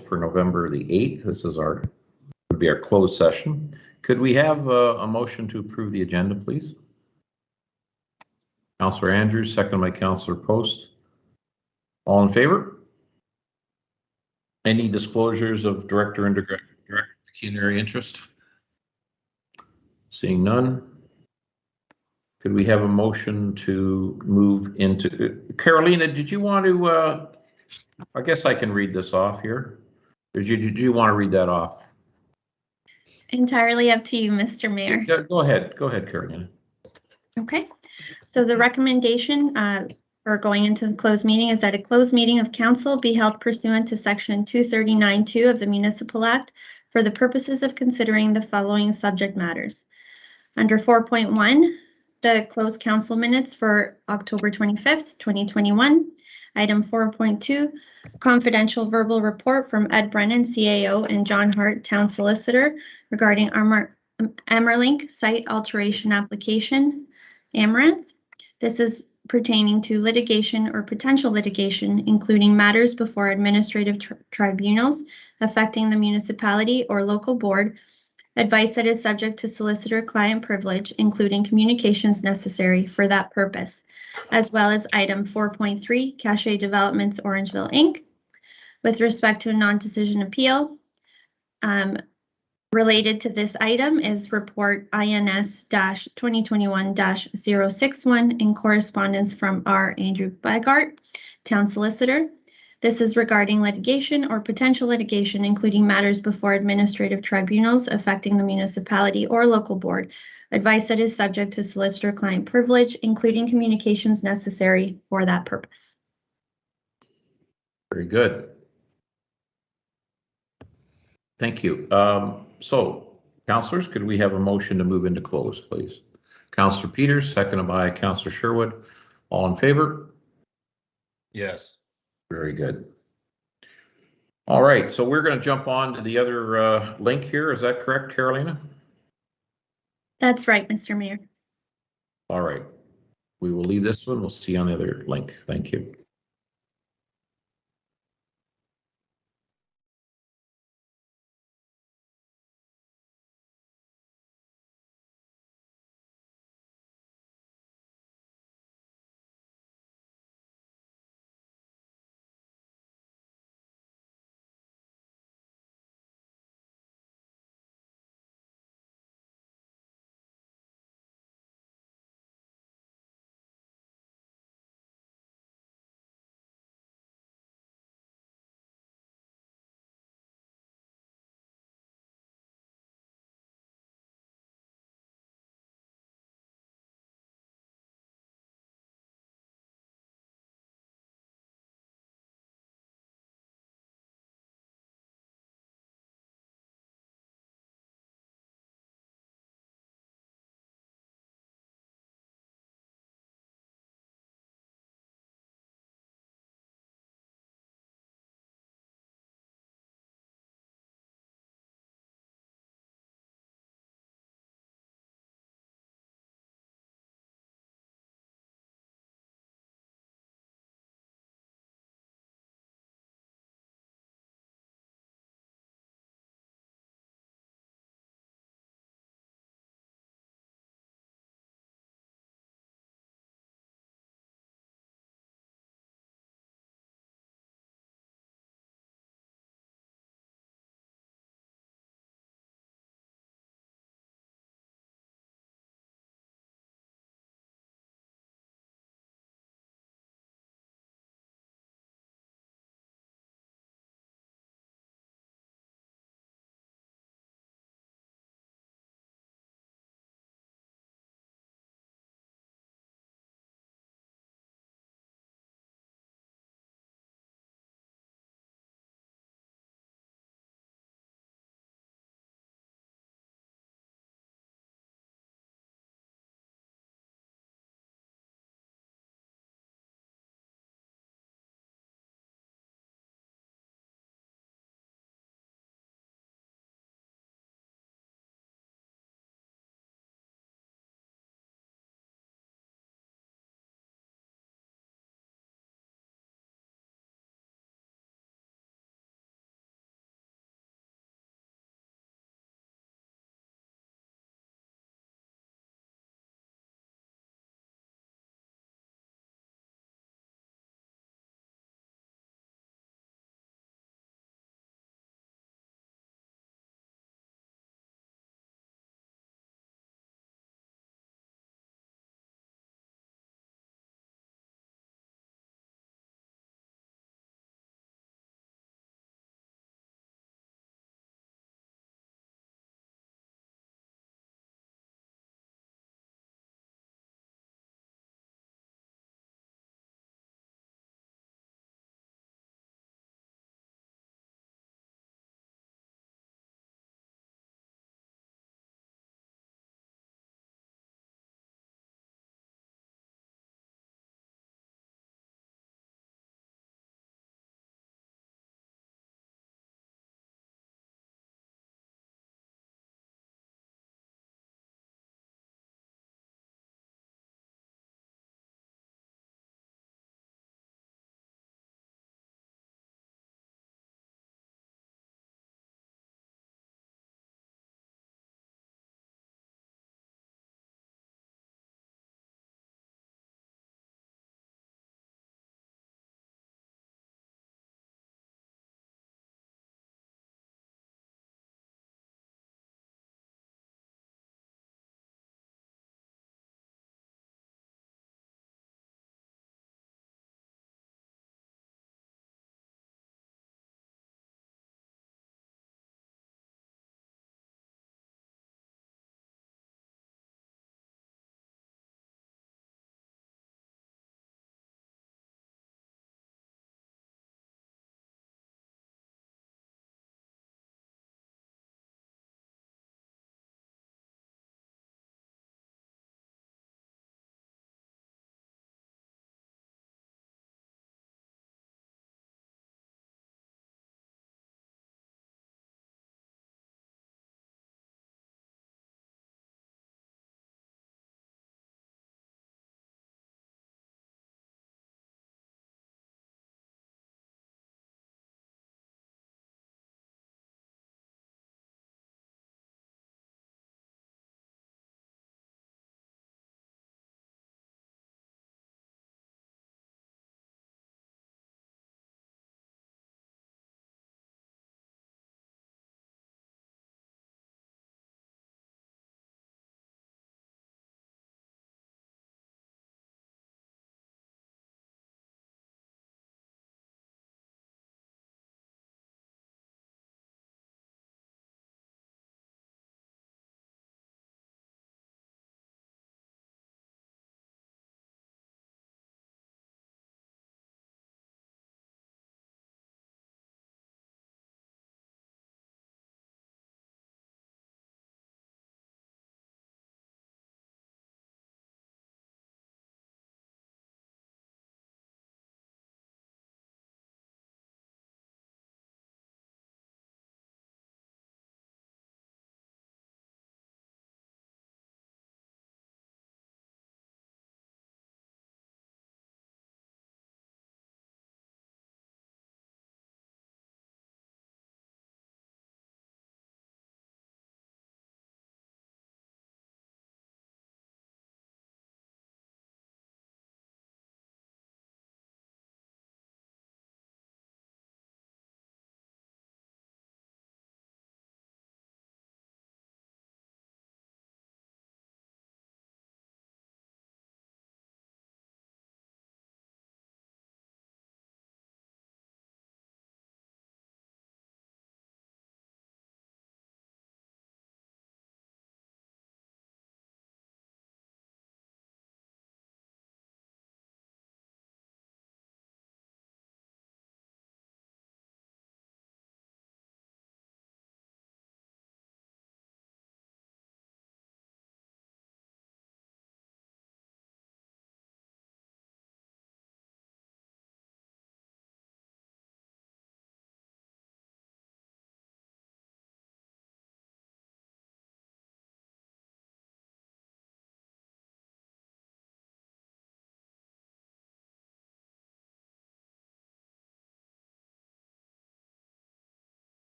For November the 8th. This is would be our closed session. Could we have a motion to approve the agenda, please? Councillor Andrews, second by Councillor Post. All in favor? Any disclosures of director and direct pecuniary interest? Seeing none. Could we have a motion to move into Carolina? Did you want to? I guess I can read this off here. Did you want to read that off? Entirely up to you, Mr. Mayor. Go ahead, Carolina. Okay, so the recommendation for going into the closed meeting is that a closed meeting of council be held pursuant to section 239(2) of the Municipal Act for the purposes of considering the following subject matters. Under 4.1, the closed council minutes for October 25th, 2021. Item 4.2, confidential verbal report from Ed Brennan, CAO, and John Hart, Town Solicitor, regarding Amerlink site alteration application, Amaranth. This is pertaining to litigation or potential litigation, including matters before administrative tribunals affecting the municipality or local board, advice that is subject to solicitor-client privilege, including communications necessary for that purpose, as well as item 4.3, Cache Developments Orangeville, Inc. With respect to a non-decision appeal, related to this item is report INS-2021-061 in correspondence from R. Andrew Bygart, Town Solicitor. This is regarding litigation or potential litigation, including matters before administrative tribunals affecting the municipality or local board, advice that is subject to solicitor-client privilege, including communications necessary for that purpose. Very good. Thank you. So, councillors, could we have a motion to move into close, please? Councillor Peters, seconded by Councillor Sherwood. All in favor? Yes. Very good. All right, so we're going to jump on to the other link here. Is that correct, Carolina? That's right, Mr. Mayor. All right. We will leave this one. We'll see you on the other link. Thank you.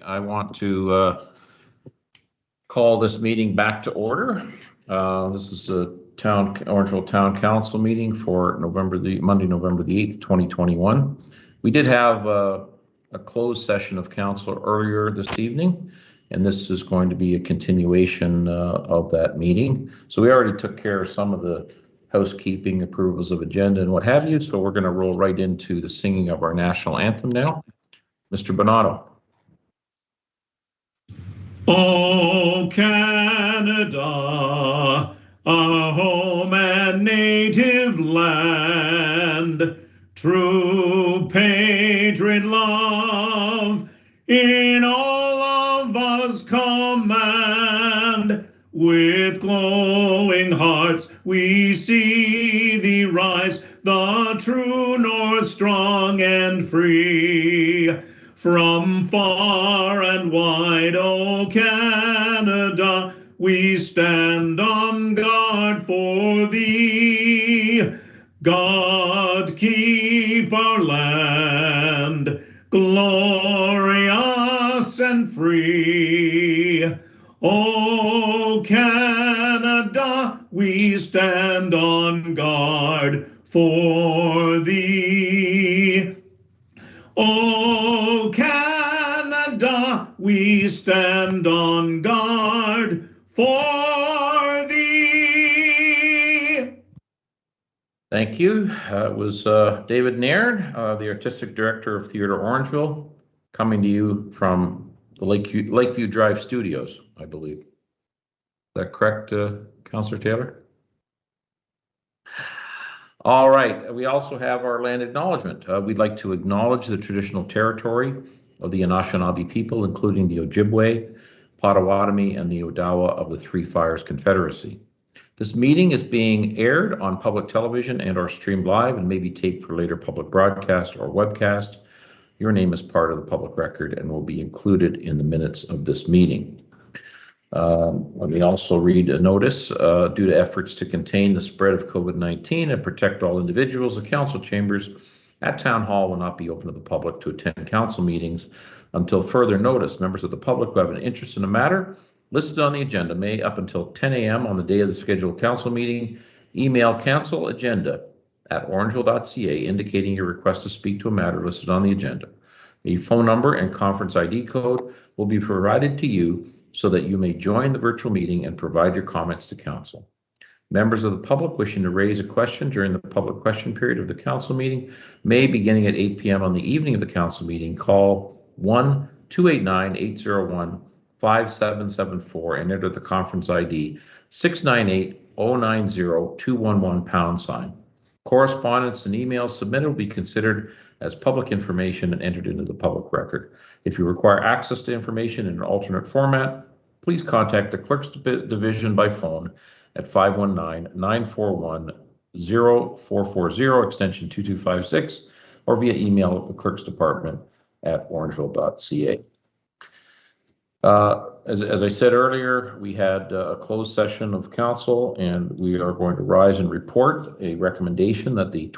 I want to call this meeting back to order. This is a Orangeville Town Council meeting for Monday, November the 8th, 2021. We did have a closed session of council earlier this evening, and this is going to be a continuation of that meeting. So we already took care of some of the housekeeping, approvals of agenda and what have you. So we're going to roll right into the singing of our national anthem now. Mr. Bonato. Oh, Canada, our home and native land, true patriot love in all of us command. With glowing hearts we see thee rise, the true north, strong and free. From far and wide, O Canada, we stand on guard for thee. God keep our land glorious and free. O Canada, we stand on guard for thee. O Canada, we stand on guard for thee. Thank you. It was David Nairn, the Artistic Director of Theatre Orangeville, coming to you from the Lakeview Drive Studios, I believe. Is that correct, Councillor Taylor? All right, we also have our land acknowledgement. We'd like to acknowledge the traditional territory of the Anishinaabe people, including the Ojibwe, Potawatomi, and the Odawa of the Three Fires Confederacy. This meeting is being aired on public television and or streamed live and may be taped for later public broadcast or webcast. Your name is part of the public record and will be included in the minutes of this meeting. Let me also read a notice. Due to efforts to contain the spread of COVID-19 and protect all individuals, the council chambers at Town Hall will not be open to the public to attend council meetings until further notice. Members of the public who have an interest in a matter listed on the agenda may, up until 10 a.m. on the day of the scheduled council meeting, email councilagenda@orangeville.ca indicating your request to speak to a matter listed on the agenda. A phone number and conference ID code will be provided to you so that you may join the virtual meeting and provide your comments to council. Members of the public wishing to raise a question during the public question period of the council meeting may, beginning at 8 p.m. on the evening of the council meeting, call 1-289-801-5774 and enter the conference ID 698-090-211 #. Correspondence and emails submitted will be considered as public information and entered into the public record. If you require access to information in an alternate format, please contact the Clerk's Division by phone at 519-941-0440 extension 2256 or via email at the Clerk's Department at orangeville.ca. As I said earlier, we had a closed session of council, and we are going to rise and report a recommendation that the the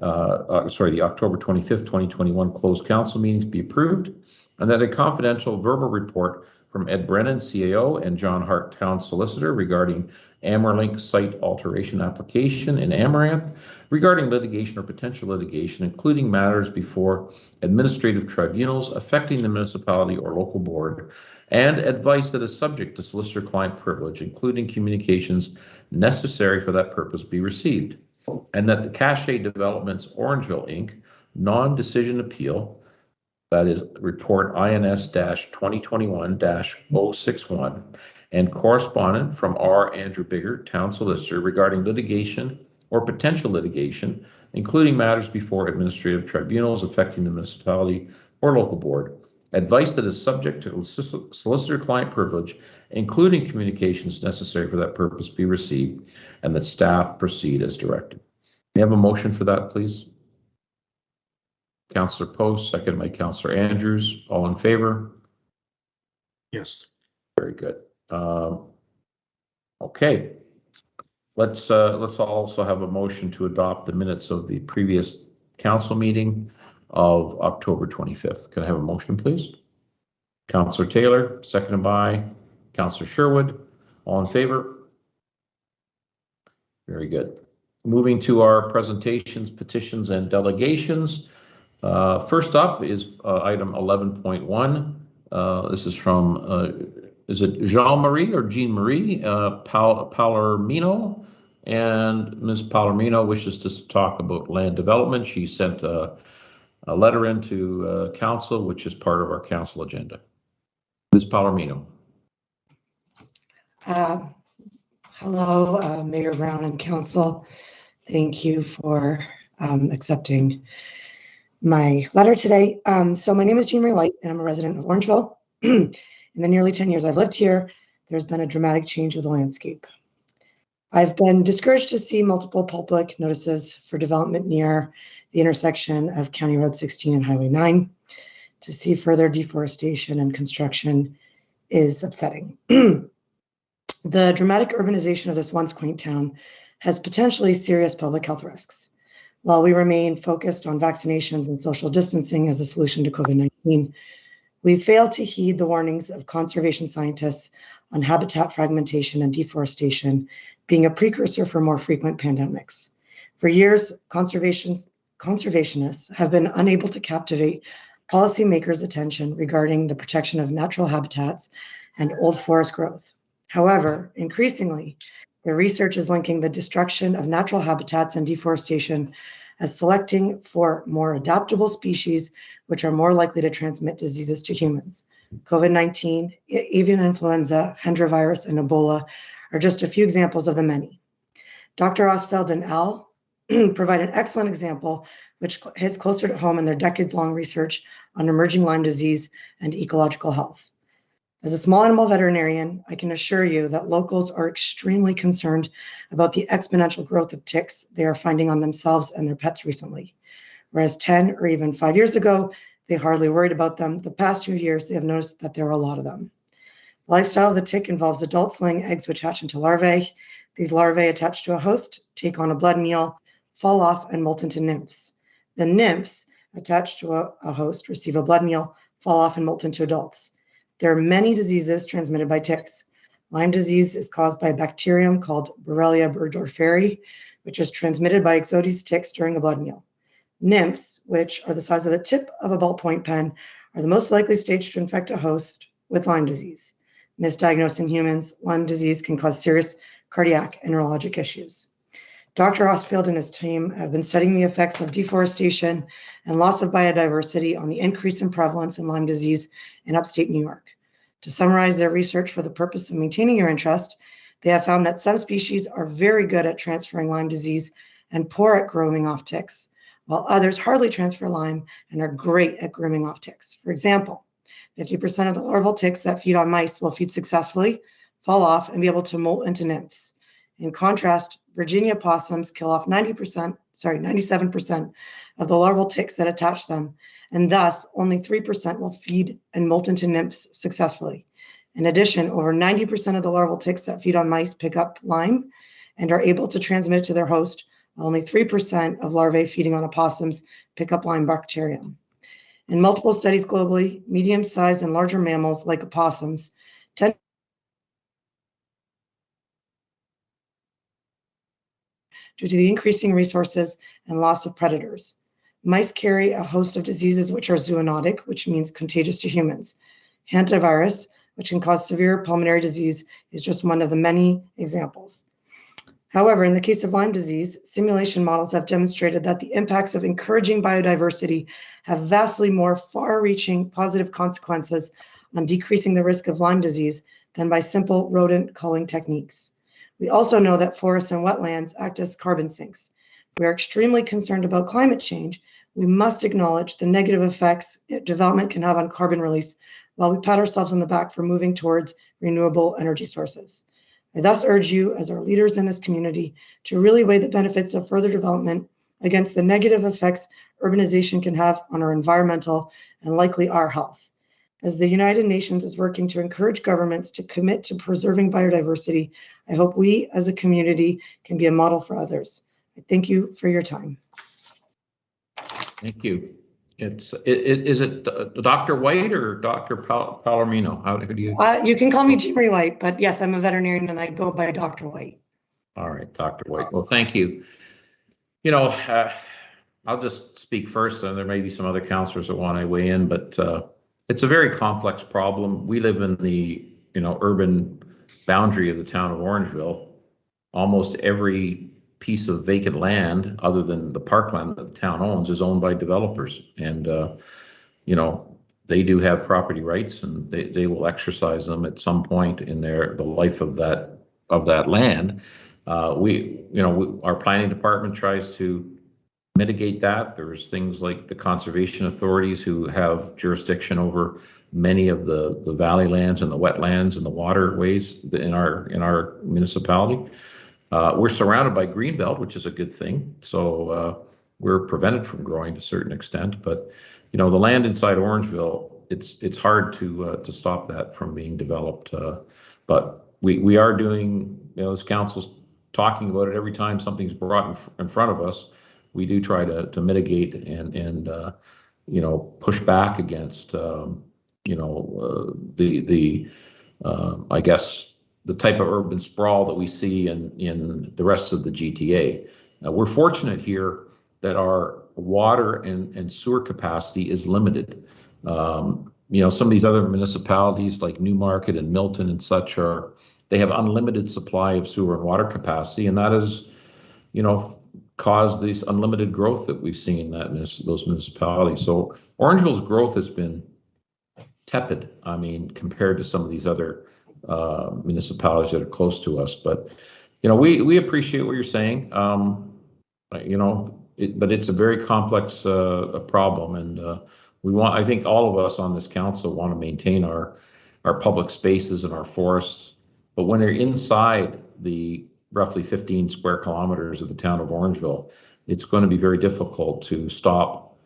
October 25th, 2021 closed council meetings be approved, and that a confidential verbal report from Ed Brennan, CAO, and John Hart, Town Solicitor, regarding Amerlink site alteration application in Amaranth, regarding litigation or potential litigation, including matters before administrative tribunals affecting the municipality or local board, and advice that is subject to solicitor-client privilege, including communications necessary for that purpose, be received, and that the Cache Developments Orangeville Inc. non-decision appeal, that is report INS-2021-061, and correspondent from R. Andrew Bigger, Town Solicitor, regarding litigation or potential litigation, including matters before administrative tribunals affecting the municipality or local board, advice that is subject to solicitor-client privilege, including communications necessary for that purpose, be received, and that staff proceed as directed. May I have a motion for that, please? Councillor Post, second by Councillor Andrews. All in favor? Yes. Very good. Okay. Let's also have a motion to adopt the minutes of the previous council meeting of October 25th. Can I have a motion, please? Counselor Taylor, seconded by Counselor Sherwood. All in favor? Very good. Moving to our presentations, petitions, and delegations. First up is item 11.1. This is from, is it Jean-Marie or Jean-Marie Palomino? And Ms. Palomino wishes to talk about land development. She sent a letter into council, which is part of our council agenda. Ms. Palomino. Hello, Mayor Brown and Council. Thank you for accepting my letter today. So my name is Jean Marie White, and I'm a resident of Orangeville. In the nearly 10 years I've lived here, there's been a dramatic change of the landscape. I've been discouraged to see multiple public notices for development near the intersection of County Road 16 and Highway 9. To see further deforestation and construction is upsetting. The dramatic urbanization of this once quaint town has potentially serious public health risks. While we remain focused on vaccinations and social distancing as a solution to COVID-19, we failed to heed the warnings of conservation scientists on habitat fragmentation and deforestation being a precursor for more frequent pandemics. For years, conservationists have been unable to captivate policymakers' attention regarding the protection of natural habitats and old forest growth. However, increasingly, the research is linking the destruction of natural habitats and deforestation as selecting for more adaptable species, which are more likely to transmit diseases to humans. COVID-19, avian influenza, Hendra virus, and Ebola are just a few examples of the many. Dr. Ostfeld and Al provide an excellent example, which hits closer to home in their decades-long research on emerging Lyme disease and ecological health. As a small animal veterinarian, I can assure you that locals are extremely concerned about the exponential growth of ticks they are finding on themselves and their pets recently. Whereas 10 or even 5 years ago, they hardly worried about them, the past 2 years, they have noticed that there are a lot of them. The lifestyle of the tick involves adults laying eggs which hatch into larvae. These larvae attach to a host, take on a blood meal, fall off, and molt into nymphs. The nymphs, attached to a host, receive a blood meal, fall off, and molt into adults. There are many diseases transmitted by ticks. Lyme disease is caused by a bacterium called Borrelia burgdorferi, which is transmitted by Ixodes ticks during a blood meal. Nymphs, which are the size of the tip of a ballpoint pen, are the most likely stage to infect a host with Lyme disease. Misdiagnosed in humans, Lyme disease can cause serious cardiac and neurologic issues. Dr. Ostfeld and his team have been studying the effects of deforestation and loss of biodiversity on the increase in prevalence in Lyme disease in upstate New York. To summarize their research for the purpose of maintaining your interest, they have found that some species are very good at transferring Lyme disease and poor at grooming off ticks, while others hardly transfer Lyme and are great at grooming off ticks. For example, 50% of the larval ticks that feed on mice will feed successfully, fall off, and be able to molt into nymphs. In contrast, Virginia possums kill off 97% of the larval ticks that attach them, and thus only 3% will feed and molt into nymphs successfully. In addition, over 90% of the larval ticks that feed on mice pick up Lyme and are able to transmit it to their host, while only 3% of larvae feeding on opossums pick up Lyme bacterium. In multiple studies globally, medium-sized and larger mammals like opossums tend due to the increasing resources and loss of predators. Mice carry a host of diseases which are zoonotic, which means contagious to humans. Hantavirus, which can cause severe pulmonary disease, is just one of the many examples. However, in the case of Lyme disease, simulation models have demonstrated that the impacts of encouraging biodiversity have vastly more far-reaching positive consequences on decreasing the risk of Lyme disease than by simple rodent culling techniques. We also know that forests and wetlands act as carbon sinks. We are extremely concerned about climate change. We must acknowledge the negative effects development can have on carbon release while we pat ourselves on the back for moving towards renewable energy sources. I thus urge you, as our leaders in this community, to really weigh the benefits of further development against the negative effects urbanization can have on our environmental and likely our health. As the United Nations is working to encourage governments to commit to preserving biodiversity, I hope we as a community can be a model for others. I thank you for your time. Thank you. Is it Dr. White or Dr. Palomino? How do you? You can call me Jimmy White, but yes, I'm a veterinarian and I go by Dr. White. All right, Dr. White. Well, thank you. You know, I'll just speak first, and there may be some other counselors that want to weigh in, but it's a very complex problem. We live in the, urban boundary of the town of Orangeville. Almost every piece of vacant land, other than the parkland that the town owns, is owned by developers. And, they do have property rights, and they will exercise them at some point in the life of that land. Our planning department tries to mitigate that. There's things like the conservation authorities who have jurisdiction over many of the valley lands and the wetlands and the waterways in our municipality. We're surrounded by greenbelt, which is a good thing. So we're prevented from growing to a certain extent. But the land inside Orangeville, it's hard to stop that from being developed. But we are doing, this council's talking about it every time something's brought in front of us. We do try to mitigate and push back against I guess the type of urban sprawl that we see in the rest of the GTA. We're fortunate here that our water and sewer capacity is limited. Some of these other municipalities like Newmarket and Milton and such they have unlimited supply of sewer and water capacity, and that has, caused this unlimited growth that we've seen in those municipalities. So Orangeville's growth has been tepid, compared to some of these other municipalities that are close to us. But, we appreciate what you're saying, but it's a very complex problem, and I think all of us on this council want to maintain our public spaces and our forests. But when they're inside the roughly 15 square kilometers of the town of Orangeville, it's going to be very difficult to stop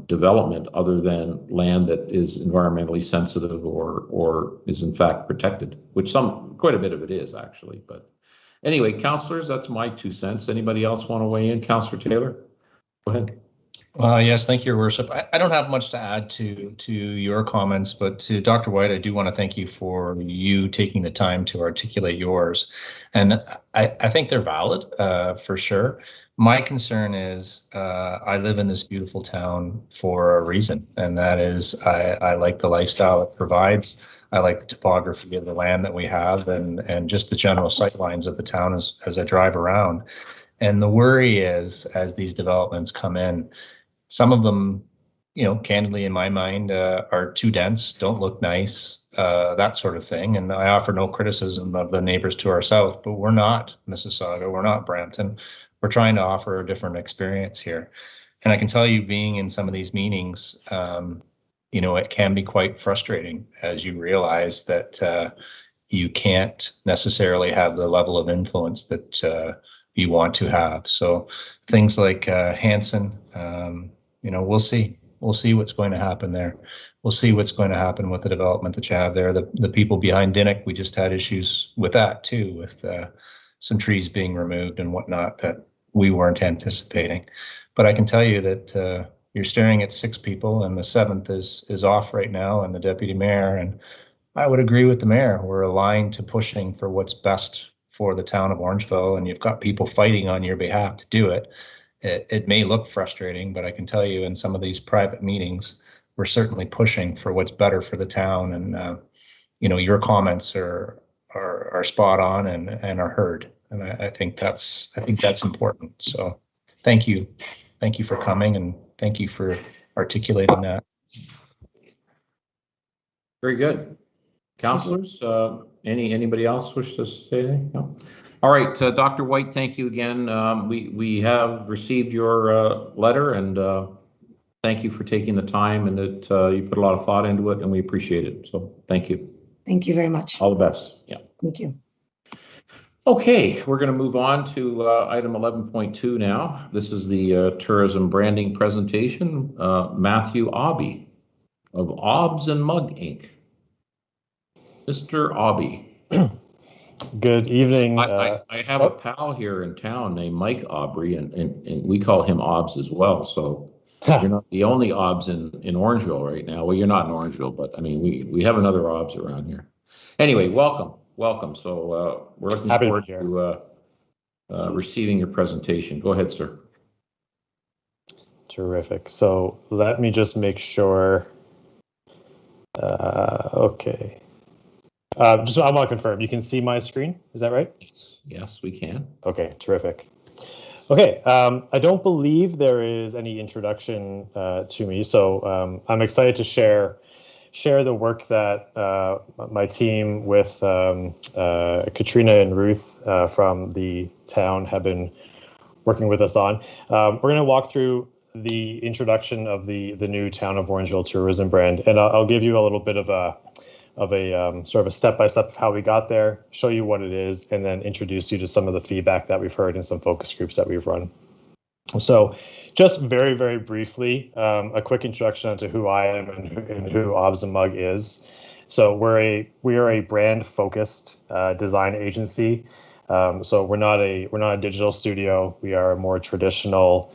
development other than land that is environmentally sensitive or is in fact protected, which quite a bit of it is actually. But anyway, councillors, that's my 2 cents. Anybody else want to weigh in? Councillor Taylor, go ahead. Yes, thank you, Your Worship. I don't have much to add to your comments, but to Dr. White, I do want to thank you for you taking the time to articulate yours. And I think they're valid for sure. My concern is I live in this beautiful town for a reason, and that is I like the lifestyle it provides. I like the topography of the land that we have and just the general sightlines of the town as I drive around. And the worry is, as these developments come in, some of them, candidly in my mind, are too dense, don't look nice, that sort of thing. And I offer no criticism of the neighbors to our south, but we're not Mississauga, we're not Brampton. We're trying to offer a different experience here. And I can tell you, being in some of these meetings, it can be quite frustrating as you realize that you can't necessarily have the level of influence that you want to have. So things like Hanson, we'll see. We'll see what's going to happen there. We'll see what's going to happen with the development that you have there. The people behind Dinnick, we just had issues with that too, with some trees being removed and whatnot that we weren't anticipating. But I can tell you that you're staring at 6 people, and the 7th is off right now, and the deputy mayor. And I would agree with the mayor. We're aligned to pushing for what's best for the town of Orangeville, and you've got people fighting on your behalf to do it. It may look frustrating, but I can tell you in some of these private meetings, we're certainly pushing for what's better for the town. And your comments are spot on and are heard. And I think that's important. So thank you for coming, and thank you for articulating that. Very good. Councillors, anybody else wish to say anything? No? All right, Dr. White, thank you again. We have received your letter, and thank you for taking the time, and that you put a lot of thought into it, and we appreciate it. So thank you. Thank you very much. All the best. Yeah. Thank you. Okay, we're going to move on to item 11.2 now. This is the tourism branding presentation. Matthew Aubie of Obs and Mug Inc. Mr. Aubie. Good evening. I have a pal here in town named Mike Aubrey, and we call him Obs as well. So You're not the only OBS in Orangeville right now. Well, you're not in Orangeville, but I mean, we have another OBS around here. Anyway, welcome. So we're looking Happy to forward be here. to receiving your presentation. Go ahead, sir. Terrific. So let me just make sure. Okay. I want to confirm. You can see my screen. Is that right? Yes, we can. Okay, terrific. Okay, I don't believe there is any introduction to me, so I'm excited to share the work that my team with Katrina and Ruth from the town have been working with us on. We're going to walk through the introduction of the new Town of Orangeville tourism brand, and I'll give you a little bit of a sort of a step-by-step of how we got there, show you what it is, and then introduce you to some of the feedback that we've heard in some focus groups that we've run. So just very, very briefly, a quick introduction onto who I am and who OBS and Mug is. So we are a brand-focused design agency. So we're not a digital studio. We are a more traditional,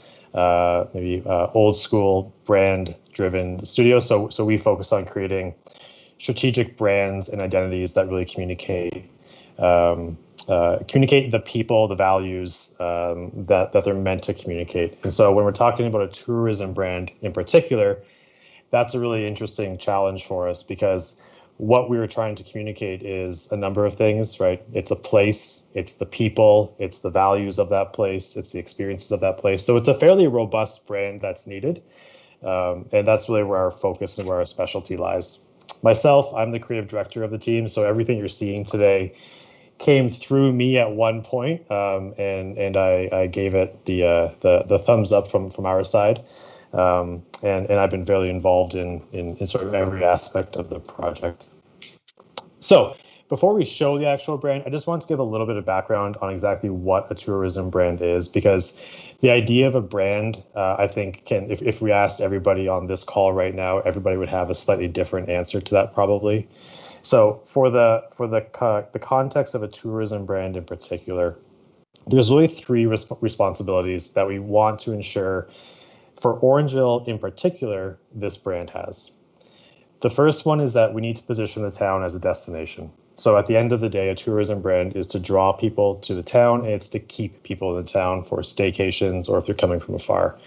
maybe old school brand-driven studio. So we focus on creating strategic brands and identities that really communicate the people, the values that they're meant to communicate. And so when we're talking about a tourism brand in particular, that's a really interesting challenge for us, because what we were trying to communicate is a number of things, right? It's a place, it's the people, it's the values of that place, it's the experiences of that place. So it's a fairly robust brand that's needed. And that's really where our focus and where our specialty lies. Myself, I'm the creative director of the team, so everything you're seeing today came through me at one point, and I gave it the thumbs up from our side, and I've been very involved in sort of every aspect of the project. So before we show the actual brand, I just want to give a little bit of background on exactly what a tourism brand is, because the idea of a brand, I think, if we asked everybody on this call right now, everybody would have a slightly different answer to that probably. So for the context of a tourism brand in particular, there's really three responsibilities that we want to ensure for Orangeville in particular this brand has. The first one is that we need to position the town as a destination. So at the end of the day, a tourism brand is to draw people to the town, and it's to keep people in the town for staycations or if they're coming from afar.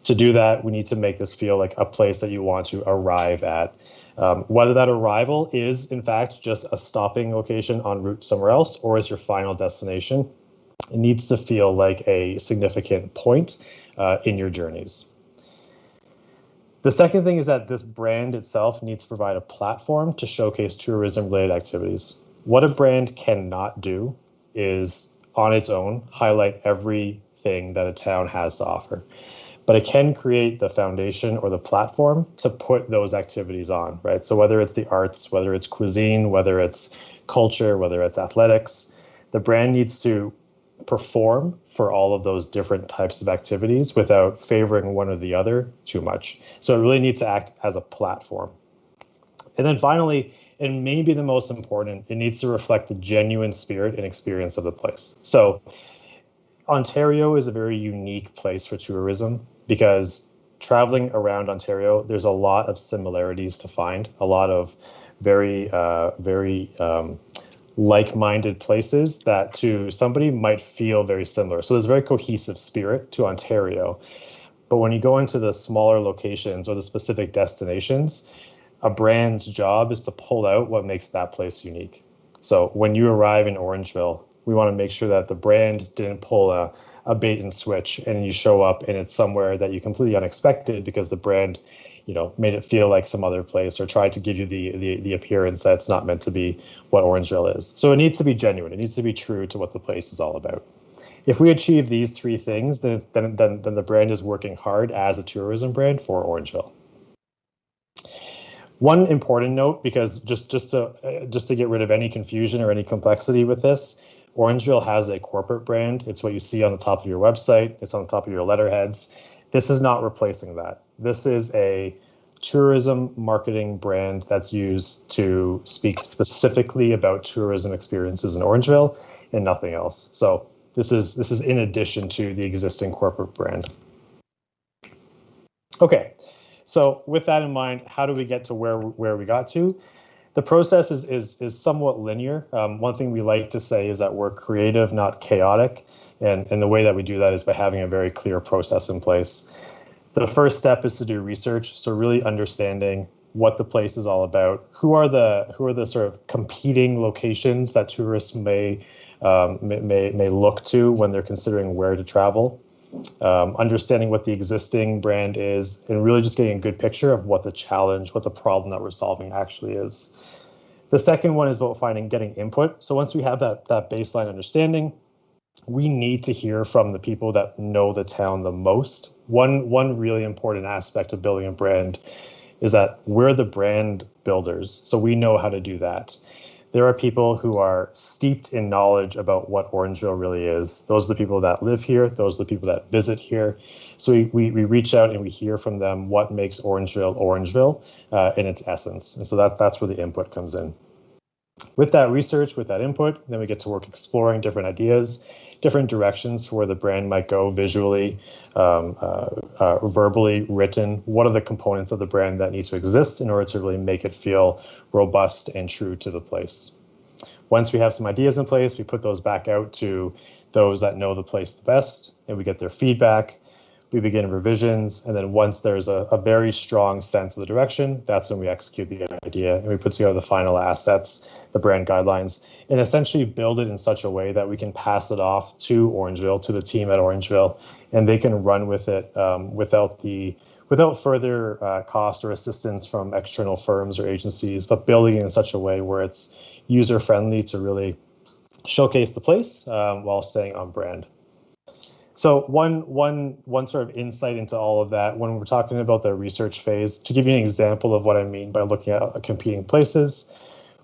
To do that, we need to make this feel like a place that you want to arrive at. Whether that arrival is, in fact, just a stopping location en route somewhere else or is your final destination, it needs to feel like a significant point in your journeys. The second thing is that this brand itself needs to provide a platform to showcase tourism-related activities. What a brand cannot do is, on its own, highlight everything that a town has to offer. But it can create the foundation or the platform to put those activities on, right? So whether it's the arts, whether it's cuisine, whether it's culture, whether it's athletics, the brand needs to perform for all of those different types of activities without favoring one or the other too much. So it really needs to act as a platform. And then finally, and maybe the most important, it needs to reflect the genuine spirit and experience of the place. So Ontario is a very unique place for tourism because traveling around Ontario, there's a lot of similarities to find, a lot of very like-minded places that to somebody might feel very similar. So there's a very cohesive spirit to Ontario. But when you go into the smaller locations or the specific destinations, a brand's job is to pull out what makes that place unique. So when you arrive in Orangeville, we want to make sure that the brand didn't pull a bait and switch and you show up and it's somewhere that you completely unexpected because the brand, made it feel like some other place or tried to give you the appearance that's not meant to be what Orangeville is. So it needs to be genuine. It needs to be true to what the place is all about. If we achieve these three things, then the brand is working hard as a tourism brand for Orangeville. One important note, because just to get rid of any confusion or any complexity with this, Orangeville has a corporate brand. It's what you see on the top of your website. It's on the top of your letterheads. This is not replacing that. This is a tourism marketing brand that's used to speak specifically about tourism experiences in Orangeville and nothing else. So this is in addition to the existing corporate brand. Okay, so with that in mind, how do we get to where we got to? The process is somewhat linear. One thing we like to say is that we're creative, not chaotic. And the way that we do that is by having a very clear process in place. The first step is to do research. So really understanding what the place is all about. Who are the sort of competing locations that tourists may look to when they're considering where to travel. Understanding what the existing brand is, and really just getting a good picture of what the challenge, what the problem that we're solving actually is. The second one is about getting input. So once we have that baseline understanding, we need to hear from the people that know the town the most. One really important aspect of building a brand is that we're the brand builders, so we know how to do that. There are people who are steeped in knowledge about what Orangeville really is. Those are the people that live here. Those are the people that visit here. So we reach out and we hear from them what makes Orangeville in its essence. And so that's where the input comes in. With that research, with that input, then we get to work exploring different ideas, different directions for where the brand might go visually, verbally, written. What are the components of the brand that need to exist in order to really make it feel robust and true to the place? Once we have some ideas in place, we put those back out to those that know the place the best, and we get their feedback. We begin revisions, and then once there's a very strong sense of the direction, that's when we execute the idea and we put together the final assets, the brand guidelines, and essentially build it in such a way that we can pass it off to Orangeville, to the team at Orangeville, and they can run with it without further cost or assistance from external firms or agencies, but building it in such a way where it's user-friendly to really showcase the place while staying on brand. So one sort of insight into all of that, when we're talking about the research phase, to give you an example of what I mean by looking at competing places,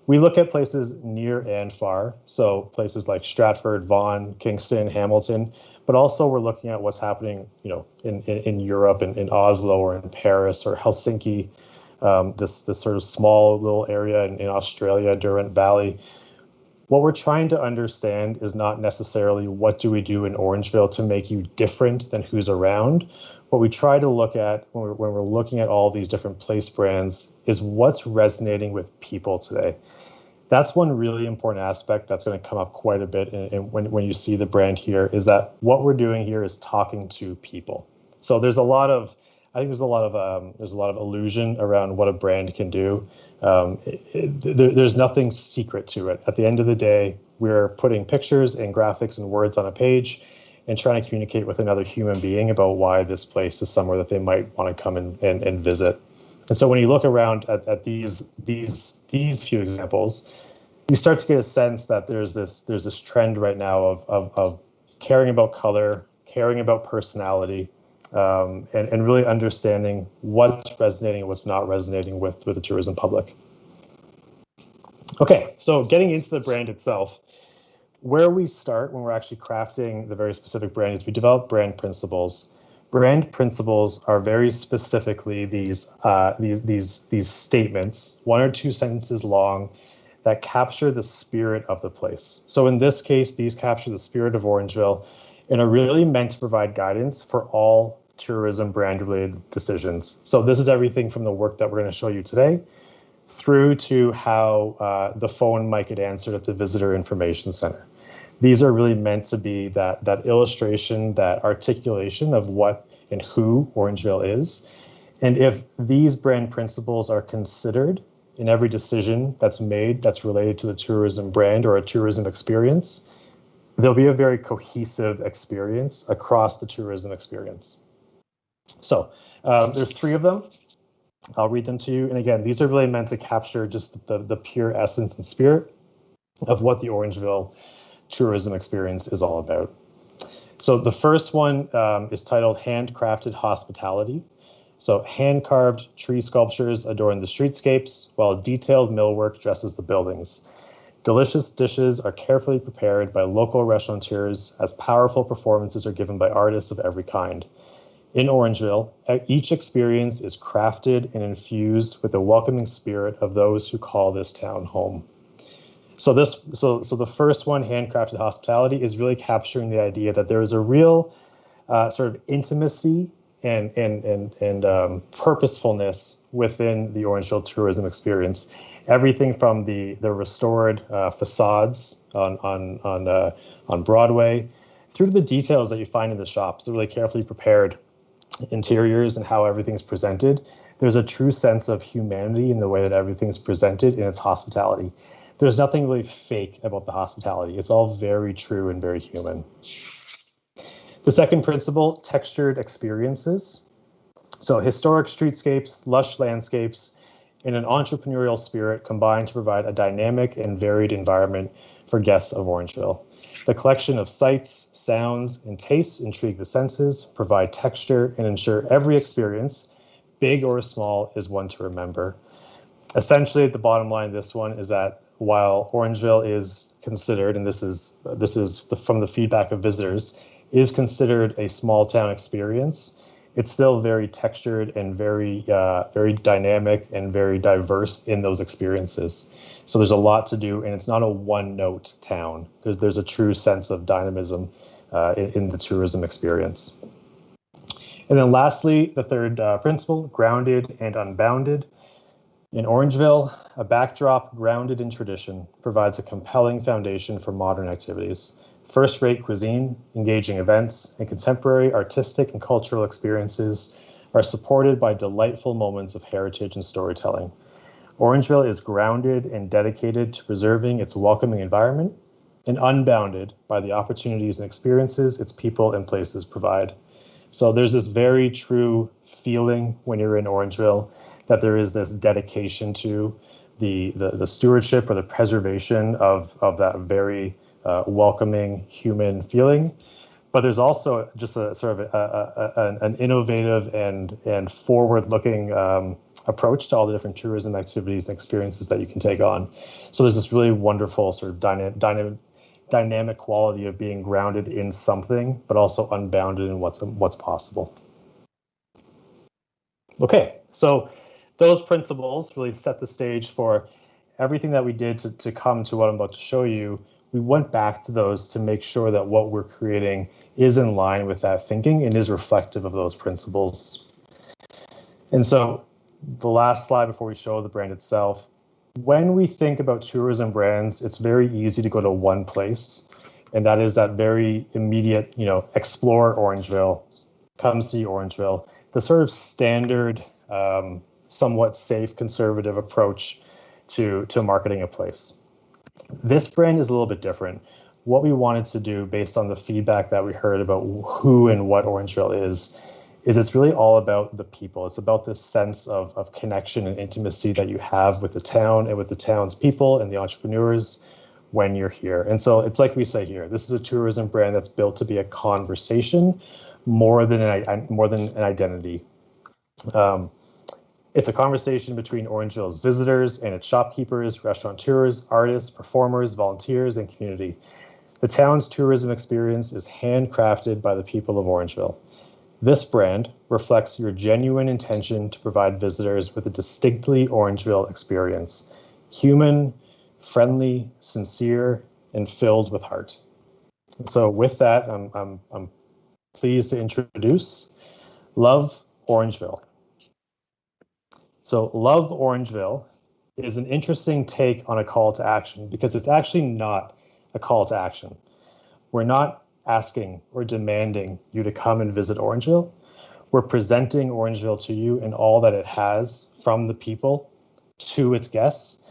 we look at places near and far. So places like Stratford, Vaughan, Kingston, Hamilton, but also we're looking at what's happening, in Europe, in Oslo or in Paris or Helsinki, this sort of small little area in Australia, Derwent Valley. What we're trying to understand is not necessarily what do we do in Orangeville to make you different than who's around. What we try to look at when we're looking at all these different place brands is what's resonating with people today. That's one really important aspect that's going to come up quite a bit when you see the brand here, is that what we're doing here is talking to people. So there's a lot of illusion around what a brand can do. There's nothing secret to it. At the end of the day, we're putting pictures and graphics and words on a page and trying to communicate with another human being about why this place is somewhere that they might want to come and visit. And so when you look around at these few examples, you start to get a sense that there's this trend right now of caring about color, caring about personality, and really understanding what's resonating and what's not resonating with the tourism public. Okay, so getting into the brand itself, where we start when we're actually crafting the very specific brand is we develop brand principles. Brand principles are very specifically these statements, 1 or 2 sentences long, that capture the spirit of the place. So in this case, these capture the spirit of Orangeville and are really meant to provide guidance for all tourism brand related decisions. So this is everything from the work that we're going to show you today through to how the phone might get answered at the Visitor Information Center. These are really meant to be that illustration, that articulation of what and who Orangeville is. And if these brand principles are considered in every decision that's made that's related to the tourism brand or a tourism experience, there'll be a very cohesive experience across the tourism experience. So there's 3 of them. I'll read them to you. And again, these are really meant to capture just the pure essence and spirit of what the Orangeville tourism experience is all about. So the first one is titled Handcrafted Hospitality. So hand-carved tree sculptures adorn the streetscapes, while detailed millwork dresses the buildings. Delicious dishes are carefully prepared by local restaurateurs as powerful performances are given by artists of every kind. In Orangeville, each experience is crafted and infused with the welcoming spirit of those who call this town home. So the first one, Handcrafted Hospitality, is really capturing the idea that there is a real sort of intimacy and purposefulness within the Orangeville tourism experience. Everything from the restored facades on Broadway, through to the details that you find in the shops, the really carefully prepared interiors and how everything's presented. There's a true sense of humanity in the way that everything's presented in its hospitality. There's nothing really fake about the hospitality. It's all very true and very human. The second principle, textured experiences. So historic streetscapes, lush landscapes, and an entrepreneurial spirit combine to provide a dynamic and varied environment for guests of Orangeville. The collection of sights, sounds, and tastes intrigue the senses, provide texture, and ensure every experience, big or small, is one to remember. Essentially, the bottom line of this one is that while Orangeville is considered, and this is from the feedback of visitors, is considered a small town experience, it's still very textured and very dynamic and very diverse in those experiences. So there's a lot to do, and it's not a one-note town. There's a true sense of dynamism in the tourism experience. And then lastly, the third principle, grounded and unbounded. In Orangeville, a backdrop grounded in tradition provides a compelling foundation for modern activities. First-rate cuisine, engaging events, and contemporary artistic and cultural experiences are supported by delightful moments of heritage and storytelling. Orangeville is grounded and dedicated to preserving its welcoming environment and unbounded by the opportunities and experiences its people and places provide. So there's this very true feeling when you're in Orangeville that there is this dedication to the stewardship or the preservation of that very welcoming human feeling. But there's also just a sort of an innovative and forward-looking approach to all the different tourism activities and experiences that you can take on. So there's this really wonderful sort of dynamic quality of being grounded in something, but also unbounded in what's possible. Okay, so those principles really set the stage for everything that we did to come to what I'm about to show you. We went back to those to make sure that what we're creating is in line with that thinking and is reflective of those principles. And so the last slide before we show the brand itself, when we think about tourism brands, it's very easy to go to one place, and that is that very immediate, explore Orangeville, come see Orangeville, the sort of standard, somewhat safe, conservative approach to marketing a place. This brand is a little bit different. What we wanted to do based on the feedback that we heard about who and what Orangeville is it's really all about the people. It's about this sense of connection and intimacy that you have with the town and with the town's people and the entrepreneurs when you're here. And so it's like we say here, this is a tourism brand that's built to be a conversation more than an identity. It's a conversation between Orangeville's visitors and its shopkeepers, restaurateurs, artists, performers, volunteers, and community. The town's tourism experience is handcrafted by the people of Orangeville. This brand reflects your genuine intention to provide visitors with a distinctly Orangeville experience, human, friendly, sincere, and filled with heart. And so with that, I'm pleased to introduce Love Orangeville. So Love Orangeville is an interesting take on a call to action because it's actually not a call to action. We're not asking or demanding you to come and visit Orangeville. We're presenting Orangeville to you and all that it has from the people to its guests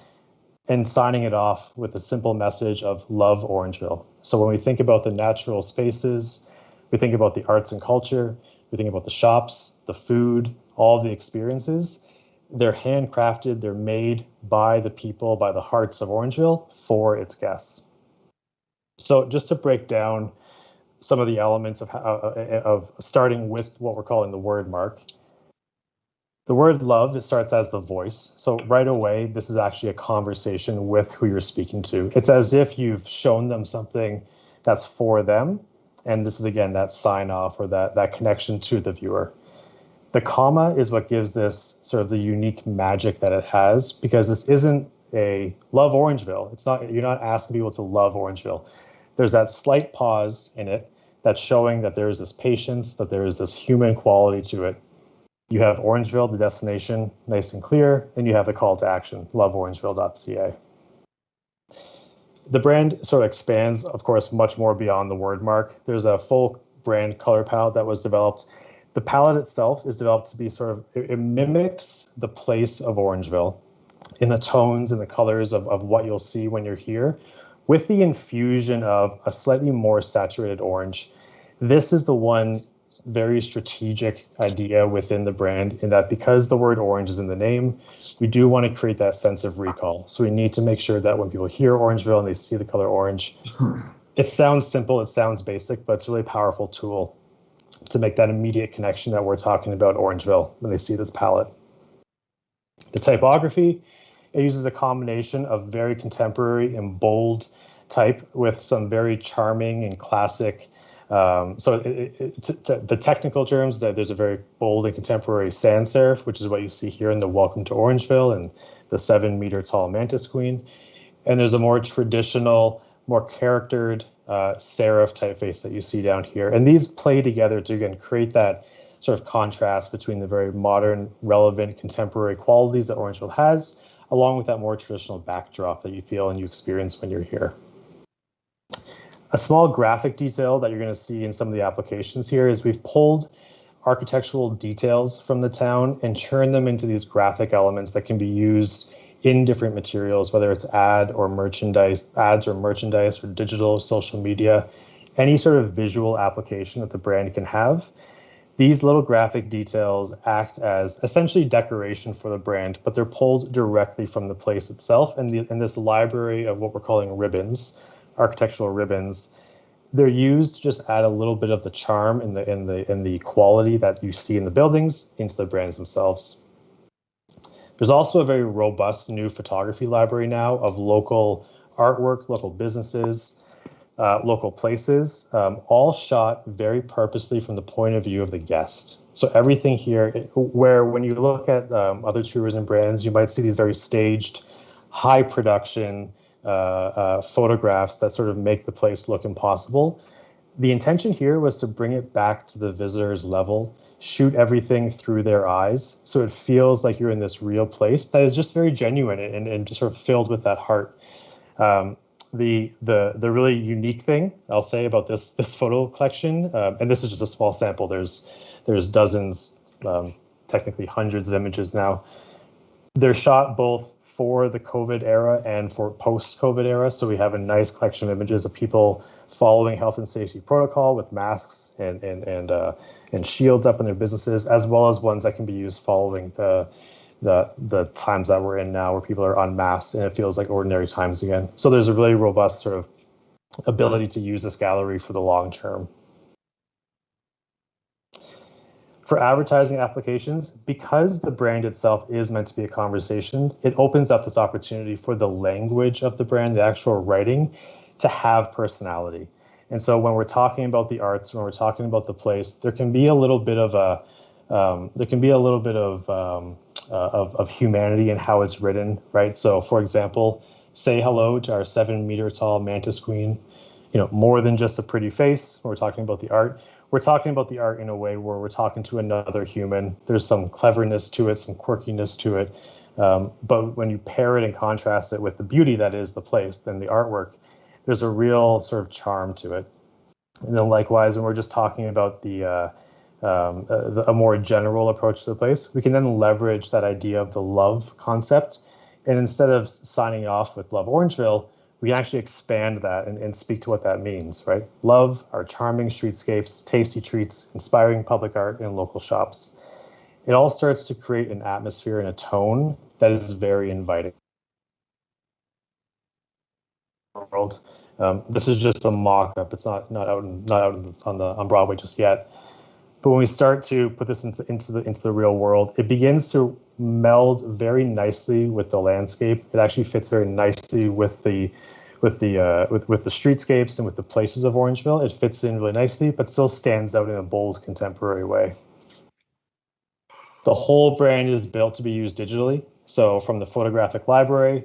and signing it off with a simple message of love Orangeville. So when we think about the natural spaces, we think about the arts and culture, we think about the shops, the food, all the experiences, they're handcrafted, they're made by the people, by the hearts of Orangeville for its guests. So just to break down some of the elements of starting with what we're calling the word mark. The word love, it starts as the voice. So right away, this is actually a conversation with who you're speaking to. It's as if you've shown them something that's for them. And this is, again, that sign off or that connection to the viewer. The comma is what gives this sort of the unique magic that it has, because this isn't a love Orangeville. It's not, you're not asking people to love Orangeville. There's that slight pause in it that's showing that there is this patience, that there is this human quality to it. You have Orangeville, the destination, nice and clear, and you have the call to action, loveorangeville.ca. The brand sort of expands, of course, much more beyond the word mark. There's a full brand color palette that was developed. The palette itself is developed to be sort of, it mimics the place of Orangeville in the tones and the colors of what you'll see when you're here, with the infusion of a slightly more saturated orange. This is the one very strategic idea within the brand, in that because the word orange is in the name, we do want to create that sense of recall. So we need to make sure that when people hear Orangeville and they see the color orange, it sounds simple, it sounds basic, but it's a really powerful tool to make that immediate connection that we're talking about Orangeville when they see this palette. The typography, it uses a combination of very contemporary and bold type with some very charming and classic. The technical terms, that there's a very bold and contemporary sans serif, which is what you see here in the Welcome to Orangeville and the 7-meter tall Mantis Queen. And there's a more traditional, more charactered serif typeface that you see down here. And these play together to, again, create that sort of contrast between the very modern, relevant, contemporary qualities that Orangeville has, along with that more traditional backdrop that you feel and you experience when you're here. A small graphic detail that you're going to see in some of the applications here is we've pulled architectural details from the town and turned them into these graphic elements that can be used in different materials, whether it's ads or merchandise, or digital, social media, any sort of visual application that the brand can have. These little graphic details act as essentially decoration for the brand, but they're pulled directly from the place itself. And in this library of what we're calling ribbons, architectural ribbons, they're used to just add a little bit of the charm and the quality that you see in the buildings into the brands themselves. There's also a very robust new photography library now of local artwork, local businesses, local places, all shot very purposely from the point of view of the guest. So everything here, where when you look at other tourism brands, you might see these very staged, high production photographs that sort of make the place look impossible. The intention here was to bring it back to the visitor's level, shoot everything through their eyes, so it feels like you're in this real place that is just very genuine and just sort of filled with that heart. The really unique thing I'll say about this photo collection, and this is just a small sample. There's dozens, technically hundreds of images now. They're shot both for the COVID era and for post-COVID era. So we have a nice collection of images of people following health and safety protocol with masks and shields up in their businesses, as well as ones that can be used following the times that we're in now, where people are unmasked and it feels like ordinary times again. So there's a really robust sort of ability to use this gallery for the long term. For advertising applications, because the brand itself is meant to be a conversation, it opens up this opportunity for the language of the brand, the actual writing, to have personality. And so when we're talking about the arts, when we're talking about the place, there can be a little bit of humanity in how it's written, right? So for example, say hello to our 7-meter tall Mantis Queen. You know, more than just a pretty face. When we're talking about the art, we're talking about the art in a way where we're talking to another human. There's some cleverness to it, some quirkiness to it. But when you pair it and contrast it with the beauty that is the place, then the artwork, there's a real sort of charm to it. And then likewise, when we're just talking about a more general approach to the place, we can then leverage that idea of the love concept. And instead of signing off with Love Orangeville, we actually expand that and speak to what that means, right? Love our charming streetscapes, tasty treats, inspiring public art, and local shops. It all starts to create an atmosphere and a tone that is very inviting. World. This is just a mock-up. It's not out on Broadway just yet. But when we start to put this into the real world, it begins to meld very nicely with the landscape. It actually fits very nicely with the streetscapes and with the places of Orangeville. It fits in really nicely, but still stands out in a bold contemporary way. The whole brand is built to be used digitally. So from the photographic library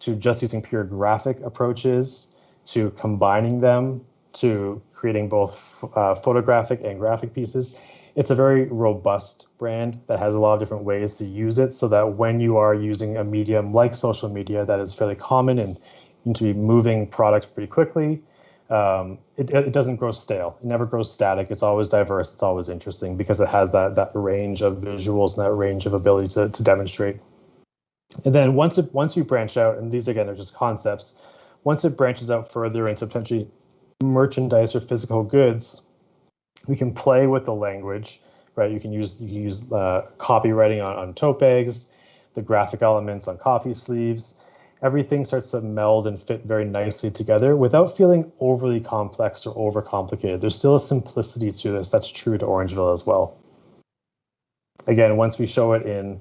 to just using pure graphic approaches to combining them to creating both photographic and graphic pieces. It's a very robust brand that has a lot of different ways to use it, so that when you are using a medium like social media that is fairly common and you need to be moving products pretty quickly, it doesn't grow stale. It never grows static. It's always diverse. It's always interesting because it has that range of visuals and that range of ability to demonstrate. And then once you branch out, and these again are just concepts, once it branches out further into potentially merchandise or physical goods, we can play with the language, right? You can use copywriting on tote bags, the graphic elements on coffee sleeves. Everything starts to meld and fit very nicely together without feeling overly complex or overcomplicated. There's still a simplicity to this that's true to Orangeville as well. Again, once we show it in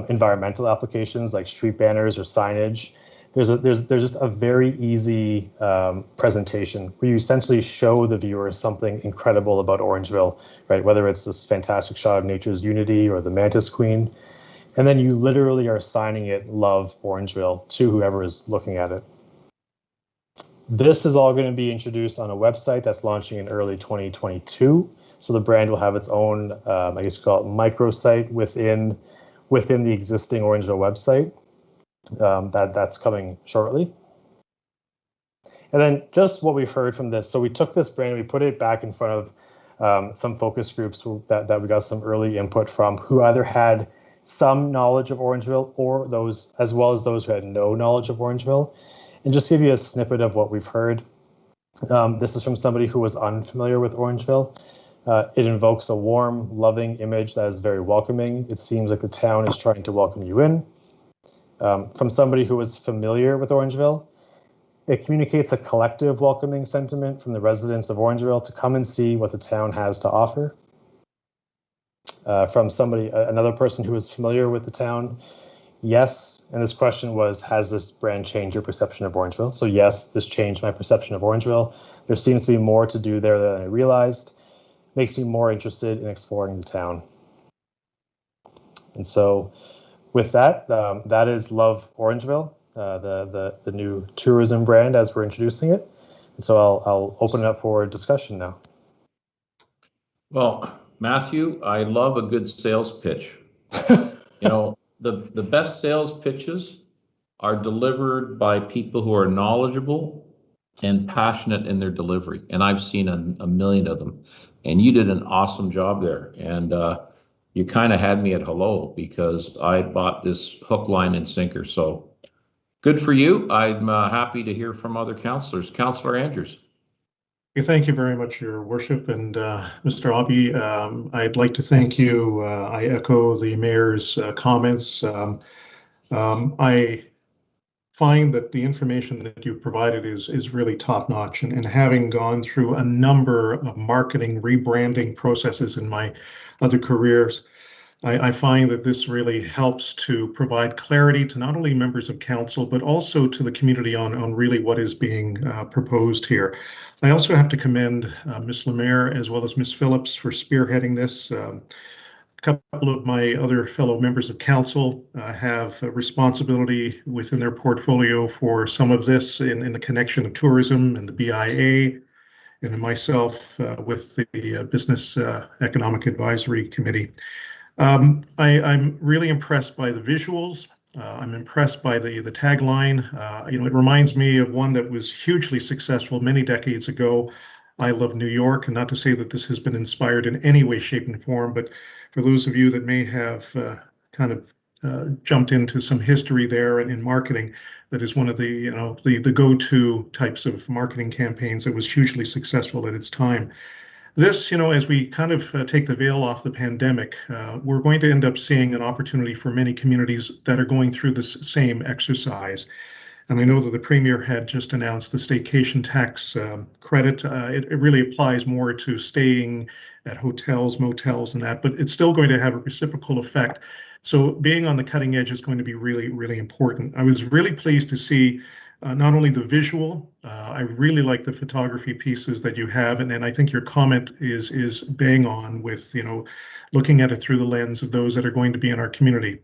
environmental applications like street banners or signage, there's just a very easy presentation where you essentially show the viewers something incredible about Orangeville, right? Whether it's this fantastic shot of nature's unity or the Mantis Queen. And then you literally are signing it "Love Orangeville" to whoever is looking at it. This is all going to be introduced on a website that's launching in early 2022. So the brand will have its own, I guess you call it microsite within the existing Orangeville website. That's coming shortly. And then just what we've heard from this. So we took this brand, we put it back in front of some focus groups that we got some early input from, who either had some knowledge of Orangeville or those, as well as those who had no knowledge of Orangeville. And just give you a snippet of what we've heard. This is from somebody who was unfamiliar with Orangeville. It invokes a warm, loving image that is very welcoming. It seems like the town is trying to welcome you in. From somebody who was familiar with Orangeville, it communicates a collective welcoming sentiment from the residents of Orangeville to come and see what the town has to offer. From another person who was familiar with the town, yes, and this question was, has this brand changed your perception of Orangeville? So yes, this changed my perception of Orangeville. There seems to be more to do there than I realized. Makes me more interested in exploring the town. And so with that, that is Love Orangeville, the new tourism brand as we're introducing it. And so I'll open it up for discussion now. Well, Matthew, I love a good sales pitch. You know, the best sales pitches are delivered by people who are knowledgeable and passionate in their delivery. And I've seen a million of them. And you did an awesome job there. And you kind of had me at hello because I bought this hook, line, and sinker. So good for you. I'm happy to hear from other councillors. Councillor Andrews. Thank you very much, Your Worship. And Mr. Oppie, I'd like to thank you. I echo the Mayor's comments. I find that the information that you provided is really top-notch. And having gone through a number of marketing rebranding processes in my other careers, I find that this really helps to provide clarity to not only members of council, but also to the community on really what is being proposed here. I also have to commend Ms. Lemaire as well as Ms. Phillips for spearheading this. A couple of my other fellow members of council have a responsibility within their portfolio for some of this in the connection of tourism and the BIA, and myself with the Business Economic Advisory Committee. I'm really impressed by the visuals. I'm impressed by the tagline. It reminds me of one that was hugely successful many decades ago, I Love New York, and not to say that this has been inspired in any way, shape, and form, but for those of you that may have jumped into some history there and in marketing, that is one of the go-to types of marketing campaigns that was hugely successful at its time. This, as we kind of take the veil off the pandemic, we're going to end up seeing an opportunity for many communities that are going through this same exercise. And I know that the Premier had just announced the staycation tax credit. It really applies more to staying at hotels, motels, and that, but it's still going to have a reciprocal effect. So being on the cutting edge is going to be really, really important. I was really pleased to see not only the visual, I really like the photography pieces that you have, and I think your comment is bang on with, looking at it through the lens of those that are going to be in our community.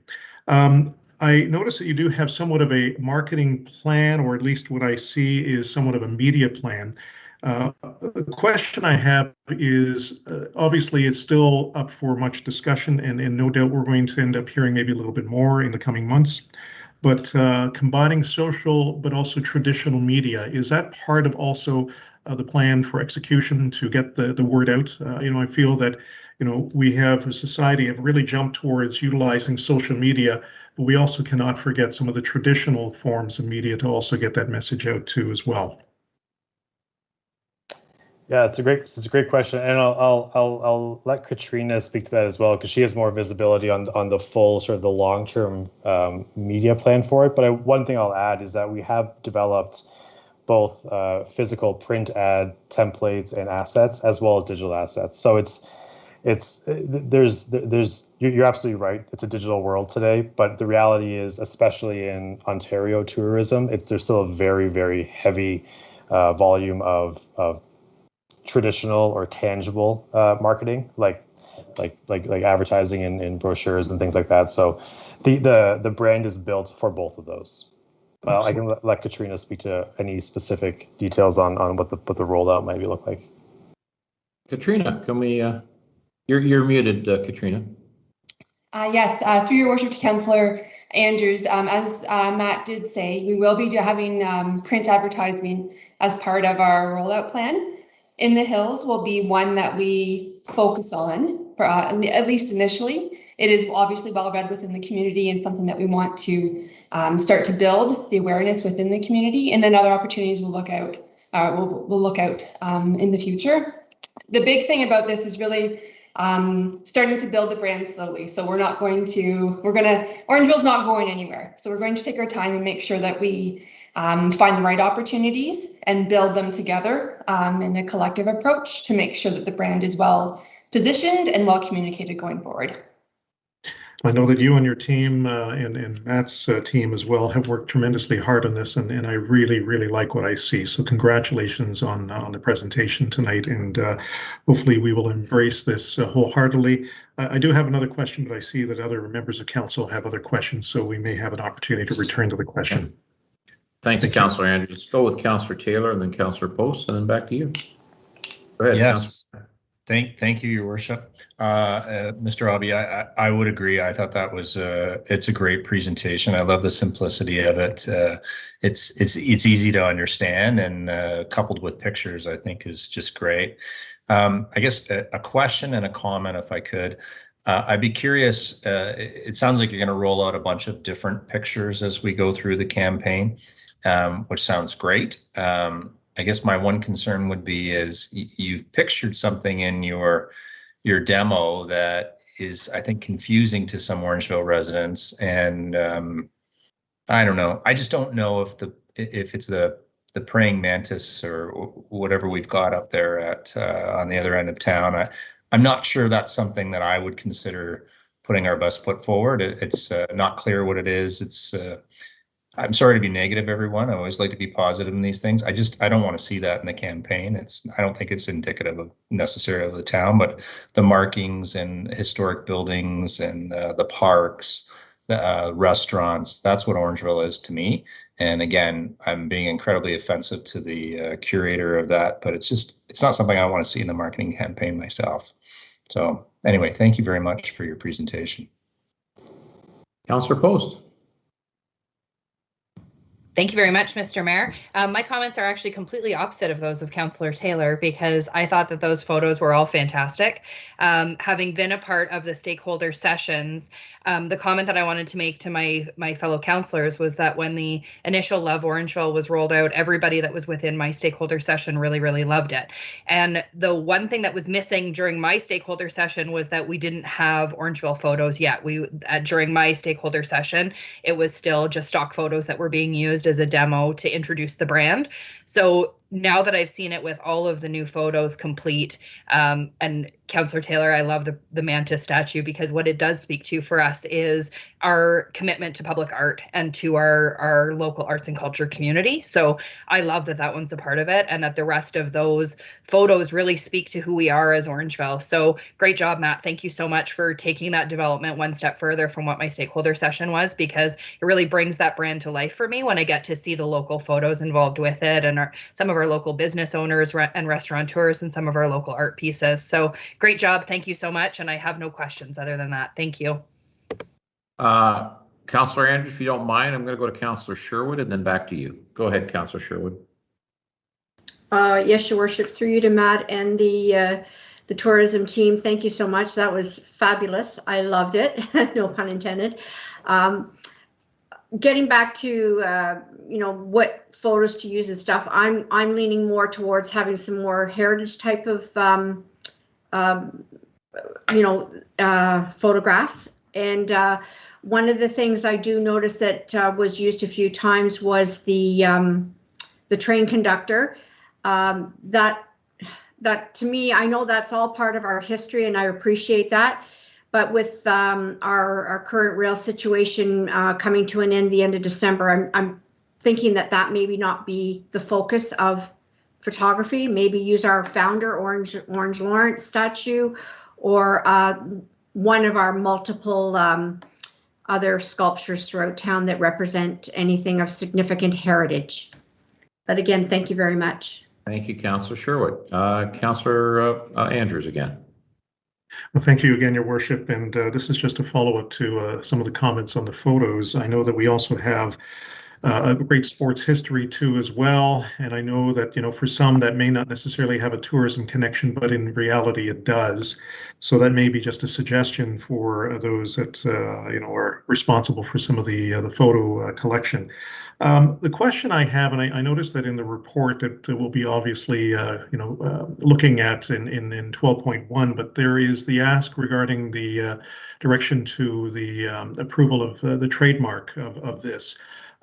I notice that you do have somewhat of a marketing plan, or at least what I see is somewhat of a media plan. The question I have is, obviously it's still up for much discussion, and no doubt we're going to end up hearing maybe a little bit more in the coming months. But combining social but also traditional media, is that part of also the plan for execution to get the word out? I feel that, we have a society have really jumped towards utilizing social media, but we also cannot forget some of the traditional forms of media to also get that message out too as well. Yeah, it's a great question, and I'll let Katrina speak to that as well, because she has more visibility on the full sort of the long-term media plan for it. But one thing I'll add is that we have developed both physical print ad templates and assets, as well as digital assets. So you're absolutely right. It's a digital world today, but the reality is, especially in Ontario tourism, there's still a very, very heavy volume of traditional or tangible marketing, like advertising in brochures and things like that. So the brand is built for both of those. I can let Katrina speak to any specific details on what the rollout might look like. Katrina, can we? You're muted, Katrina. Yes, through your worship to Councillor Andrews, as Matt did say, we will be having print advertising as part of our rollout plan. In the Hills will be one that we focus on, for, at least initially. It is obviously well read within the community and something that we want to start to build the awareness within the community, and then other opportunities we'll look out. We'll look out in the future. The big thing about this is really starting to build the brand slowly. So Orangeville's not going anywhere. So we're going to take our time and make sure that we find the right opportunities and build them together in a collective approach to make sure that the brand is well positioned and well communicated going forward. I know that you and your team and Matt's team as well have worked tremendously hard on this, and I really, really like what I see. So congratulations on the presentation tonight, and hopefully we will embrace this wholeheartedly. I do have another question, but I see that other members of council have other questions, so we may have an opportunity to return to the question. Thanks, Councillor Andrews. Let's go with Councillor Taylor and then Councillor Post, and then back to you. Go ahead. Yes. Thank you, Your Worship. Mr. Aubie, I would agree. I thought that was it's a great presentation. I love the simplicity of it. It's easy to understand, and coupled with pictures, I think is just great. I guess a question and a comment, if I could. I'd be curious. It sounds like you're going to roll out a bunch of different pictures as we go through the campaign, which sounds great. I guess my one concern would be is you've pictured something in your demo that is, I think, confusing to some Orangeville residents, and I don't know. I just don't know if it's the praying mantis or whatever we've got up there at on the other end of town. I'm not sure that's something that I would consider putting our best foot forward. It's not clear what it is. I'm sorry to be negative, everyone. I always like to be positive in these things. I don't want to see that in the campaign. I don't think it's indicative of necessarily the town, but the markings and historic buildings and the parks, the restaurants, that's what Orangeville is to me. And again, I'm being incredibly offensive to the curator of that, but it's not something I want to see in the marketing campaign myself. So anyway, thank you very much for your presentation. Councillor Post. Thank you very much, Mr. Mayor. My comments are actually completely opposite of those of Councillor Taylor, because I thought that those photos were all fantastic. Having been a part of the stakeholder sessions, the comment that I wanted to make to my fellow councillors was that when the initial Love Orangeville was rolled out, everybody that was within my stakeholder session really, really loved it. And the one thing that was missing during my stakeholder session was that we didn't have Orangeville photos yet. During my stakeholder session, it was still just stock photos that were being used as a demo to introduce the brand. So now that I've seen it with all of the new photos complete, and Councillor Taylor, I love the mantis statue, because what it does speak to for us is our commitment to public art and to our local arts and culture community. So I love that one's a part of it, and that the rest of those photos really speak to who we are as Orangeville. So great job, Matt. Thank you so much for taking that development one step further from what my stakeholder session was, because it really brings that brand to life for me when I get to see the local photos involved with it, and some of our local business owners and restaurateurs and some of our local art pieces. So great job. Thank you so much. And I have no questions other than that. Thank you. Councillor Andrews, if you don't mind, I'm going to go to Councillor Sherwood and then back to you. Go ahead, Councillor Sherwood. Yes, Your Worship, through you to Matt and the tourism team. Thank you so much. That was fabulous. I loved it. No pun intended. Getting back to what photos to use and stuff, I'm leaning more towards having some more heritage type of photographs. And one of the things I do notice that was used a few times was the train conductor. That to me, I know that's all part of our history, and I appreciate that. But with our current rail situation coming to an end the end of December, I'm thinking that maybe not be the focus of photography. Maybe use our founder, Orange Lawrence statue, or one of our multiple other sculptures throughout town that represent anything of significant heritage. But again, thank you very much. Thank you, Councillor Sherwood. Councillor Andrews again. Well, thank you again, Your Worship. And this is just a follow-up to some of the comments on the photos. I know that we also have a great sports history too as well. And I know that, for some that may not necessarily have a tourism connection, but in reality it does. So that may be just a suggestion for those that, are responsible for some of the photo collection. The question I have, and I noticed that in the report that we'll be obviously, looking at in 12.1, but there is the ask regarding the direction to the approval of the trademark of this.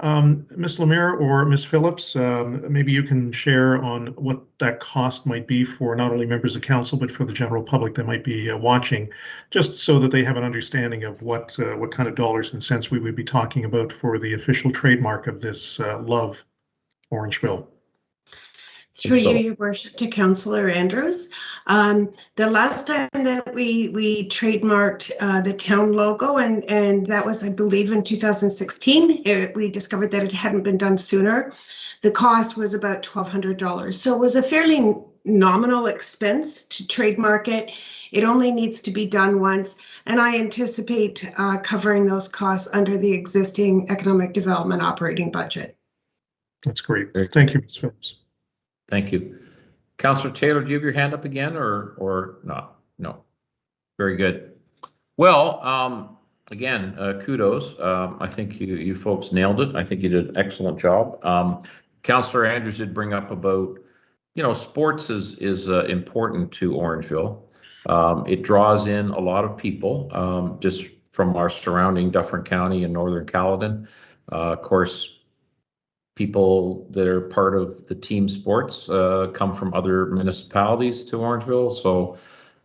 Ms. Lemire or Ms. Phillips, maybe you can share on what that cost might be for not only members of council, but for the general public that might be watching, just so that they have an understanding of what kind of dollars and cents we would be talking about for the official trademark of this Love Orangeville. Through you, Your Worship, to Councillor Andrews. The last time that we trademarked the town logo, and that was, I believe, in 2016, we discovered that it hadn't been done sooner. The cost was about $1,200. So it was a fairly nominal expense to trademark it. It only needs to be done once, and I anticipate covering those costs under the existing economic development operating budget. That's great. Thank you, Ms. Phillips. Thank you. Councillor Taylor, do you have your hand up again or not? No. Very good. Well, again, kudos. I think you folks nailed it. I think you did an excellent job. Councillor Andrews did bring up about, sports is important to Orangeville. It draws in a lot of people just from our surrounding Dufferin County and Northern Caledon. Of course, people that are part of the team sports come from other municipalities to Orangeville, so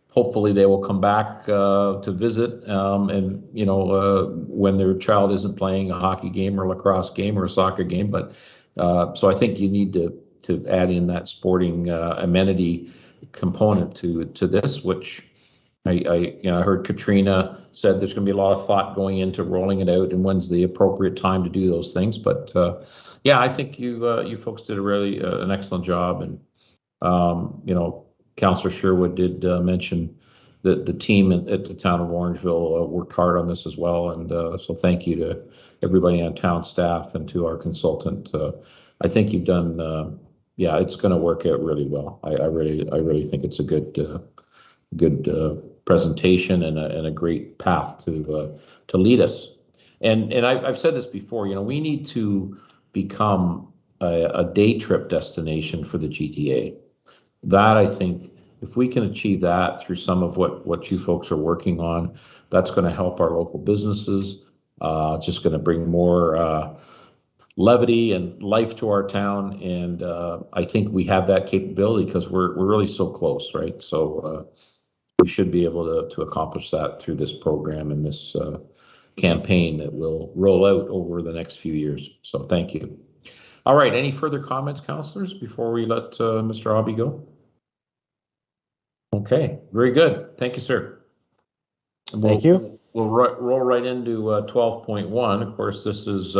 hopefully they will come back to visit and when their child isn't playing a hockey game or lacrosse game or a soccer game. But so I think you need to add in that sporting amenity component to this, which I heard Katrina said there's going to be a lot of thought going into rolling it out and when's the appropriate time to do those things. But yeah, I think you folks did a really an excellent job, and Councillor Sherwood did mention that the team at the town of Orangeville worked hard on this as well, and so thank you to everybody on town staff and to our consultant. I think you've done. Yeah, it's going to work out really well. I really think it's a good presentation and a great path to lead us. And I've said this before. We need to become a day trip destination for the GTA. That, I think, if we can achieve that through some of what you folks are working on, that's going to help our local businesses. Just going to bring more levity and life to our town, and I think we have that capability because we're really so close, right? So we should be able to accomplish that through this program and this campaign that will roll out over the next few years. So thank you. All right, any further comments, councillors, before we let Mr. Hobby go? Okay, very good. Thank you, sir. Thank you. We'll roll right into 12.1. Of course, this is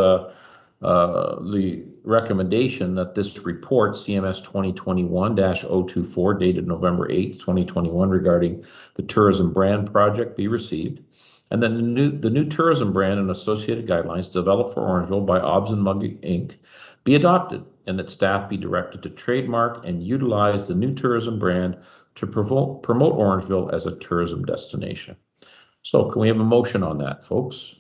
the recommendation that this report, CMS 2021-024, dated November 8th, 2021, regarding the tourism brand project be received, and then the new tourism brand and associated guidelines developed for Orangeville by Obs and Mugg Inc. be adopted, and that staff be directed to trademark and utilize the new tourism brand to promote Orangeville as a tourism destination. So can we have a motion on that, folks?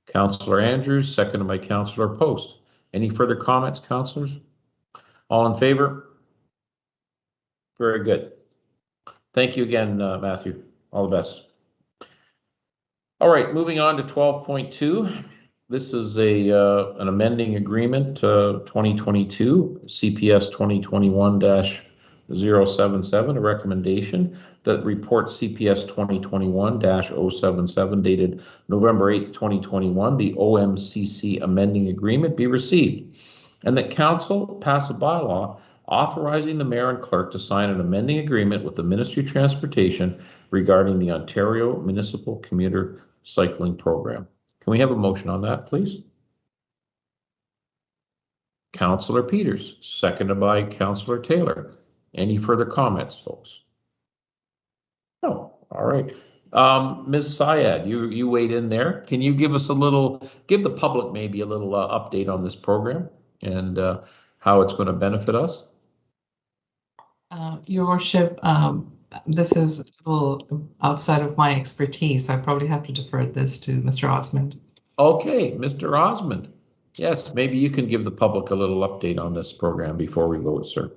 Councillor Andrews, seconded by Councillor Post. Any further comments, councillors? All in favor? Very good. Thank you again, Matthew. All the best. All right, moving on to 12.2. This is an amending agreement, 2022, CPS 2021-077, a recommendation that report CPS 2021-077 dated November 8th, 2021, the OMCC amending agreement be received, and that council pass a bylaw authorizing the mayor and clerk to sign an amending agreement with the Ministry of Transportation regarding the Ontario Municipal Commuter Cycling Program. Can we have a motion on that, please? Councillor Peters, seconded by Councillor Taylor. Any further comments, folks? No. All right. Ms. Syed, you weighed in there. Can you give us give the public maybe a little update on this program and how it's going to benefit us? Your Worship, this is a little outside of my expertise. I probably have to defer this to Mr. Osmond. Okay, Mr. Osmond. Yes, maybe you can give the public a little update on this program before we vote, sir.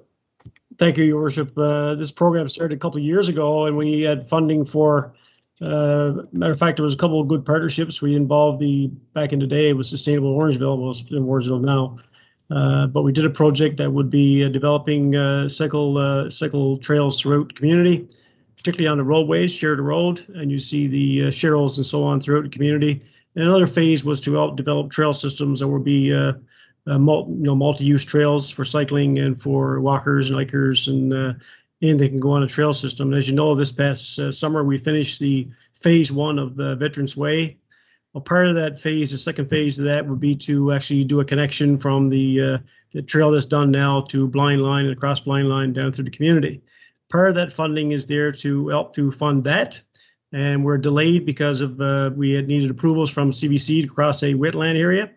Thank you, Your Worship. This program started a couple of years ago, and we had funding for, matter of fact, there was a couple of good partnerships. We involved back in the day, it was Sustainable Orangeville, well, it's in Orangeville now. But we did a project that would be developing cycle trails throughout the community, particularly on the roadways, share the road, and you see the sharrows and so on throughout the community. And another phase was to help develop trail systems that would be multi-use trails for cycling and for walkers and hikers, and they can go on a trail system. And as you know, this past summer we finished the phase 1 of the Veterans Way. Well, part of that phase, the second phase of that would be to actually do a connection from the trail that's done now to Blind Line and across Blind Line down through the community. Part of that funding is there to help to fund that, and we're delayed because of we had needed approvals from CBC to cross a wetland area,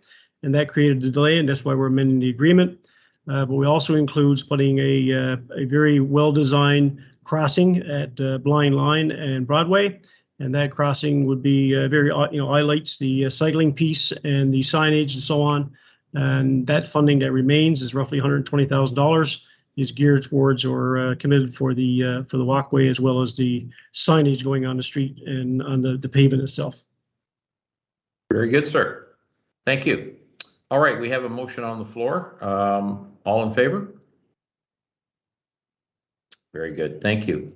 and that created a delay, and that's why we're amending the agreement. But we also includes putting a very well-designed crossing at Blind Line and Broadway. And that crossing would be very, highlights the cycling piece and the signage and so on. And that funding that remains is roughly $120,000 is geared towards or committed for the walkway as well as the signage going on the street and on the pavement itself. Very good, sir. Thank you. All right, we have a motion on the floor. All in favor? Very good. Thank you.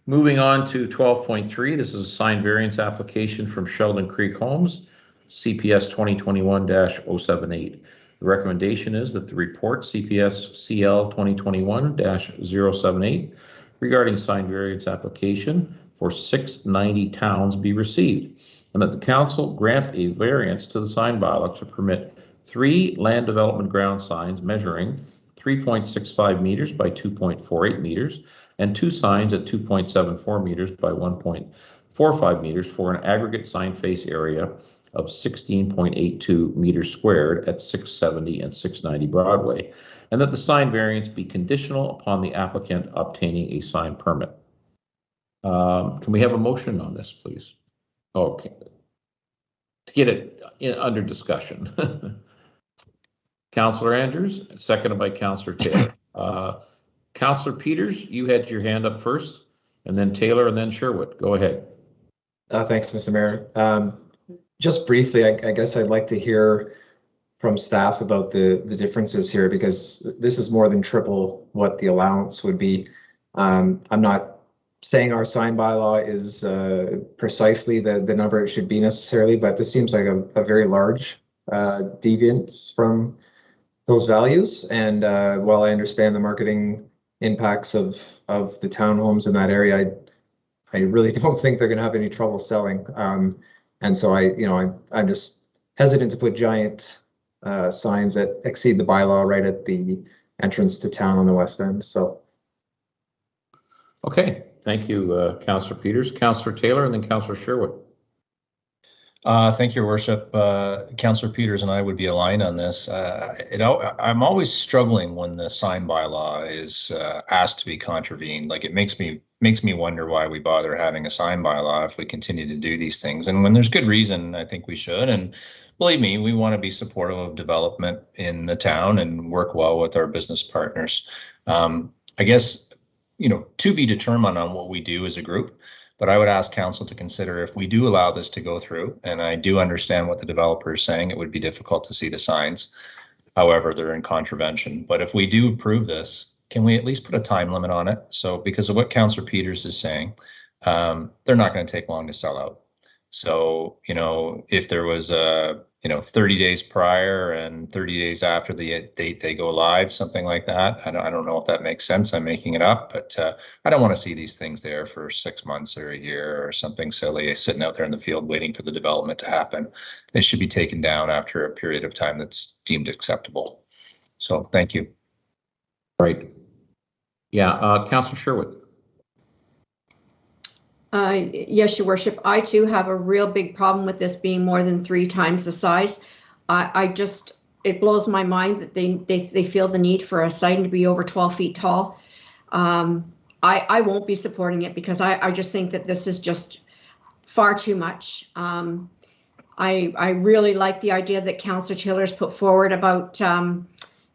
Moving on to 12.3, this is a signed variance application from Sheldon Creek Homes, CPS 2021-078. The recommendation is that the report CPS CL 2021-078 regarding signed variance application for 690 Towns be received, and that the council grant a variance to the sign bylaw to permit 3 land development ground signs measuring 3.65 meters by 2.48 meters and 2 signs at 2.74 meters by 1.45 meters for an aggregate sign face area of 16.82 meters squared at 670 and 690 Broadway, and that the sign variance be conditional upon the applicant obtaining a sign permit. Can we have a motion on this, please? Okay. To get it under discussion. Councillor Andrews, seconded by Councillor Taylor. Councillor Peters, you had your hand up first, and then Taylor, and then Sherwood. Go ahead. Thanks, Mr. Mayor. Just briefly, I guess I'd like to hear from staff about the differences here, because this is more than triple what the allowance would be. I'm not saying our sign bylaw is precisely the number it should be necessarily, but this seems like a very large deviance from those values. And while I understand the marketing impacts of the townhomes in that area, I really don't think they're going to have any trouble selling. And so I'm just hesitant to put giant signs that exceed the bylaw right at the entrance to town on the west end. So. Okay, thank you, Councillor Peters. Councillor Taylor, and then Councillor Sherwood. Thank you, Your Worship. Councillor Peters and I would be aligned on this. I'm always struggling when the sign bylaw is asked to be contravened. Like, it makes me wonder why we bother having a sign bylaw if we continue to do these things. And when there's good reason, I think we should. And believe me, we want to be supportive of development in the town and work well with our business partners. I guess, to be determined on what we do as a group. But I would ask council to consider, if we do allow this to go through, and I do understand what the developer is saying, it would be difficult to see the signs. However, they're in contravention. But if we do approve this, can we at least put a time limit on it? So because of what Councillor Peters is saying, they're not going to take long to sell out. So, if there was 30 days prior and 30 days after the date they go live, something like that. I don't know if that makes sense. I'm making it up, but I don't want to see these things there for 6 months or a year or something silly, sitting out there in the field waiting for the development to happen. They should be taken down after a period of time that's deemed acceptable. So thank you. Right. Yeah, Councillor Sherwood. Yes, Your Worship. I too have a real big problem with this being more than 3 times the size. It blows my mind that they feel the need for a sign to be over 12 feet tall. I won't be supporting it because I just think that this is just far too much. I really like the idea that Councillor Taylor's put forward about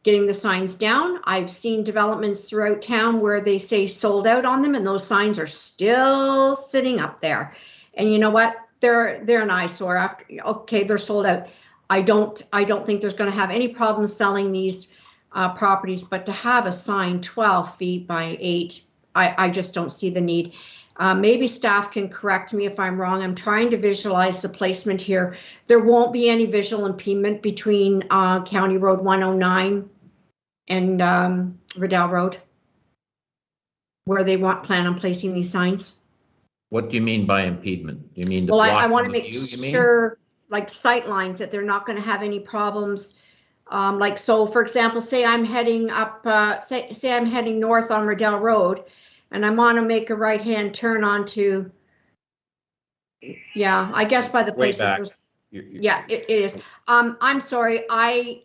getting the signs down. I've seen developments throughout town where they say sold out on them and those signs are still sitting up there. And you know what? They're an eyesore after, okay, they're sold out. I don't think there's going to have any problem selling these properties, but to have a sign 12 feet by 8, I just don't see the need. Maybe staff can correct me if I'm wrong. I'm trying to visualize the placement here. There won't be any visual impediment between County Road 109 and Riddell Road, where they plan on placing these signs. What do you mean by impediment? Do you mean Well, I want to make sure, like sight lines, that they're not going to have any problems. So for example, say I'm heading up, say I'm heading north on Riddell Road, and I want to make a right-hand turn onto, yeah, I guess by the place. Yeah, it is. I'm sorry, I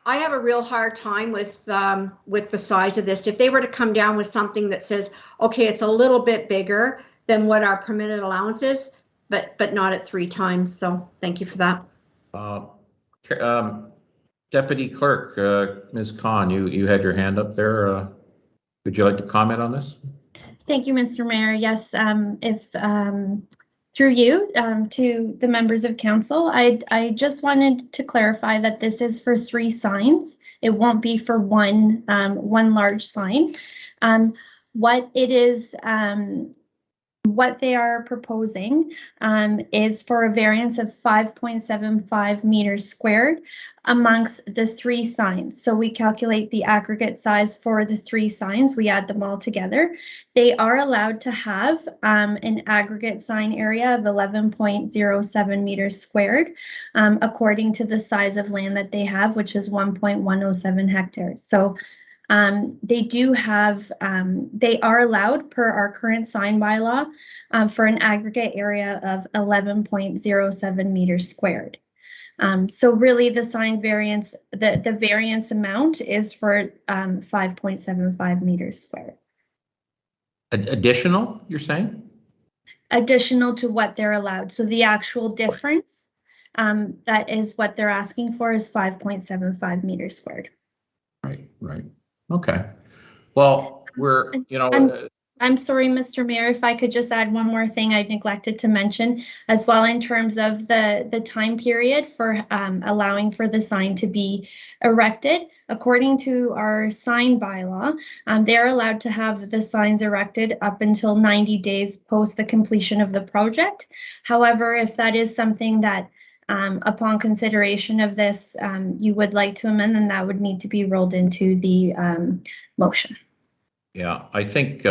have a real hard time with the size of this. If they were to come down with something that says, okay, it's a little bit bigger than what our permitted allowance is, but not at 3 times. So thank you for that. Deputy Clerk, Ms. Khan, you had your hand up there. Would you like to comment on this? Thank you, Mr. Mayor. Yes, through you to the members of council, I just wanted to clarify that this is for 3 signs. It won't be for one large sign. What it is, what they are proposing is for a variance of 5.75 meters squared amongst the 3 signs. So we calculate the aggregate size for the 3 signs. We add them all together. They are allowed to have an aggregate sign area of 11.07 meters squared, according to the size of land that they have, which is 1.107 hectares. So they do have, they are allowed per our current sign bylaw for an aggregate area of 11.07 meters squared. So really the sign variance, the variance amount is for 5.75 meters squared. Additional, you're saying? Additional to what they're allowed. So the actual difference, that is what they're asking for, is 5.75 meters squared. Right. Okay. Well, we're, I'm sorry, Mr. Mayor, if I could just add one more thing I neglected to mention as well in terms of the time period for allowing for the sign to be erected. According to our sign bylaw, they're allowed to have the signs erected up until 90 days post the completion of the project. However, if that is something that upon consideration of this, you would like to amend, then that would need to be rolled into the motion. Yeah, I think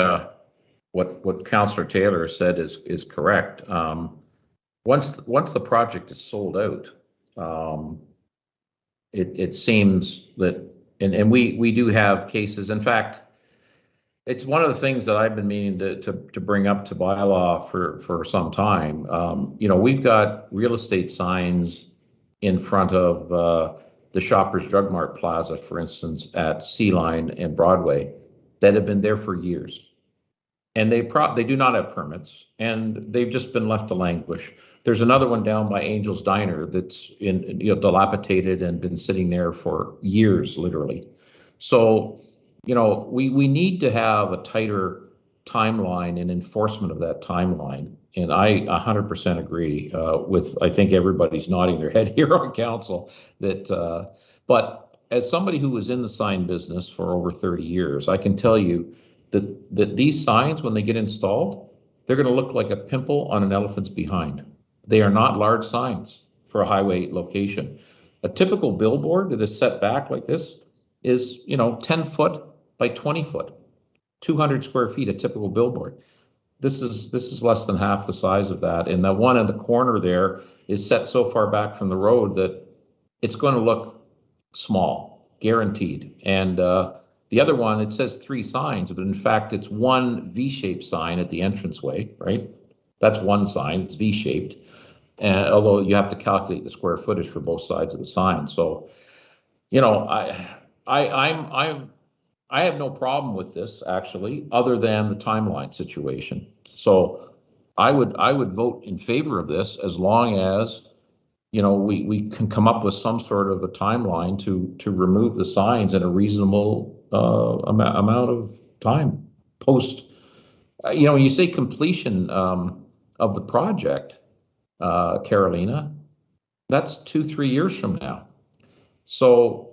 what Councillor Taylor said is correct. Once the project is sold out, it seems that, and we do have cases. In fact, it's one of the things that I've been meaning to bring up to bylaw for some time. You know, we've got real estate signs in front of the Shoppers Drug Mart Plaza, for instance, at Sea Line and Broadway, that have been there for years, and they do not have permits, and they've just been left to languish. There's another one down by Angel's Diner that's dilapidated and been sitting there for years, literally. So, you know, we need to have a tighter timeline and enforcement of that timeline. And I 100% agree with, I think everybody's nodding their head here on council that, but as somebody who was in the sign business for over 30 years, I can tell you that these signs, when they get installed, they're going to look like a pimple on an elephant's behind. They are not large signs for a highway location. A typical billboard that is set back like this is, you know, 10 foot by 20 foot, 200 square feet, a typical billboard. This is less than half the size of that. And the one in the corner there is set so far back from the road that it's going to look small, guaranteed. And the other one, it says 3 signs, but in fact, it's one V-shaped sign at the entranceway, right? That's one sign, it's V-shaped. And although you have to calculate the square footage for both sides of the sign. So, you know, I have no problem with this, actually, other than the timeline situation. So I would vote in favor of this as long as, you know, we can come up with some sort of a timeline to remove the signs in a reasonable amount of time post. You know, when you say completion of the project, Carolina, that's 2-3 years from now. So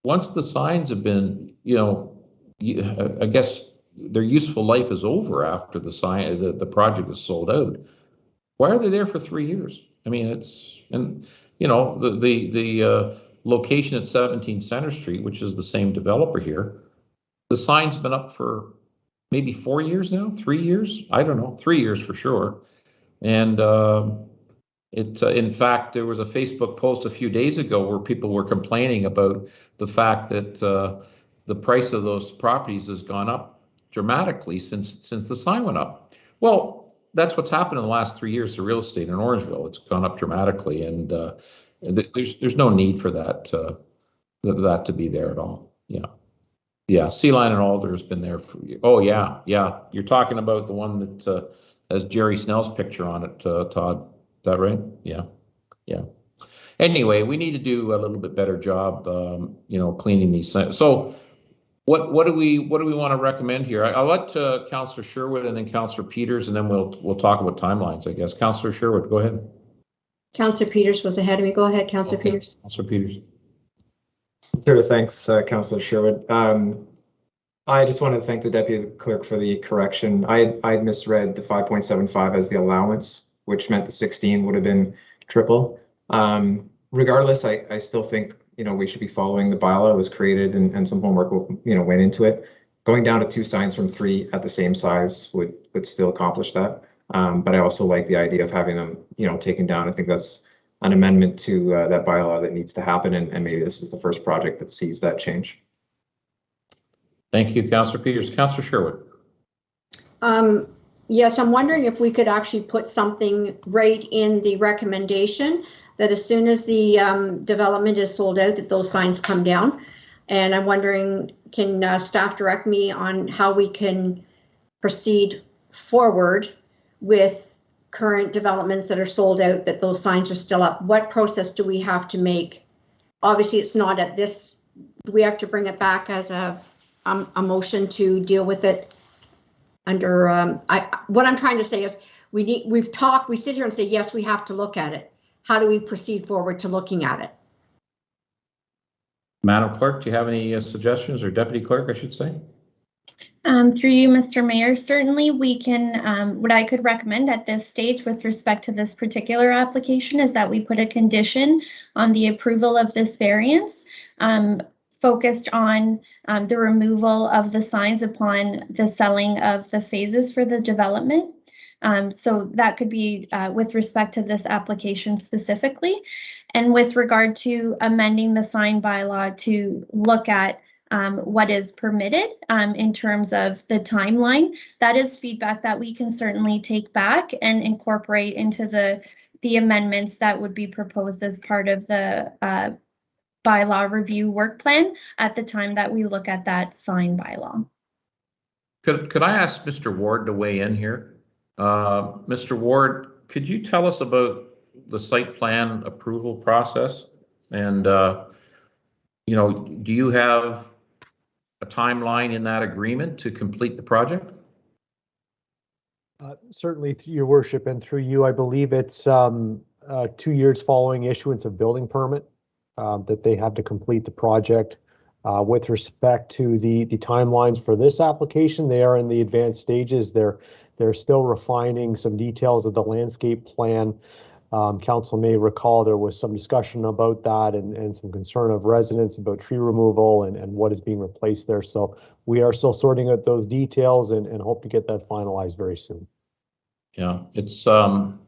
once the signs have been, you know, I guess their useful life is over after the project is sold out. Why are they there for 3 years? I mean, it's, and you know, the location at 17 Center Street, which is the same developer here, the sign's been up for maybe 4 years now, 3 years, I don't know, 3 years for sure. And in fact, there was a Facebook post a few days ago where people were complaining about the fact that the price of those properties has gone up dramatically since the sign went up. Well, that's what's happened in the last 3 years to real estate in Orangeville. It's gone up dramatically, and there's no need for that to be there at all. Yeah. Sea Line and Alder has been there for. Oh yeah. You're talking about the one that has Jerry Snell's picture on it, Todd. Is that right? Yeah. Anyway, we need to do a little bit better job, you know, cleaning these things. So, what do we want to recommend here? I'll let Councillor Sherwood and then Councillor Peters, and then we'll talk about timelines, I guess. Councillor Sherwood, go ahead. Councillor Peters was ahead of me. Go ahead, Councillor Peters. Councillor Peters. Sure, thanks, Councillor Sherwood. I just wanted to thank the Deputy Clerk for the correction. I misread the 5.75 as the allowance, which meant the 16 would have been triple. Regardless, I still think, you know, we should be following the bylaw that was created, and some homework, you know, went into it. Going down to 2 signs from 3 at the same size would still accomplish that. But I also like the idea of having them, you know, taken down. I think that's an amendment to that bylaw that needs to happen, and maybe this is the first project that sees that change. Thank you, Councillor Peters. Councillor Sherwood. Yes, I'm wondering if we could actually put something right in the recommendation that as soon as the development is sold out, that those signs come down. And I'm wondering, can staff direct me on how we can proceed forward with current developments that are sold out, that those signs are still up? What process do we have to make? Obviously, it's not at this, we have to bring it back as a motion to deal with it under, what I'm trying to say is we sit here and say, yes, we have to look at it. How do we proceed forward to looking at it? Madam Clerk, do you have any suggestions, or Deputy Clerk, I should say? Through you, Mr. Mayor, certainly we can, what I could recommend at this stage with respect to this particular application is that we put a condition on the approval of this variance, focused on the removal of the signs upon the selling of the phases for the development. So that could be with respect to this application specifically. And with regard to amending the sign bylaw to look at what is permitted in terms of the timeline, that is feedback that we can certainly take back and incorporate into the amendments that would be proposed as part of the bylaw review work plan at the time that we look at that sign bylaw. Could I ask Mr. Ward to weigh in here? Mr. Ward, could you tell us about the site plan approval process? And, you know, do you have a timeline in that agreement to complete the project? Certainly, through your worship and through you, I believe it's 2 years following issuance of building permit that they have to complete the project. With respect to the timelines for this application, they are in the advanced stages. They're still refining some details of the landscape plan. Council may recall there was some discussion about that and some concern of residents about tree removal and what is being replaced there. So we are still sorting out those details and hope to get that finalized very soon. Yeah, it's going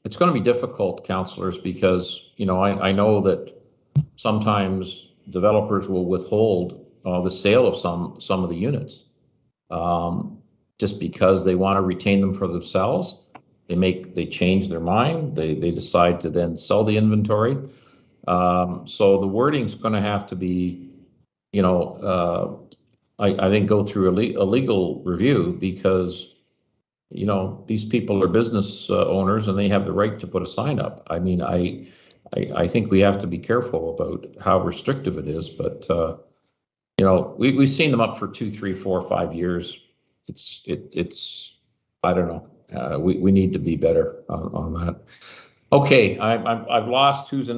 to be difficult, councillors, because, you know, I know that sometimes developers will withhold the sale of some of the units just because they want to retain them for themselves. They change their mind. They decide to then sell the inventory. So the wording's going to have to be, you know, I think go through a legal review, because, you know, these people are business owners and they have the right to put a sign up. I mean, I think we have to be careful about how restrictive it is, but you know, we've seen them up for 2, 3, 4, 5 years. It's I don't know. We need to be better on that. Okay, I've lost who's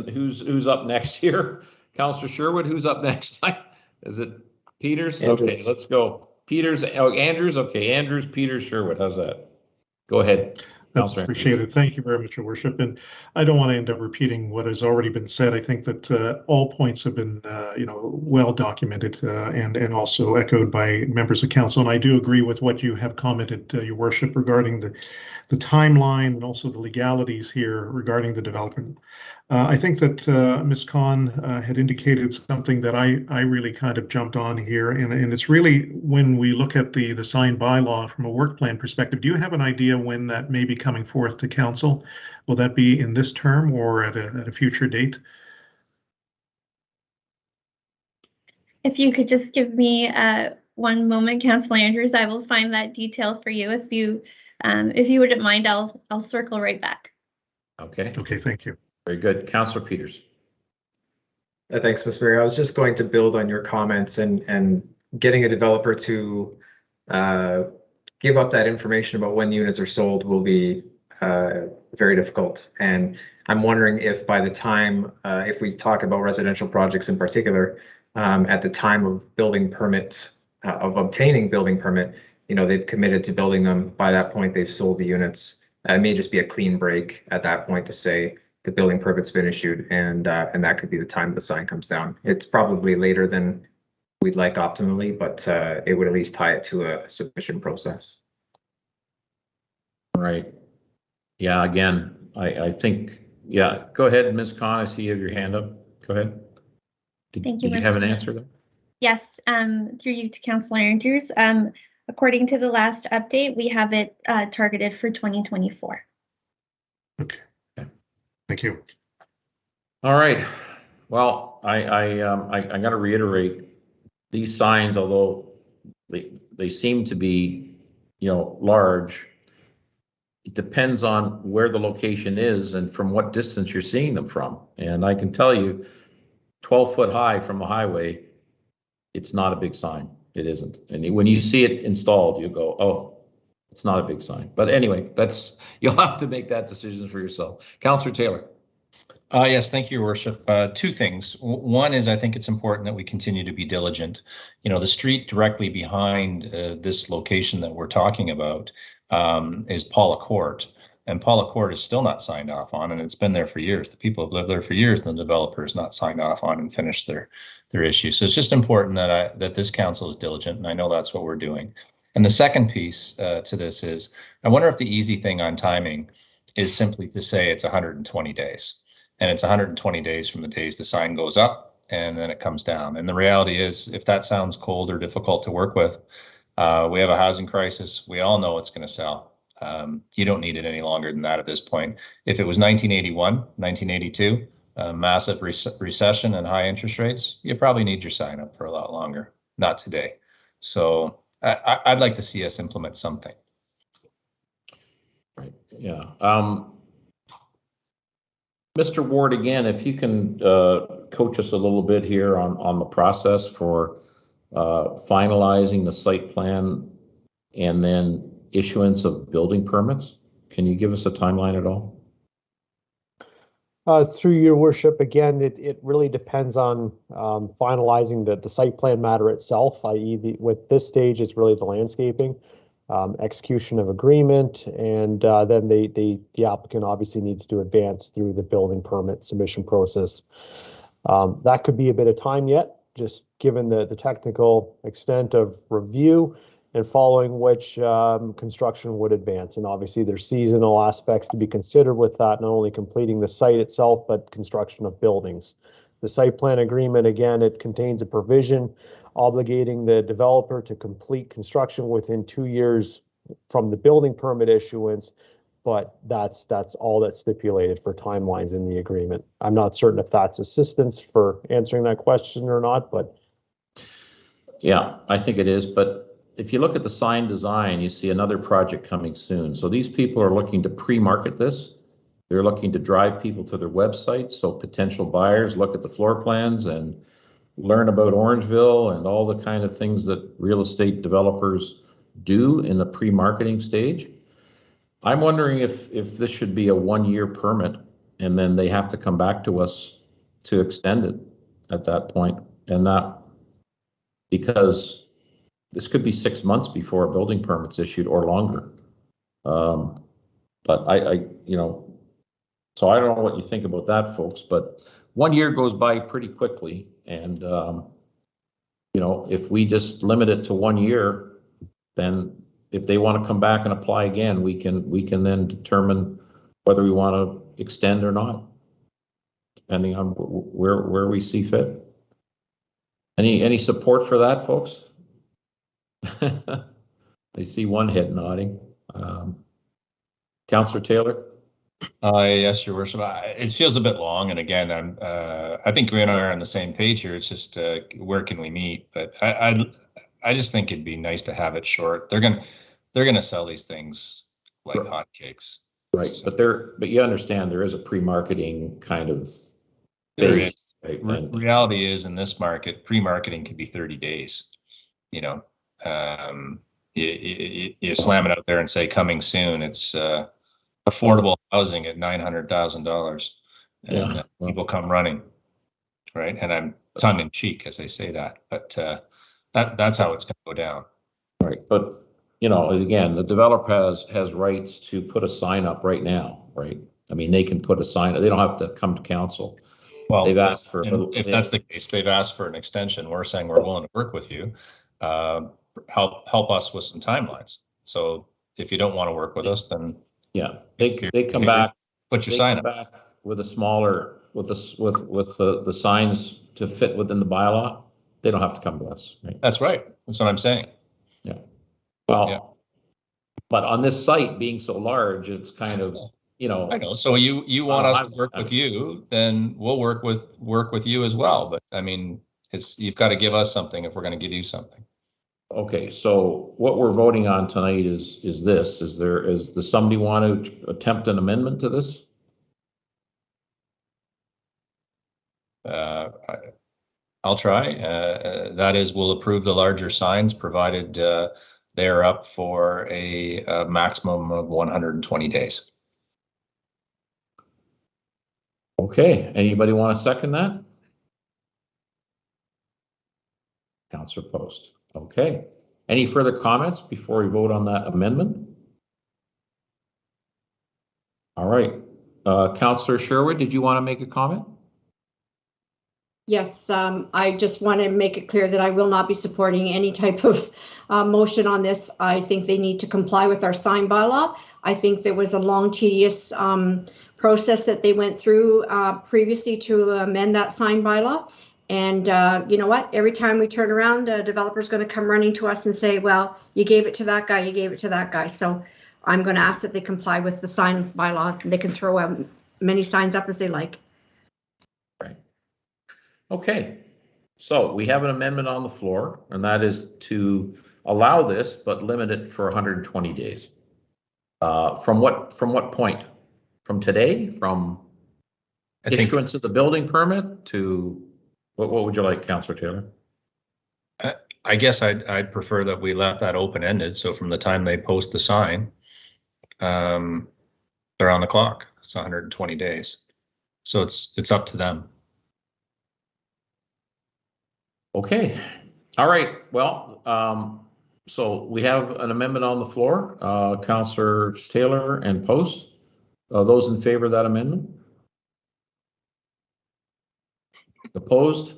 up next here. Councillor Sherwood, who's up next? Is it Peters? Andrews. Okay, let's go. Peters. Oh, Andrews. Okay, Andrews, Peters, Sherwood. How's that? Go ahead. That's appreciated. Thank you very much, Your Worship. And I don't want to end up repeating what has already been said. I think that all points have been, you know, well documented and also echoed by members of council. And I do agree with what you have commented, Your Worship, regarding the timeline and also the legalities here regarding the development. I think that Ms. Khan had indicated something that I really kind of jumped on here, and it's really when we look at the sign bylaw from a work plan perspective. Do you have an idea when that may be coming forth to council? Will that be in this term or at a future date? If you could just give me one moment, Councillor Andrews, I will find that detail for you. If you wouldn't mind, I'll circle right back. Okay. Okay, thank you. Very good. Councillor Peters. Thanks, Ms. Mayor. I was just going to build on your comments and getting a developer to give up that information about when units are sold will be very difficult. And I'm wondering if by the time, if we talk about residential projects in particular, at the time of building permit, of obtaining building permit, you know, they've committed to building them. By that point, they've sold the units. It may just be a clean break at that point to say the building permit's been issued, and that could be the time the sign comes down. It's probably later than we'd like optimally, but it would at least tie it to a sufficient process. Right. Yeah, again, I think, yeah, go ahead, Ms. Khan. I see you have your hand up. Go ahead. Thank you. Did you have an answer there? Yes, through you to Councillor Andrews. According to the last update, we have it targeted for 2024. Okay. Thank you. All right. Well, I'm going to reiterate these signs, although they seem to be, you know, large. It depends on where the location is and from what distance you're seeing them from. And I can tell you, 12 foot high from the highway, it's not a big sign. It isn't. And when you see it installed, you go, oh, it's not a big sign. But anyway, you'll have to make that decision for yourself. Councillor Taylor. Yes, thank you, Your Worship. 2 things. One is I think it's important that we continue to be diligent. You know, the street directly behind this location that we're talking about is Paula Court. And Paula Court is still not signed off on, and it's been there for years. The people have lived there for years, and the developer is not signed off on and finished their issue. So it's just important that this council is diligent, and I know that's what we're doing. And the second piece to this is, I wonder if the easy thing on timing is simply to say it's 120 days. And it's 120 days from the days the sign goes up and then it comes down. And the reality is, if that sounds cold or difficult to work with, we have a housing crisis. We all know it's going to sell. You don't need it any longer than that at this point. If it was 1981, 1982, massive recession and high interest rates, you probably need your sign up for a lot longer. Not today. So I'd like to see us implement something. Right. Yeah. Mr. Ward, again, if you can coach us a little bit here on the process for finalizing the site plan and then issuance of building permits. Can you give us a timeline at all? Through your worship, again, it really depends on finalizing the site plan matter itself, i.e. with this stage, it's really the landscaping, execution of agreement, and then the applicant obviously needs to advance through the building permit submission process. That could be a bit of time yet, just given the technical extent of review, and following which construction would advance. And obviously there's seasonal aspects to be considered with that, not only completing the site itself, but construction of buildings. The site plan agreement, again, it contains a provision obligating the developer to complete construction within 2 years from the building permit issuance, but that's all that's stipulated for timelines in the agreement. I'm not certain if that's assistance for answering that question or not, but. Yeah, I think it is, but if you look at the sign design, you see another project coming soon. So these people are looking to pre-market this. They're looking to drive people to their websites, so potential buyers look at the floor plans and learn about Orangeville and all the kind of things that real estate developers do in the pre-marketing stage. I'm wondering if this should be a 1-year permit, and then they have to come back to us to extend it at that point, and not because this could be 6 months before a building permit's issued or longer. But I so I don't know what you think about that, folks, but 1 year goes by pretty quickly. And, if we just limit it to 1 year, then if they want to come back and apply again, we can then determine whether we want to extend or not, depending on where we see fit. Any support for that, folks? I see one head nodding. Councillor Taylor? Yes, Your Worship. It feels a bit long, and again, I think we and I are on the same page here. It's just where can we meet? But I just think it'd be nice to have it short. They're gonna sell these things like hotcakes. Right, so, but you understand there is a pre-marketing kind of there base, is. Right? Reality is, in this market, pre-marketing could be 30 days. You slam it out there and say coming soon. It's affordable housing at $900,000, and people come running, right? And I'm tongue in cheek as I say that, but that's how it's going to go down. Right, but again, the developer has rights to put a sign up right now, right? I mean, they can put a sign. They don't have to come to council. Well, they've asked for. If that's the case, they've asked for an extension. We're saying we're willing to work with you. Help us with some timelines. So if you don't want to work with us, then they come back. Put your sign up back with a smaller with the signs to fit within the bylaw. They don't have to come to us. Right? That's right. That's what I'm saying. Yeah. Well, but on this site being so large, it's kind of I know. So you want us to work with you, then we'll work with you as well. But I mean, you've got to give us something if we're going to give you something. Okay, so what we're voting on tonight is this. Does somebody want to attempt an amendment to this? I'll try. That is, we'll approve the larger signs provided they are up for a maximum of 120 days. Okay, anybody want to second that? Councillor Post. Okay. Any further comments before we vote on that amendment? All right. Councillor Sherwood, did you want to make a comment? Yes, I just want to make it clear that I will not be supporting any type of motion on this. I think they need to comply with our sign bylaw. I think there was a long, tedious process that they went through previously to amend that sign bylaw. And you know what? Every time we turn around, a developer's going to come running to us and say, well, you gave it to that guy, you gave it to that guy. So I'm going to ask that they comply with the sign bylaw. They can throw out many signs up as they like. Right. Okay. So we have an amendment on the floor, and that is to allow this, but limit it for 120 days. From what point? From today? From issuance of the building permit to what would you like, Councillor Taylor? I guess I'd prefer that we left that open-ended. So from the time they post the sign, they're on the clock. It's 120 days. So it's up to them. Okay. All right. Well, so we have an amendment on the floor. Councillor Taylor and Post. Those in favor of that amendment? Opposed?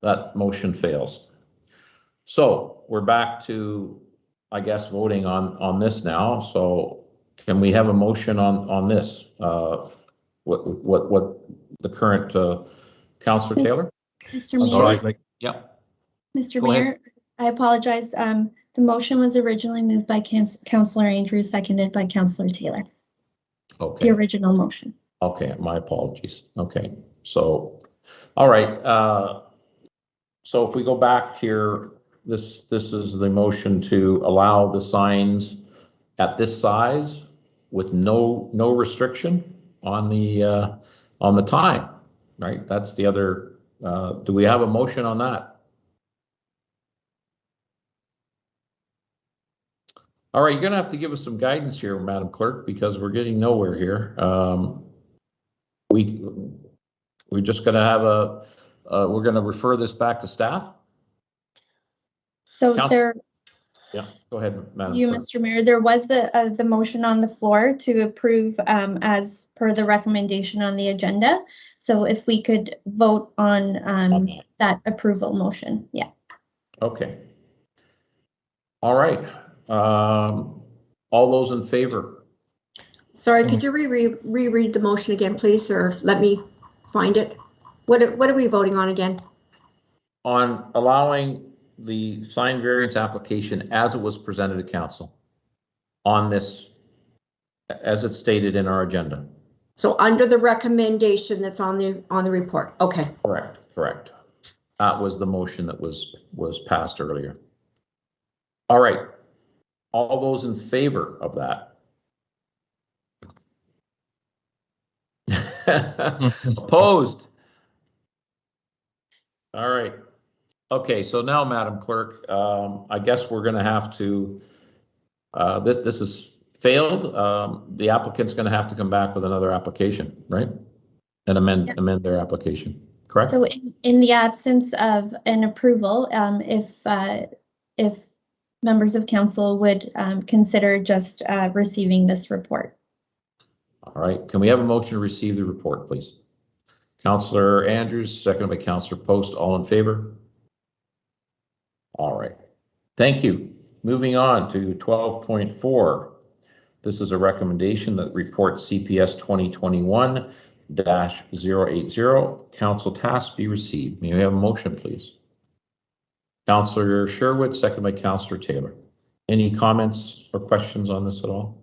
That motion fails. So we're back to, I guess, voting on this now. So can we have a motion on this? What the current Councillor Taylor? Mr. Mayor. Yeah. Mr. Go Mayor, ahead. I apologize. The motion was originally moved by Councillor Andrews, seconded by Councillor Taylor. Okay. The original motion. Okay, my apologies. Okay, so, all right. So if we go back here, this is the motion to allow the signs at this size with no restriction on the time, right? That's the other. Do we have a motion on that? All right, you're gonna have to give us some guidance here, Madam Clerk, because we're getting nowhere here. We're just gonna have we're gonna refer this back to staff. So Council, yeah, go ahead, Madam Clerk. Mr. Mayor, there was the motion on the floor to approve as per the recommendation on the agenda. So if we could vote on that approval motion, yeah. Okay. All right. All those in favor? Sorry, could you reread the motion again, please, or let me find it? What are we voting on again? On allowing the sign variance application as it was presented to council on this, as it's stated in our agenda. So under the recommendation that's on the report. Okay. Correct. That was the motion that was passed earlier. All right. All those in favor of that? Opposed? All right. Okay, so now, Madam Clerk, I guess we're going to have to, this has failed. The applicant's going to have to come back with another application, right? And amend their application, correct? So in the absence of an approval, if members of council would consider just receiving this report. All right, can we have a motion to receive the report, please? Councillor Andrews, seconded by Councillor Post, all in favor? All right, thank you. Moving on to 12.4. This is a recommendation that report CPS 2021-080 council task be received. May we have a motion, please? Councillor Sherwood, seconded by Councillor Taylor. Any comments or questions on this at all?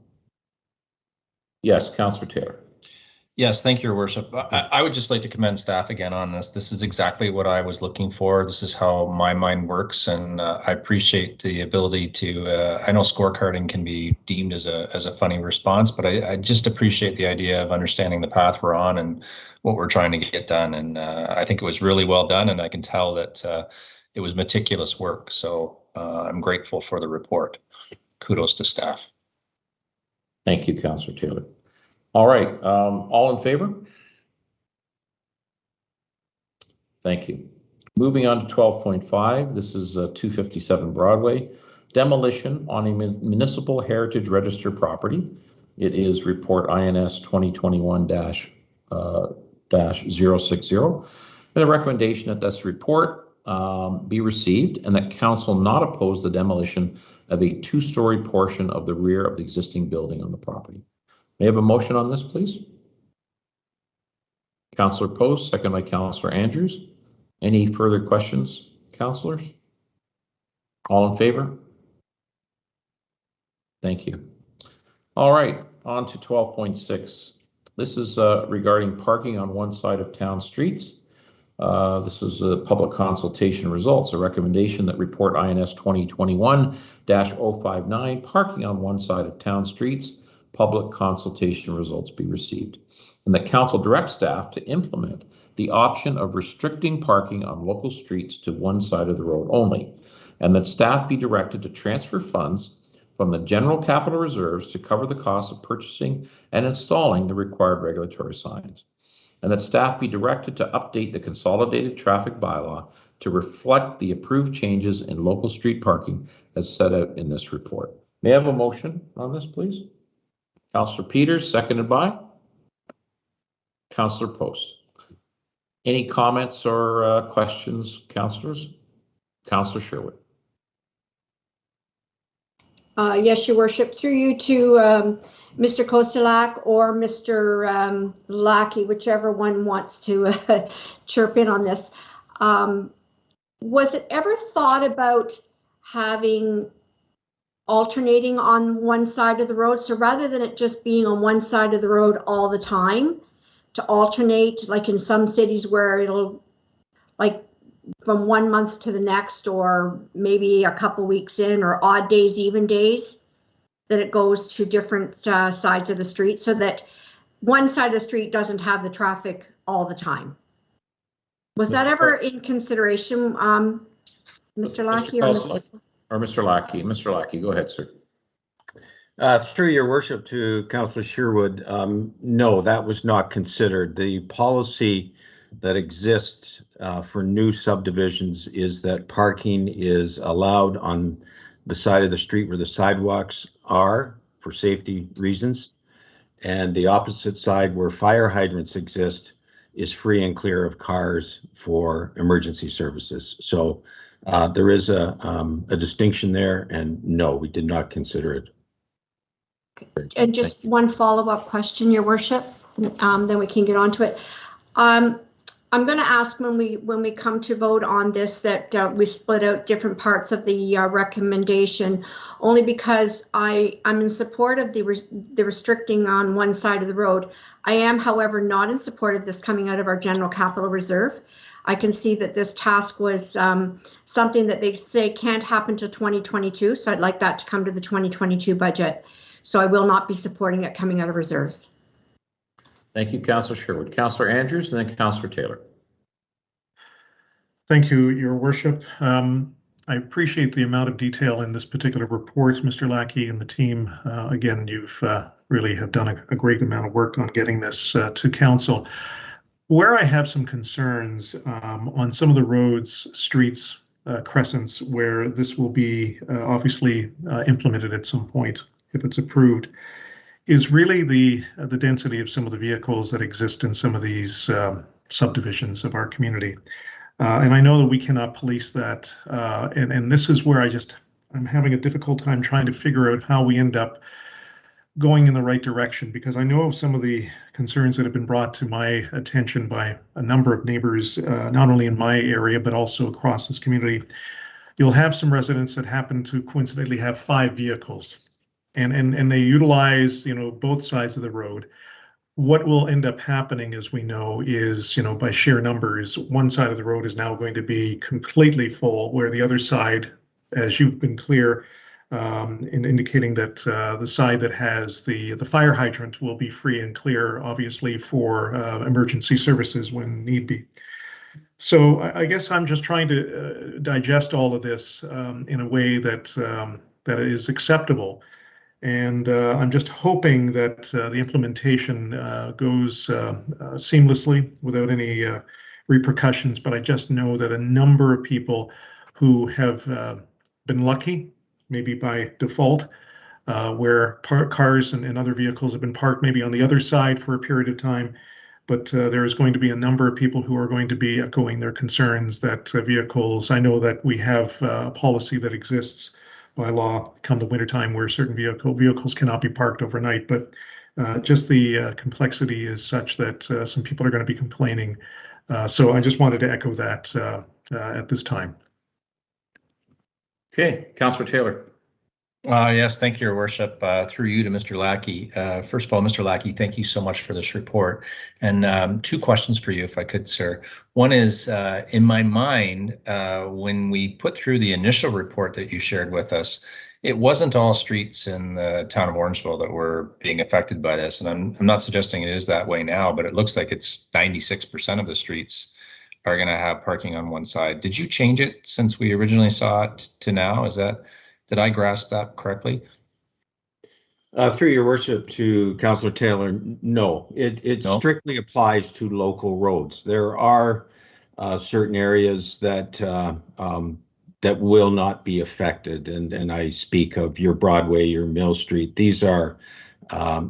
Yes, Councillor Taylor. Yes, thank you, Your Worship. I would just like to commend staff again on this. This is exactly what I was looking for. This is how my mind works, and I appreciate the ability to. I know scorecarding can be deemed as a funny response, but I just appreciate the idea of understanding the path we're on and what we're trying to get done. And I think it was really well done, and I can tell that it was meticulous work. So I'm grateful for the report. Kudos to staff. Thank you, Councillor Taylor. All right, all in favor? Thank you. Moving on to 12.5, this is 257 Broadway. Demolition on a municipal heritage register property. It is report INS 2021-080. And the recommendation that this report be received and that council not oppose the demolition of a two-story portion of the rear of the existing building on the property. May I have a motion on this, please? Councillor Post, second by Councillor Andrews. Any further questions, councillors? All in favor? Thank you. All right, on to 12.6. This is regarding parking on one side of town streets. This is public consultation results, a recommendation that report INS 2021-059, parking on one side of town streets, public consultation results be received. And that council direct staff to implement the option of restricting parking on local streets to one side of the road only, and that staff be directed to transfer funds from the general capital reserves to cover the cost of purchasing and installing the required regulatory signs, and that staff be directed to update the consolidated traffic bylaw to reflect the approved changes in local street parking as set out in this report. May I have a motion on this, please? Councillor Peters, seconded by Councillor Post. Any comments or questions, councillors? Councillor Sherwood. Yes, Your Worship, through you to Mr. Kostelak or Mr. Lackey, whichever one wants to chirp in on this. Was it ever thought about having alternating on one side of the road? So rather than it just being on one side of the road all the time, to alternate, like in some cities where it'll, like from 1 month to the next, or maybe a couple weeks in, or odd days, even days, that it goes to different sides of the street, so that one side of the street doesn't have the traffic all the time. Was that ever in consideration, Mr. Lackey? Or Mr. Lackey? Mr. Lackey, go ahead, sir. Through your worship to Councillor Sherwood, no, that was not considered. The policy that exists for new subdivisions is that parking is allowed on the side of the street where the sidewalks are for safety reasons, and the opposite side where fire hydrants exist is free and clear of cars for emergency services. So there is a distinction there, and no, we did not consider it. And just one follow-up question, Your Worship, then we can get on to it. I'm going to ask when we come to vote on this that we split out different parts of the recommendation, only because I'm in support of the restricting on one side of the road. I am, however, not in support of this coming out of our general capital reserve. I can see that this task was something that they say can't happen to 2022, so I'd like that to come to the 2022 budget. So I will not be supporting it coming out of reserves. Thank you, Councillor Sherwood. Councillor Andrews, and then Councillor Taylor. Thank you, Your Worship. I appreciate the amount of detail in this particular report, Mr. Lackey and the team. Again, you've really have done a great amount of work on getting this to council. Where I have some concerns on some of the roads, streets, crescents, where this will be obviously implemented at some point, if it's approved, is really the density of some of the vehicles that exist in some of these subdivisions of our community. And I know that we cannot police that. And this is where I'm having a difficult time trying to figure out how we end up going in the right direction, because I know of some of the concerns that have been brought to my attention by a number of neighbors, not only in my area, but also across this community. You'll have some residents that happen to coincidentally have 5 vehicles. And they utilize, both sides of the road. What will end up happening, as we know, is, by sheer numbers, one side of the road is now going to be completely full, where the other side, as you've been clear in indicating that the side that has the fire hydrant will be free and clear, obviously, for emergency services when need be. So I guess I'm just trying to digest all of this in a way that is acceptable. And I'm just hoping that the implementation goes seamlessly without any repercussions. But I just know that a number of people who have been lucky, maybe by default, where cars and other vehicles have been parked maybe on the other side for a period of time, but there is going to be a number of people who are going to be echoing their concerns that vehicles, I know that we have a policy that exists by law come the wintertime where certain vehicles cannot be parked overnight, but just the complexity is such that some people are going to be complaining. So I just wanted to echo that at this time. Okay, Councillor Taylor. Yes, thank you, Your Worship. Through you to Mr. Lackey. First of all, Mr. Lackey, thank you so much for this report. And 2 questions for you, if I could, sir. One is, in my mind, when we put through the initial report that you shared with us, it wasn't all streets in the town of Orangeville that were being affected by this. And I'm not suggesting it is that way now, but it looks like it's 96% of the streets are going to have parking on one side. Did you change it since we originally saw it to now? Did I grasp that correctly? Through your worship to Councillor Taylor, no, it strictly applies to local roads. There are certain areas that that will not be affected, and I speak of your Broadway, your Mill Street. These are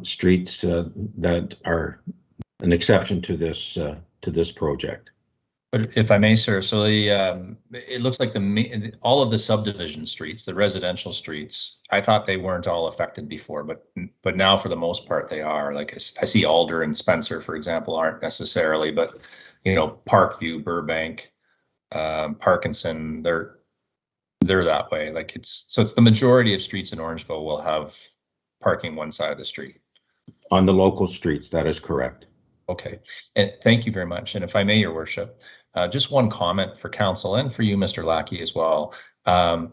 streets that are an exception to this project. But if I may, sir, so it looks like all of the subdivision streets, the residential streets, I thought they weren't all affected before, but now for the most part they are. Like I see Alder and Spencer, for example, aren't necessarily, but Parkview, Burbank, Parkinson, they're that way. Like it's the majority of streets in Orangeville will have parking one side of the street. On the local streets, that is correct. Okay, and thank you very much. And if I may, Your Worship, just one comment for council and for you, Mr. Lackey, as well. I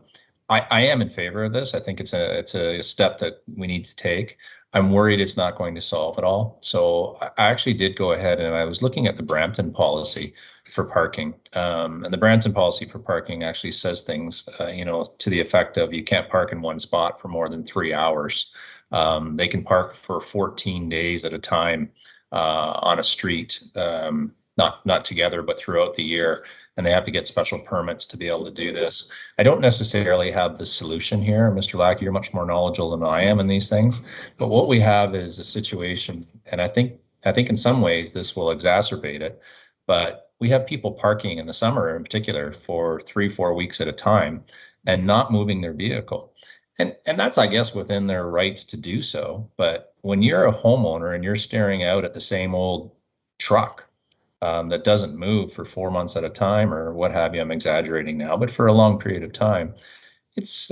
am in favor of this. I think it's a step that we need to take. I'm worried it's not going to solve it all. So I actually did go ahead and I was looking at the Brampton policy for parking. And the Brampton policy for parking actually says things, to the effect of you can't park in one spot for more than 3 hours. They can park for 14 days at a time on a street, not together, but throughout the year. And they have to get special permits to be able to do this. I don't necessarily have the solution here. Mr. Lackey, you're much more knowledgeable than I am in these things. But what we have is a situation, and I think in some ways this will exacerbate it, but we have people parking in the summer in particular for 3-4 weeks at a time and not moving their vehicle. And that's, I guess, within their rights to do so. But when you're a homeowner and you're staring out at the same old truck that doesn't move for 4 months at a time or what have you, I'm exaggerating now, but for a long period of time, it's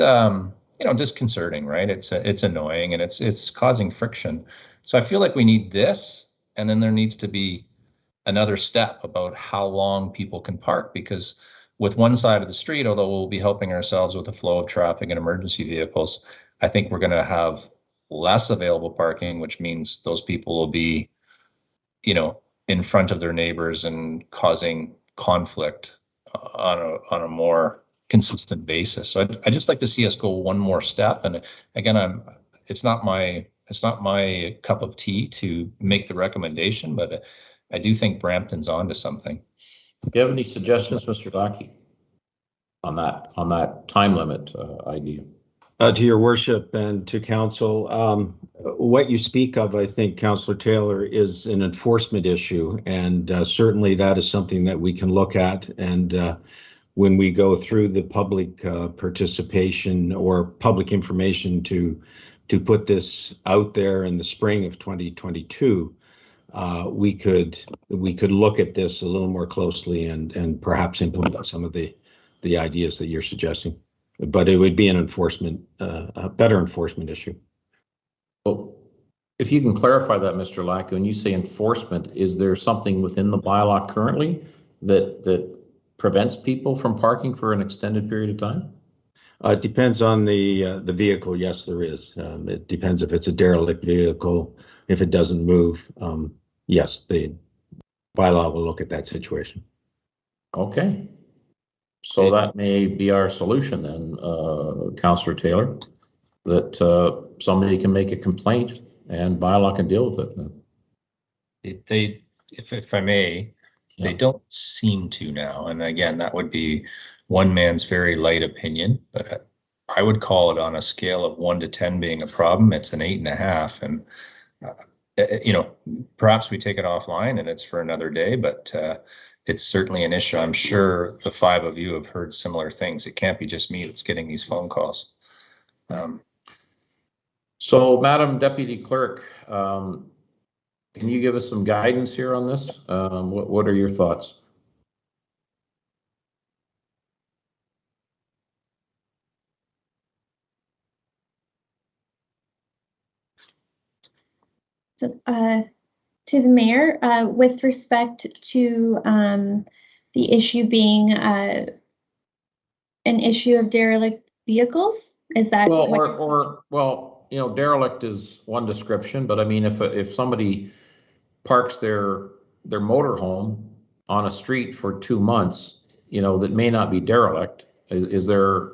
disconcerting, right? It's annoying and it's causing friction. So I feel like we need this, and then there needs to be another step about how long people can park, because with one side of the street, although we'll be helping ourselves with the flow of traffic and emergency vehicles, I think we're going to have less available parking, which means those people will be, in front of their neighbors and causing conflict on a more consistent basis. So I'd just like to see us go one more step. And again, it's not my cup of tea to make the recommendation, but I do think Brampton's onto something. Do you have any suggestions, Mr. Lackey, on that time limit idea? To your worship and to council, what you speak of, I think, Councillor Taylor, is an enforcement issue, and certainly that is something that we can look at. And when we go through the public participation or public information to put this out there in the spring of 2022, we could look at this a little more closely and perhaps implement some of the ideas that you're suggesting. But it would be an a better enforcement issue. Well, if you can clarify that, Mr. Lackey, when you say enforcement, is there something within the bylaw currently that prevents people from parking for an extended period of time? It depends on the vehicle. Yes, there is. It depends if it's a derelict vehicle, if it doesn't move. Yes, the bylaw will look at that situation. Okay. So that may be our solution then, Councillor Taylor, that somebody can make a complaint and bylaw can deal with it. If I may, they don't seem to now. And again, that would be one man's very light opinion, but I would call it, on a scale of 1 to 10 being a problem, it's an 8.5. And you know, perhaps we take it offline and it's for another day, but it's certainly an issue. I'm sure the 5 of you have heard similar things. It can't be just me that's getting these phone calls. So, Madam Deputy Clerk, can you give us some guidance here on this? What are your thoughts? So, to the mayor, with respect to the issue being an issue of derelict vehicles, is that well, you know, derelict is one description, but I mean, if somebody parks their motorhome on a street for 2 months, you know, that may not be derelict. Is there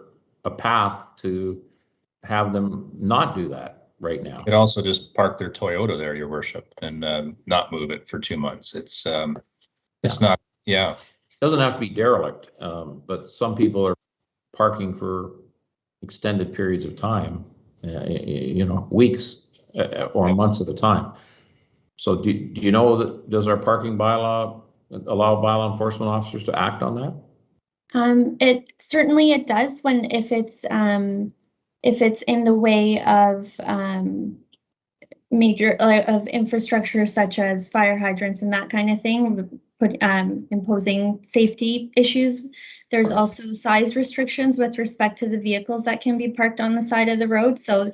a path to have them not do that right now? They could also just park their Toyota there, Your Worship, and not move it for 2 months. It's not, yeah. It doesn't have to be derelict, but some people are parking for extended periods of time, you know, weeks or months at a time. So do you know that, does our parking bylaw allow bylaw enforcement officers to act on that? It certainly does if it's in the way of major of infrastructure such as fire hydrants and that kind of thing, imposing safety issues. There's also size restrictions with respect to the vehicles that can be parked on the side of the road. So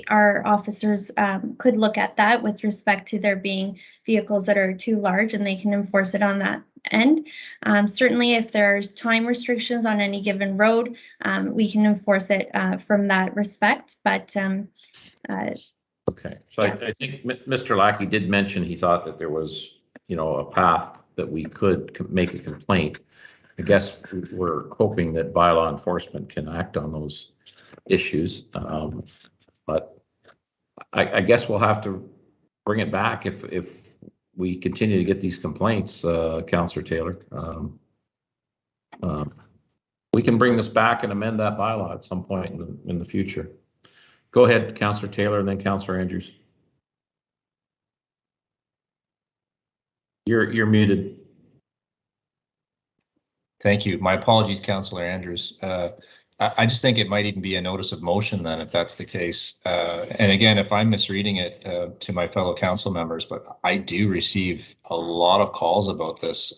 our officers could look at that with respect to there being vehicles that are too large, and they can enforce it on that end. Certainly, if there's time restrictions on any given road, we can enforce it from that respect. But okay, so yeah. I think Mr. Lackey did mention he thought that there was, you know, a path that we could make a complaint. I guess we're hoping that bylaw enforcement can act on those issues, but I guess we'll have to bring it back if we continue to get these complaints, Councillor Taylor. We can bring this back and amend that bylaw at some point in the future. Go ahead, Councillor Taylor, and then Councillor Andrews. You're muted. Thank you. My apologies, Councillor Andrews. I just think it might even be a notice of motion then, if that's the case. And again, if I'm misreading it to my fellow council members, but I do receive a lot of calls about this.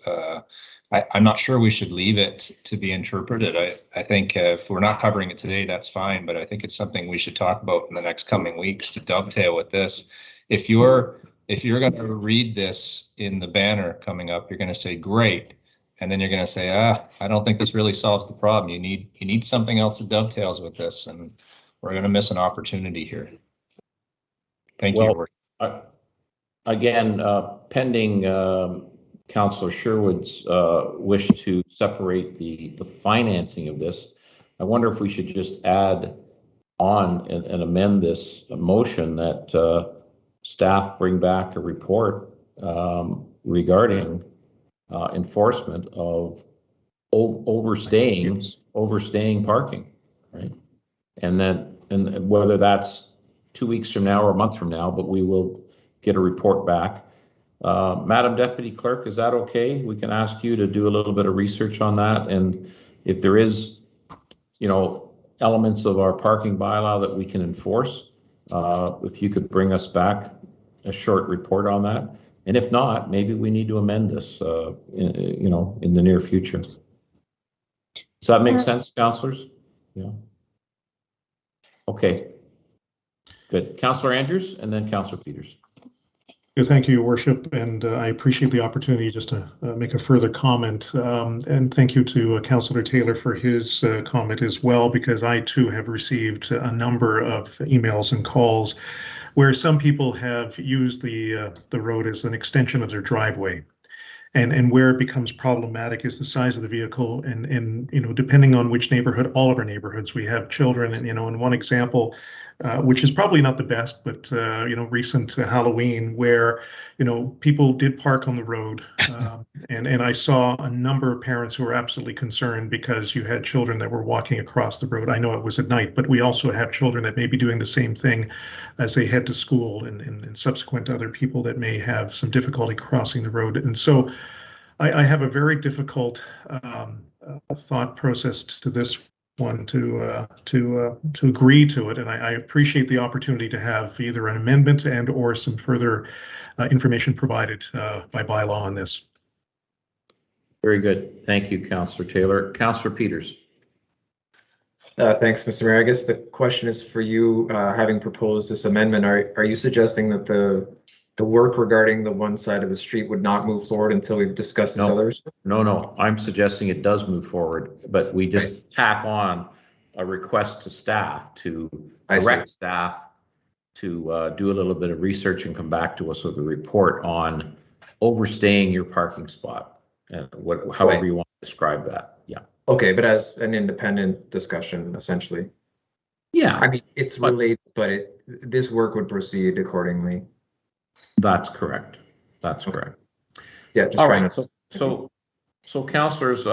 I'm not sure we should leave it to be interpreted. I think if we're not covering it today, that's fine, but I think it's something we should talk about in the next coming weeks to dovetail with this. If you're going to read this in the banner coming up, you're going to say, great. And then you're going to say, I don't think this really solves the problem. You need something else that dovetails with this, and we're going to miss an opportunity here. Thank you. Again, pending Councillor Sherwood's wish to separate the financing of this, I wonder if we should just add on and amend this motion that staff bring back a report regarding enforcement of overstaying parking, right? And whether that's 2 weeks from now or a month from now, but we will get a report back. Madam Deputy Clerk, is that okay? We can ask you to do a little bit of research on that, and if there is, you know, elements of our parking bylaw that we can enforce, if you could bring us back a short report on that. And if not, maybe we need to amend this, you know, in the near future. Does that make sense, councillors? Yeah. Okay. Good. Councillor Andrews, and then Councillor Peters. Thank you, Your Worship, and I appreciate the opportunity just to make a further comment. And thank you to Councillor Taylor for his comment as well, because I too have received a number of emails and calls where some people have used the road as an extension of their driveway. And where it becomes problematic is the size of the vehicle, and you know, depending on which neighborhood, all of our neighborhoods, we have children, and you know, in one example, which is probably not the best, but recent Halloween, where people did park on the road, and I saw a number of parents who were absolutely concerned because you had children that were walking across the road. I know it was at night, but we also have children that may be doing the same thing as they head to school, and subsequent other people that may have some difficulty crossing the road. And so I have a very difficult thought process to this one to agree to it, and I appreciate the opportunity to have either an amendment and or some further information provided by bylaw on this. Very good. Thank you, Councillor Taylor. Councillor Peters. Thanks, Mr. Mayor. I guess the question is for you, having proposed this amendment, are you suggesting that the work regarding the one side of the street would not move forward until we've discussed this others? No. I'm suggesting it does move forward, but we just tack on a request to staff to direct staff to do a little bit of research and come back to us with a report on overstaying your parking spot and however you want to describe that. Yeah. Okay, but as an independent discussion, essentially. Yeah. I mean, it's related, but this work would proceed accordingly. That's correct. That's correct. Yeah. Just all right. So councillors,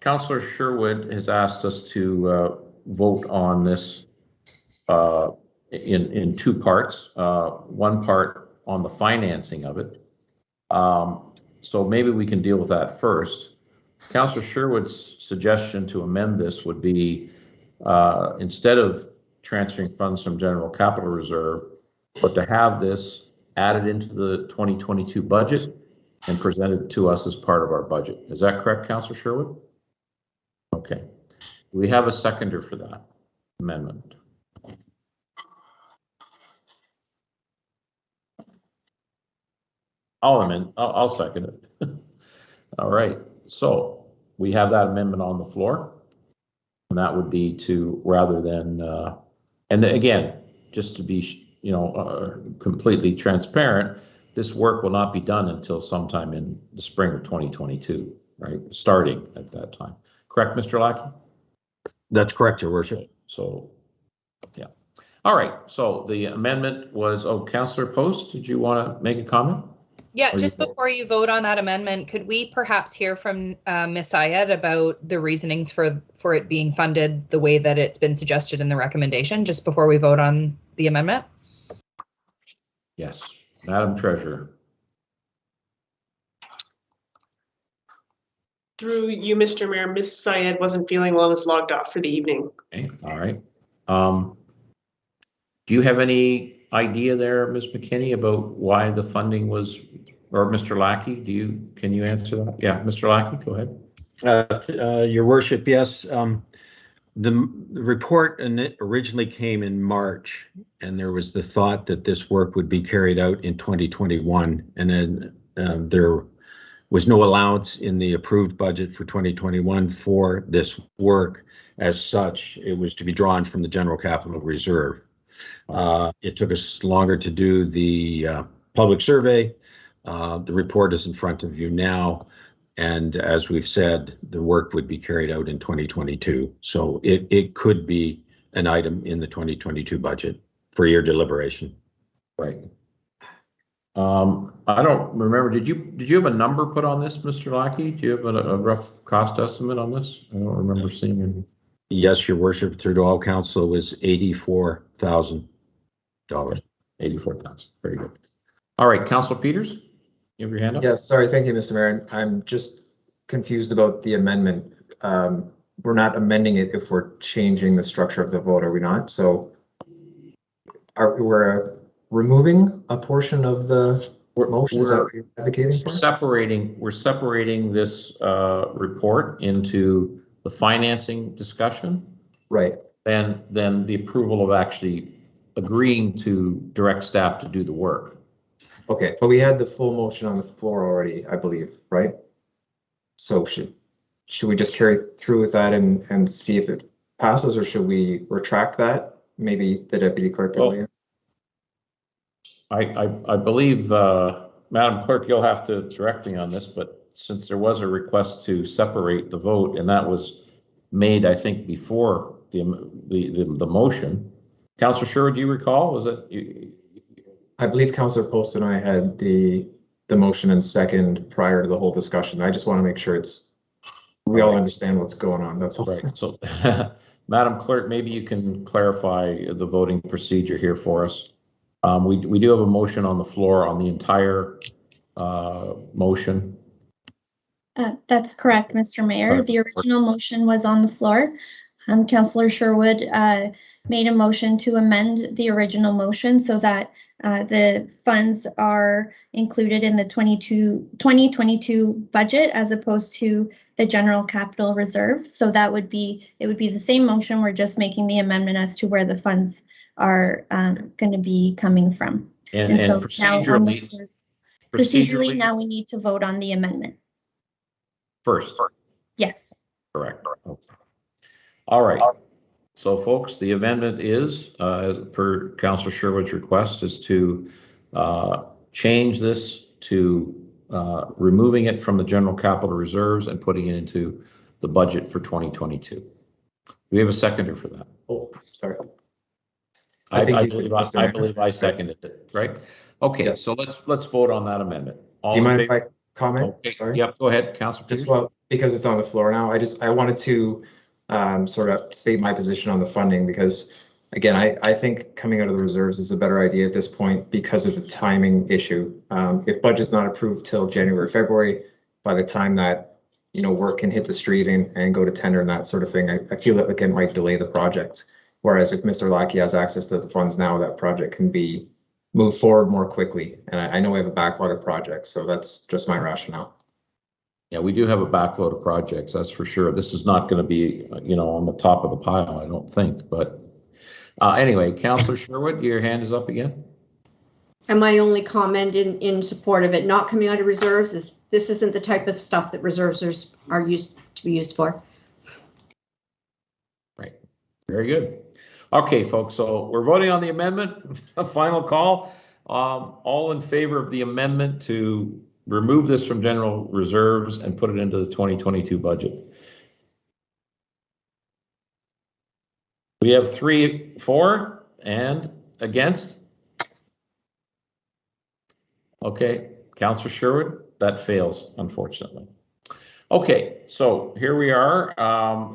Councillor Sherwood has asked us to vote on this in two parts. One part on the financing of it. So maybe we can deal with that first. Councillor Sherwood's suggestion to amend this would be instead of transferring funds from general capital reserve, but to have this added into the 2022 budget and presented to us as part of our budget. Is that correct, Councillor Sherwood? Okay. Do we have a seconder for that amendment? I'll second it. All right. So we have that amendment on the floor, and that would be to rather than and again, just to be completely transparent, this work will not be done until sometime in the spring of 2022, right? Starting at that time. Correct, Mr. Lackey? That's correct, Your Worship. So, yeah. All right. So the amendment was, Councillor Post, did you want to make a comment? Yeah, just before you vote on that amendment, could we perhaps hear from Ms. Syed about the reasonings for it being funded the way that it's been suggested in the recommendation, just before we vote on the amendment? Yes, Madam Treasurer. Through you, Mr. Mayor, Ms. Syed wasn't feeling well, is logged off for the evening. Okay, all right. Do you have any idea there, Ms. McKinney, about why the funding was, or Mr. Lackey, can you answer that? Yeah, Mr. Lackey, go ahead. Your Worship, yes. The report originally came in March, and there was the thought that this work would be carried out in 2021, and then there was no allowance in the approved budget for 2021 for this work. As such, it was to be drawn from the general capital reserve. It took us longer to do the public survey. The report is in front of you now. And as we've said, the work would be carried out in 2022. So it could be an item in the 2022 budget for your deliberation. Right. I don't remember. Did you have a number put on this, Mr. Lackey? Do you have a rough cost estimate on this? I don't remember seeing any. Yes, Your Worship, through to all council, it was $84,000. 84,000. Very good. All right, Councillor Peters. You have your hand up? Yes, sorry. Thank you, Mr. Mayor. I'm just confused about the amendment. We're not amending it if we're changing the structure of the vote, are we not? So we're removing a portion of the motion? Is that what you're advocating for? We're separating this report into the financing discussion. Right. And then the approval of actually agreeing to direct staff to do the work. Okay, but we had the full motion on the floor already, I believe, right? So should we just carry through with that and see if it passes, or should we retract that? Maybe the deputy clerk. Well, I believe, Madam Clerk, you'll have to direct me on this, but since there was a request to separate the vote, and that was made, I think, before the motion, Councillor Sherwood, do you recall? Was it you? I believe Councillor Post and I had the motion and second prior to the whole discussion. I just want to make sure we all understand what's going on. That's all. Right. So, Madam Clerk, maybe you can clarify the voting procedure here for us. We do have a motion on the floor on the entire motion. That's correct, Mr. Mayor. The original motion was on the floor. Councillor Sherwood made a motion to amend the original motion so that the funds are included in the 2022 budget as opposed to the general capital reserve. So it would be the same motion. We're just making the amendment as to where the funds are going to be coming from. And so procedurally, now we need to vote on the amendment. First. Yes. Correct. Okay. All right. So, folks, the amendment is, per Councillor Sherwood's request, is to change this to removing it from the general capital reserves and putting it into the budget for 2022. Do we have a seconder for that? Oh, sorry. I believe I seconded it, right? Okay, yeah. So let's vote on that amendment. Do you mind if I comment? Okay. Sorry. Yep, go ahead, Councillor. Just because it's on the floor now, I wanted to sort of state my position on the funding because, again, I think coming out of the reserves is a better idea at this point because of the timing issue. If budget's not approved till January, February, by the time that work can hit the street and go to tender and that sort of thing, I feel that it might delay the project. Whereas if Mr. Lackey has access to the funds now, that project can be moved forward more quickly. And I know we have a backlog of projects, so that's just my rationale. Yeah, we do have a backload of projects, that's for sure. This is not going to be, on the top of the pile, I don't think. But anyway, Councillor Sherwood, your hand is up again. And my only comment in support of it not coming out of reserves is this isn't the type of stuff that reserves are used to be used for. Right. Very good. Okay, folks, so we're voting on the amendment. A final call. All in favor of the amendment to remove this from general reserves and put it into the 2022 budget? We have 3 for and against. Okay, Councillor Sherwood, that fails, unfortunately. Okay, so here we are.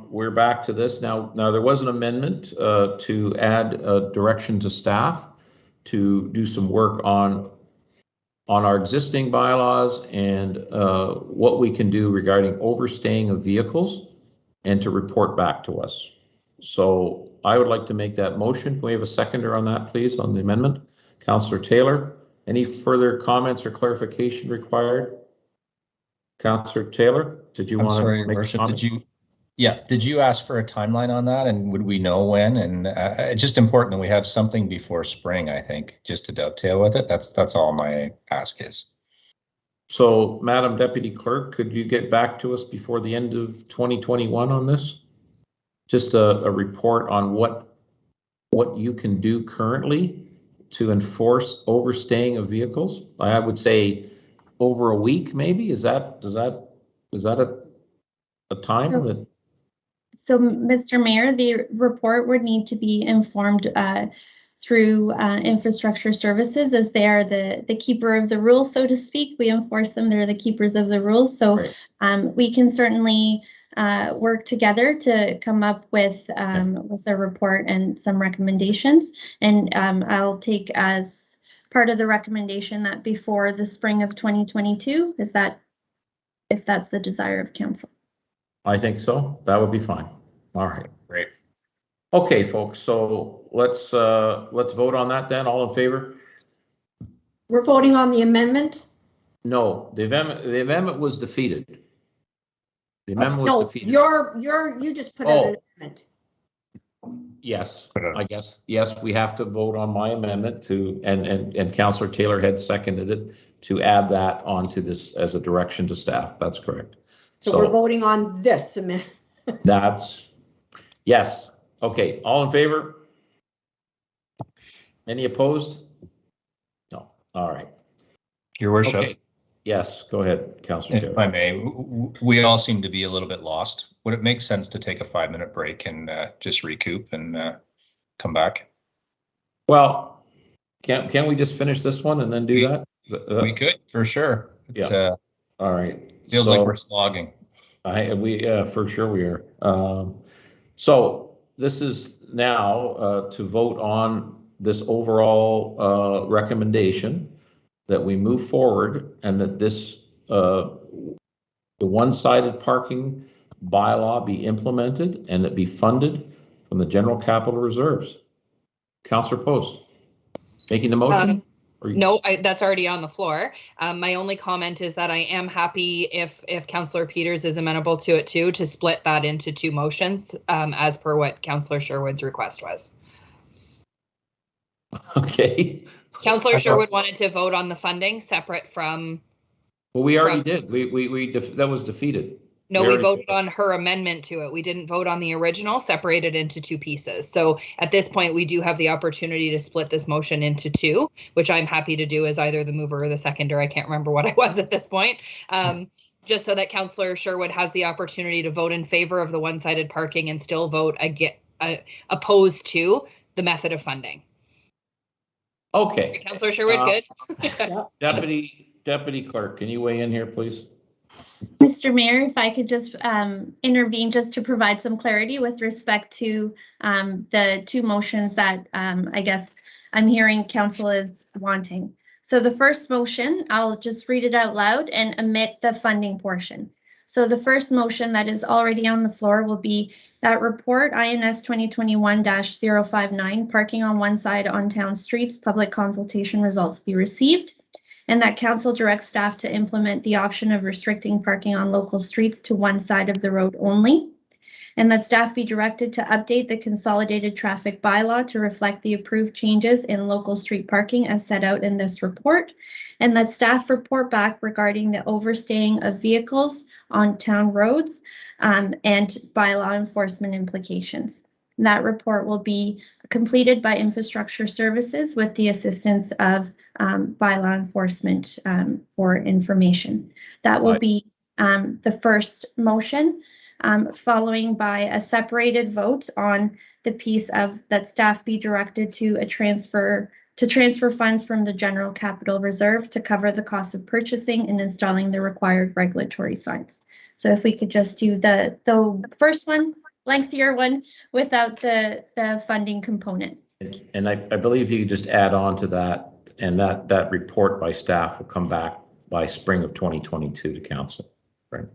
We're back to this now. Now there was an amendment to add a direction to staff to do some work on our existing bylaws and what we can do regarding overstaying of vehicles and to report back to us. So I would like to make that motion. Can we have a seconder on that, please, on the amendment? Councillor Taylor, any further comments or clarification required? Councillor Taylor, did you want to make a comment? Did you ask for a timeline on that, and would we know when? And it's just important that we have something before spring, I think, just to dovetail with it. That's all my ask is. So, Madam Deputy Clerk, could you get back to us before the end of 2021 on this? Just a report on what you can do currently to enforce overstaying of vehicles. I would say over a week, maybe. Is that a time that? So, Mr. Mayor, the report would need to be informed through infrastructure services, as they are the keeper of the rules, so to speak. We enforce them; they're the keepers of the rules. So, we can certainly work together to come up with a report and some recommendations. And I'll take as part of the recommendation that before the spring of 2022, is that, if that's the desire of council. I think so. That would be fine. All right, great. Okay, folks. So let's vote on that then. All in favor? We're voting on the amendment. No, the amendment was defeated. The amendment was defeated. You just put out an amendment. Yes, I guess. Yes, we have to vote on my amendment to, and Councillor Taylor had seconded it to add that onto this as a direction to staff. That's correct. So we're voting on this amendment. Yes. Okay, all in favor? Any opposed? No. All right. Your worship. Okay. Yes, go ahead, Councillor Taylor. If I may, we all seem to be a little bit lost. Would it make sense to take a 5-minute break and just recoup and come back? Well, can we just finish this one and then do that? We could, for sure. Yeah. All right. Feels like we're slogging. For sure we are. So this is now to vote on this overall recommendation that we move forward and that this the one-sided parking bylaw be implemented and it be funded from the general capital reserves. Councillor Post, making the motion? No, that's already on the floor. My only comment is that I am happy if Councillor Peters is amenable to it too, to split that into two motions, as per what Councillor Sherwood's request was. Okay. Councillor Sherwood wanted to vote on the funding separate from. Well, we already did. That was defeated. No, we voted on her amendment to it. We didn't vote on the original, separated into two pieces. So at this point, we do have the opportunity to split this motion into two, which I'm happy to do as either the mover or the seconder. I can't remember what I was at this point. Just so that Councillor Sherwood has the opportunity to vote in favor of the one-sided parking and still vote opposed to the method of funding. Okay. Councillor Sherwood, good? Deputy Clerk, can you weigh in here, please? Mr. Mayor, if I could just intervene just to provide some clarity with respect to the two motions that I guess I'm hearing council is wanting. So the first motion, I'll just read it out loud and omit the funding portion. So the first motion that is already on the floor will be that report INS 2021-059, parking on one side on town streets, public consultation results be received, and that council directs staff to implement the option of restricting parking on local streets to one side of the road only, and that staff be directed to update the consolidated traffic bylaw to reflect the approved changes in local street parking as set out in this report, and that staff report back regarding the overstaying of vehicles on town roads and bylaw enforcement implications. That report will be completed by Infrastructure Services with the assistance of bylaw enforcement for information. That will be the first motion, following by a separated vote on the piece of that staff be directed to transfer funds from the general capital reserve to cover the cost of purchasing and installing the required regulatory signs. So if we could just do the first one, lengthier one, without the funding component. And I believe you could just add on to that, and that report by staff will come back by spring of 2022 to council, right?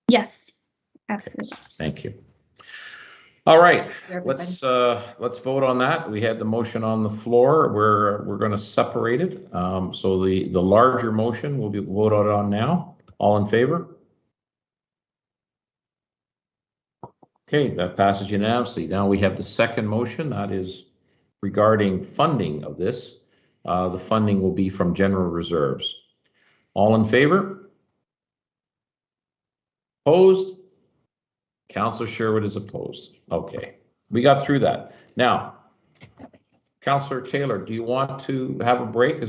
Yes, absolutely. Thank you. All right, let's vote on that. We had the motion on the floor. We're going to separate it. So the larger motion will be voted on now. All in favor? Okay, that passes unanimously. Now we have the second motion, that is regarding funding of this. The funding will be from general reserves. All in favor? Opposed? Councillor Sherwood is opposed. Okay, we got through that. Now, Councillor Taylor, do you want to have a break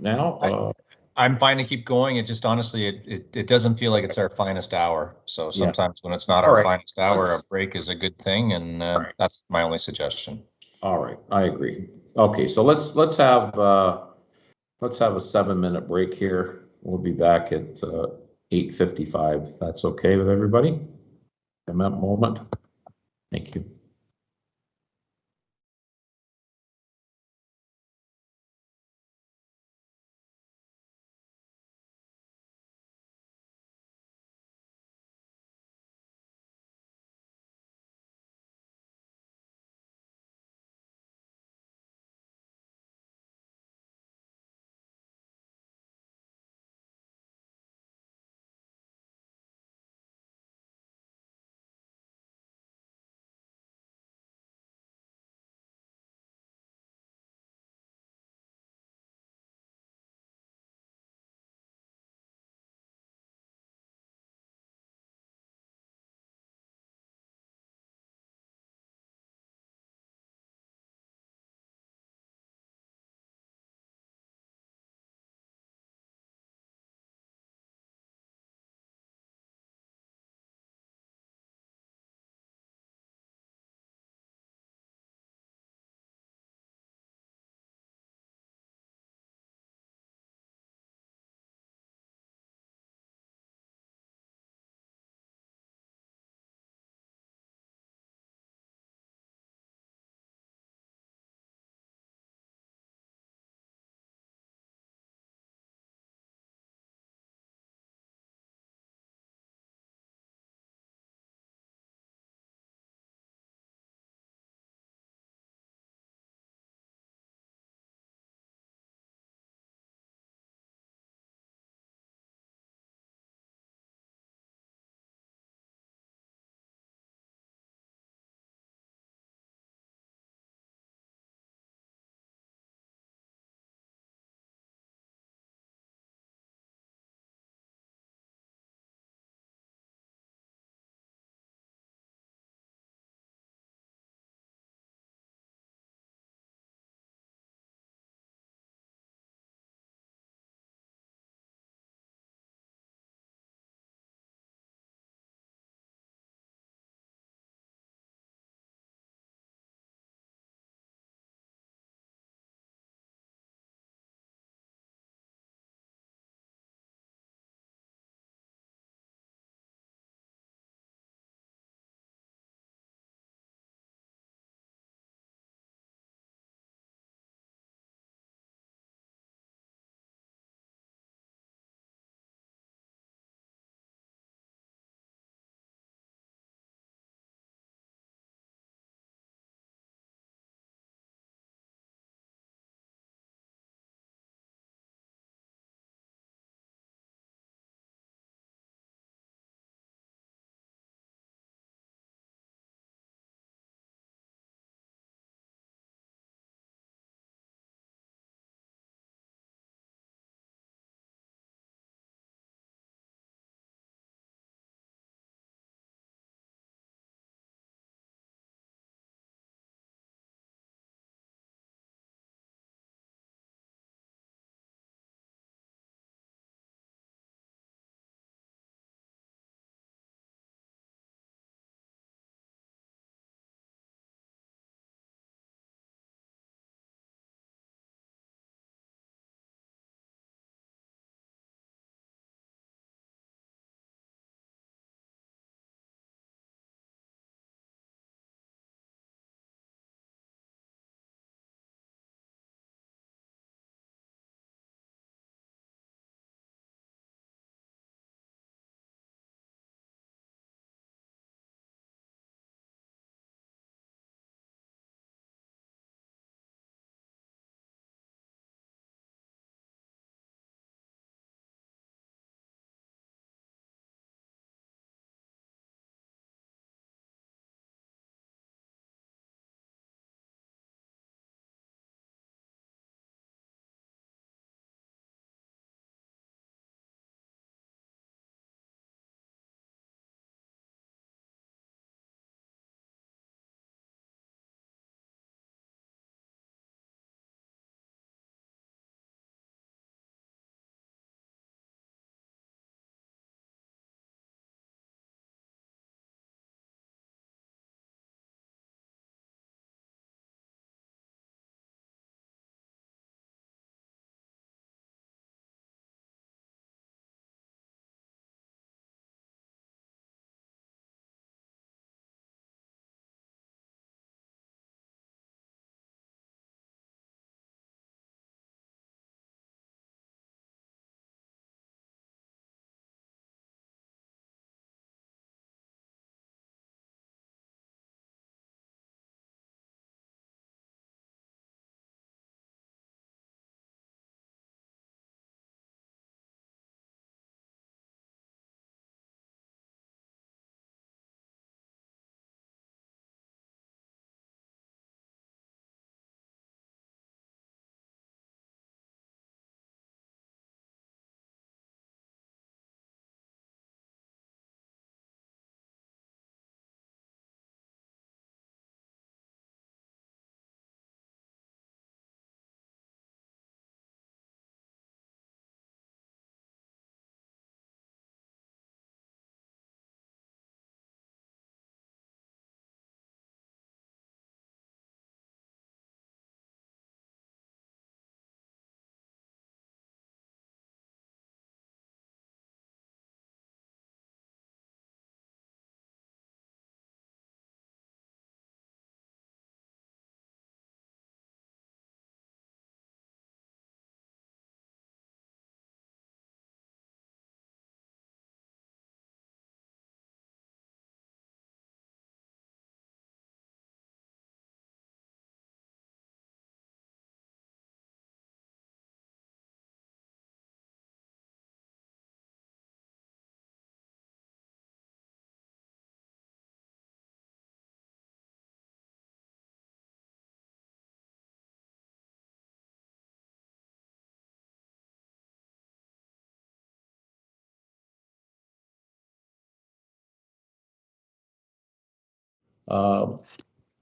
now? I'm fine to keep going. It just honestly, it doesn't feel like it's our finest hour. So sometimes when it's not our finest hour, a break is a good thing, and that's my only suggestion. All right, I agree. Okay, so let's have a 7-minute break here. We'll be back at 8:55. If that's okay with everybody. In that moment. Thank you.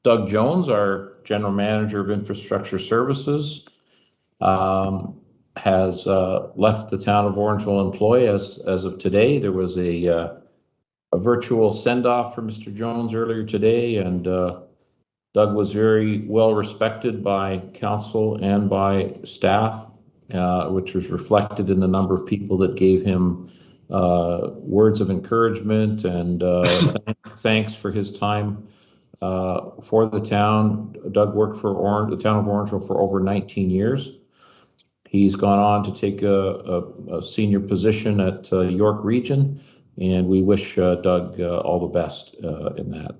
Doug Jones, our General Manager of Infrastructure Services, has left the town of Orangeville employ as of today. There was a virtual send-off for Mr. Jones earlier today, and Doug was very well respected by council and by staff, which was reflected in the number of people that gave him words of encouragement and thanks for his time for the town. Doug worked for the town of Orangeville for over 19 years. He's gone on to take a senior position at York Region, and we wish Doug all the best in that.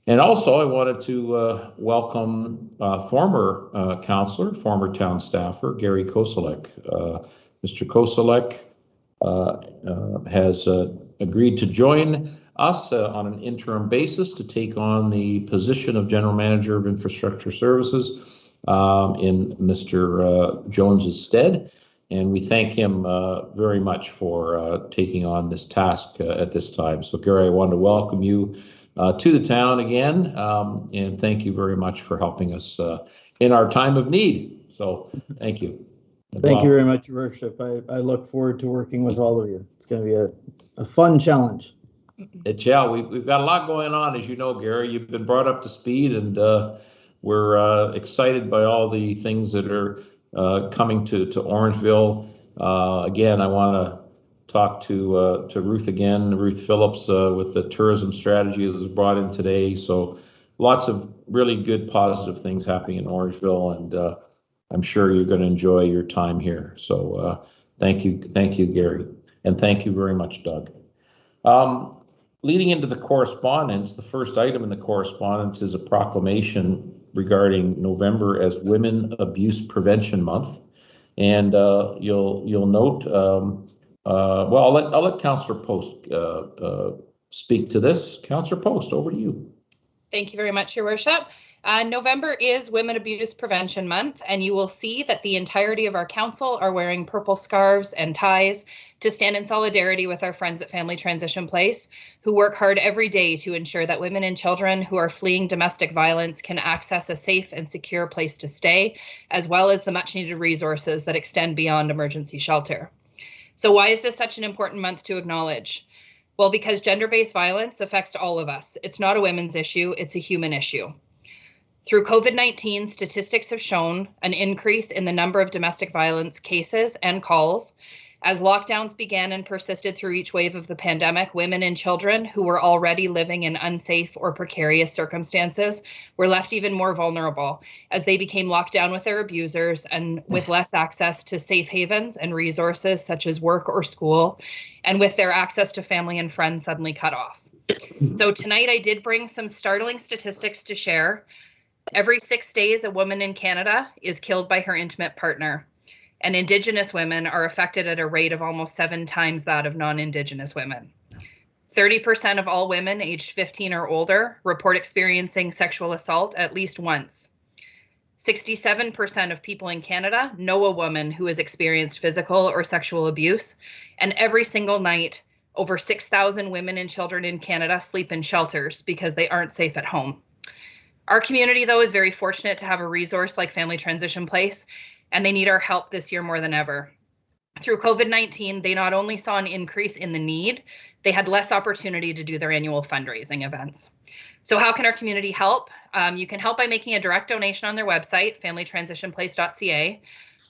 And also, I wanted to welcome former councillor, former town staffer, Gary Koselleck. Mr. Koselleck has agreed to join us on an interim basis to take on the position of General Manager of Infrastructure Services in Mr. Jones's stead. And we thank him very much for taking on this task at this time. So, Gary, I want to welcome you to the town again, and thank you very much for helping us in our time of need. So thank you. Thank you very much, Your Worship. I look forward to working with all of you. It's going to be a fun challenge. Yeah, we've got a lot going on, as you know, Gary. You've been brought up to speed, and we're excited by all the things that are coming to Orangeville. Again, I want to talk to Ruth again, Ruth Phillips, with the tourism strategy that was brought in today. So lots of really good positive things happening in Orangeville, and I'm sure you're going to enjoy your time here. So thank you, Gary, and thank you very much, Doug. Leading into the correspondence, the first item in the correspondence is a proclamation regarding November as Women Abuse Prevention Month, and you'll note. Well, I'll let Councillor Post speak to this. Councillor Post, over to you. Thank you very much, Your Worship. November is Women Abuse Prevention Month, and you will see that the entirety of our council are wearing purple scarves and ties to stand in solidarity with our friends at Family Transition Place, who work hard every day to ensure that women and children who are fleeing domestic violence can access a safe and secure place to stay, as well as the much needed resources that extend beyond emergency shelter. So why is this such an important month to acknowledge? Well, because gender-based violence affects all of us. It's not a women's issue, it's a human issue. Through COVID-19, statistics have shown an increase in the number of domestic violence cases and calls. As lockdowns began and persisted through each wave of the pandemic, women and children who were already living in unsafe or precarious circumstances were left even more vulnerable as they became locked down with their abusers and with less access to safe havens and resources such as work or school, and with their access to family and friends suddenly cut off. So tonight I did bring some startling statistics to share. Every 6 days, a woman in Canada is killed by her intimate partner. And Indigenous women are affected at a rate of almost 7 times that of non-Indigenous women. 30% of all women aged 15 or older report experiencing sexual assault at least once. 67% of people in Canada know a woman who has experienced physical or sexual abuse, and every single night, over 6,000 women and children in Canada sleep in shelters because they aren't safe at home. Our community, though, is very fortunate to have a resource like Family Transition Place, and they need our help this year more than ever. Through COVID-19, they not only saw an increase in the need, they had less opportunity to do their annual fundraising events. So how can our community help? You can help by making a direct donation on their website, familytransitionplace.ca,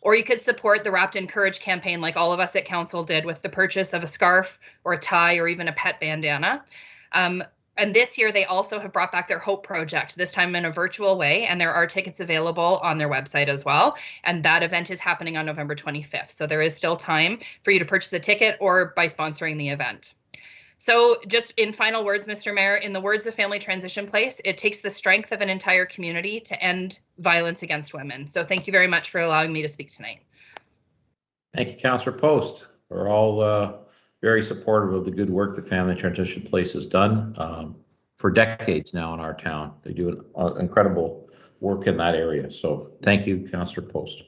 or you could support the Wrapped in Courage campaign like all of us at council did with the purchase of a scarf or a tie or even a pet bandana. And this year, they also have brought back their Hope Project, this time in a virtual way, and there are tickets available on their website as well. And that event is happening on November 25th. So there is still time for you to purchase a ticket or by sponsoring the event. So just in final words, Mr. Mayor, in the words of Family Transition Place, it takes the strength of an entire community to end violence against women. So thank you very much for allowing me to speak tonight. Thank you, Councillor Post. We're all very supportive of the good work that Family Transition Place has done for decades now in our town. They do incredible work in that area. So thank you, Councillor Post.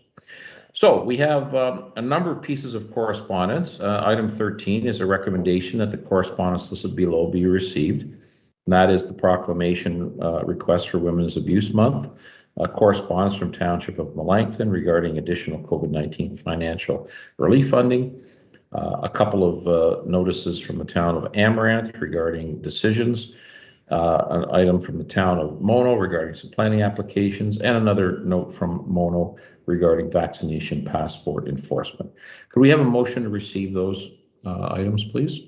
So we have a number of pieces of correspondence. Item 13 is a recommendation that the correspondence listed below be received. And that is the proclamation request for Women's Abuse Month. Correspondence from Township of Melanchthon regarding additional COVID-19 financial relief funding. A couple of notices from the town of Amaranth regarding decisions. An item from the town of Mono regarding some planning applications, and another note from Mono regarding vaccination passport enforcement. Could we have a motion to receive those items, please?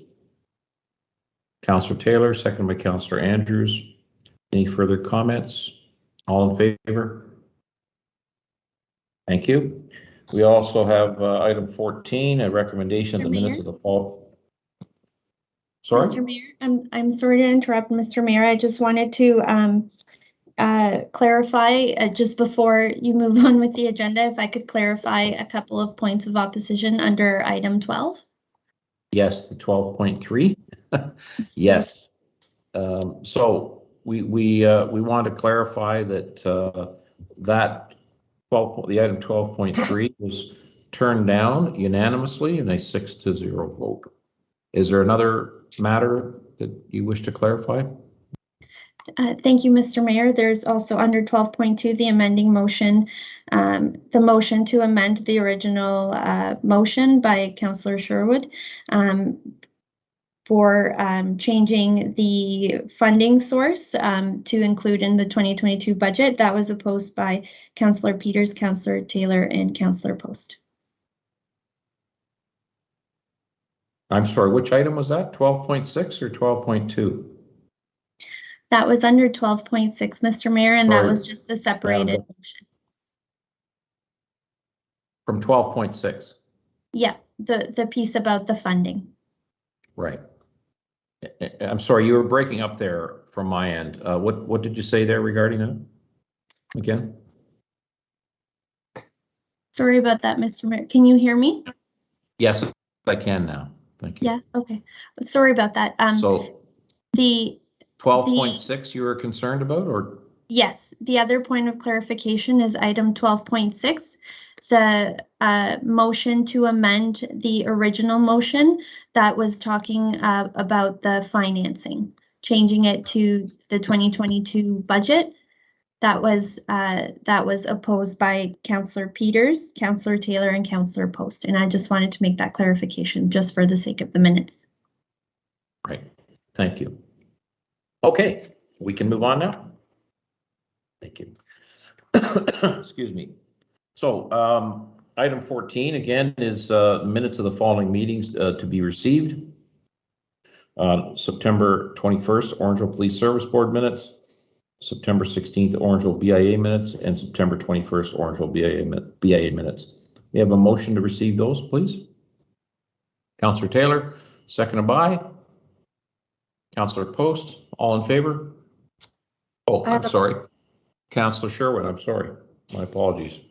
Councillor Taylor, second by Councillor Andrews. Any further comments? All in favor? Thank you. We also have item 14, a recommendation of the minutes of the fall. Sorry? Mr. Mayor, I'm sorry to interrupt, Mr. Mayor. I just wanted to clarify just before you move on with the agenda, if I could clarify a couple of points of opposition under item 12. Yes, the 12.3. Yes. So we want to clarify that that the item 12.3 was turned down unanimously in a 6-0 vote. Is there another matter that you wish to clarify? Thank you, Mr. Mayor. There's also under 12.2, the amending motion, the motion to amend the original motion by Councillor Sherwood for changing the funding source to include in the 2022 budget. That was opposed by Councillor Peters, Councillor Taylor, and Councillor Post. I'm sorry, which item was that? 12.6 or 12.2? That was under 12.6, Mr. Mayor, and that was just the separated motion. From 12.6? Yeah, the piece about the funding. Right. I'm sorry, you were breaking up there from my end. What did you say there regarding that? Again? Sorry about that, Mr. Mayor. Can you hear me? Yes, I can now. Thank you. Yeah, okay. Sorry about that. So the 12.6 you were concerned about, or? Yes, the other point of clarification is item 12.6. The motion to amend the original motion that was talking about the financing, changing it to the 2022 budget. That was opposed by Councillor Peters, Councillor Taylor, and Councillor Post. And I just wanted to make that clarification just for the sake of the minutes. Right. Thank you. Okay, we can move on now. Thank you. Excuse me. So item 14 again is minutes of the following meetings to be received. September 21st, Orangeville Police Service Board minutes. September 16th, Orangeville BIA minutes, and September 21st, Orangeville BIA minutes. We have a motion to receive those, please. Councillor Taylor, seconded by Councillor Post. All in favor? Oh, I'm sorry. Councillor Sherwood, I'm sorry. My apologies.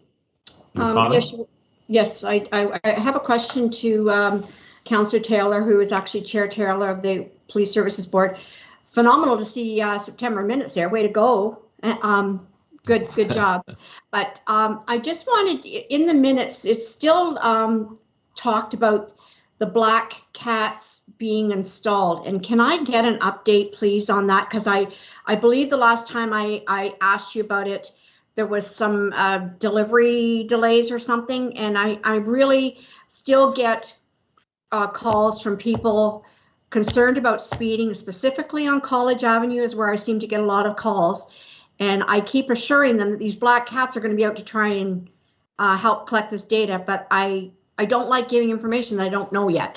Yes, I have a question to Councillor Taylor, who is actually Chair Taylor of the Police Services Board. Phenomenal to see September minutes there. Way to go. Good job. But I just wanted, in the minutes, it's still talked about the black cats being installed. And can I get an update, please, on that? Because I believe the last time I asked you about it, there was some delivery delays or something. And I really still get calls from people concerned about speeding, specifically on College Avenue is where I seem to get a lot of calls. And I keep assuring them that these black cats are going to be out to try and help collect this data, but I don't like giving information that I don't know yet.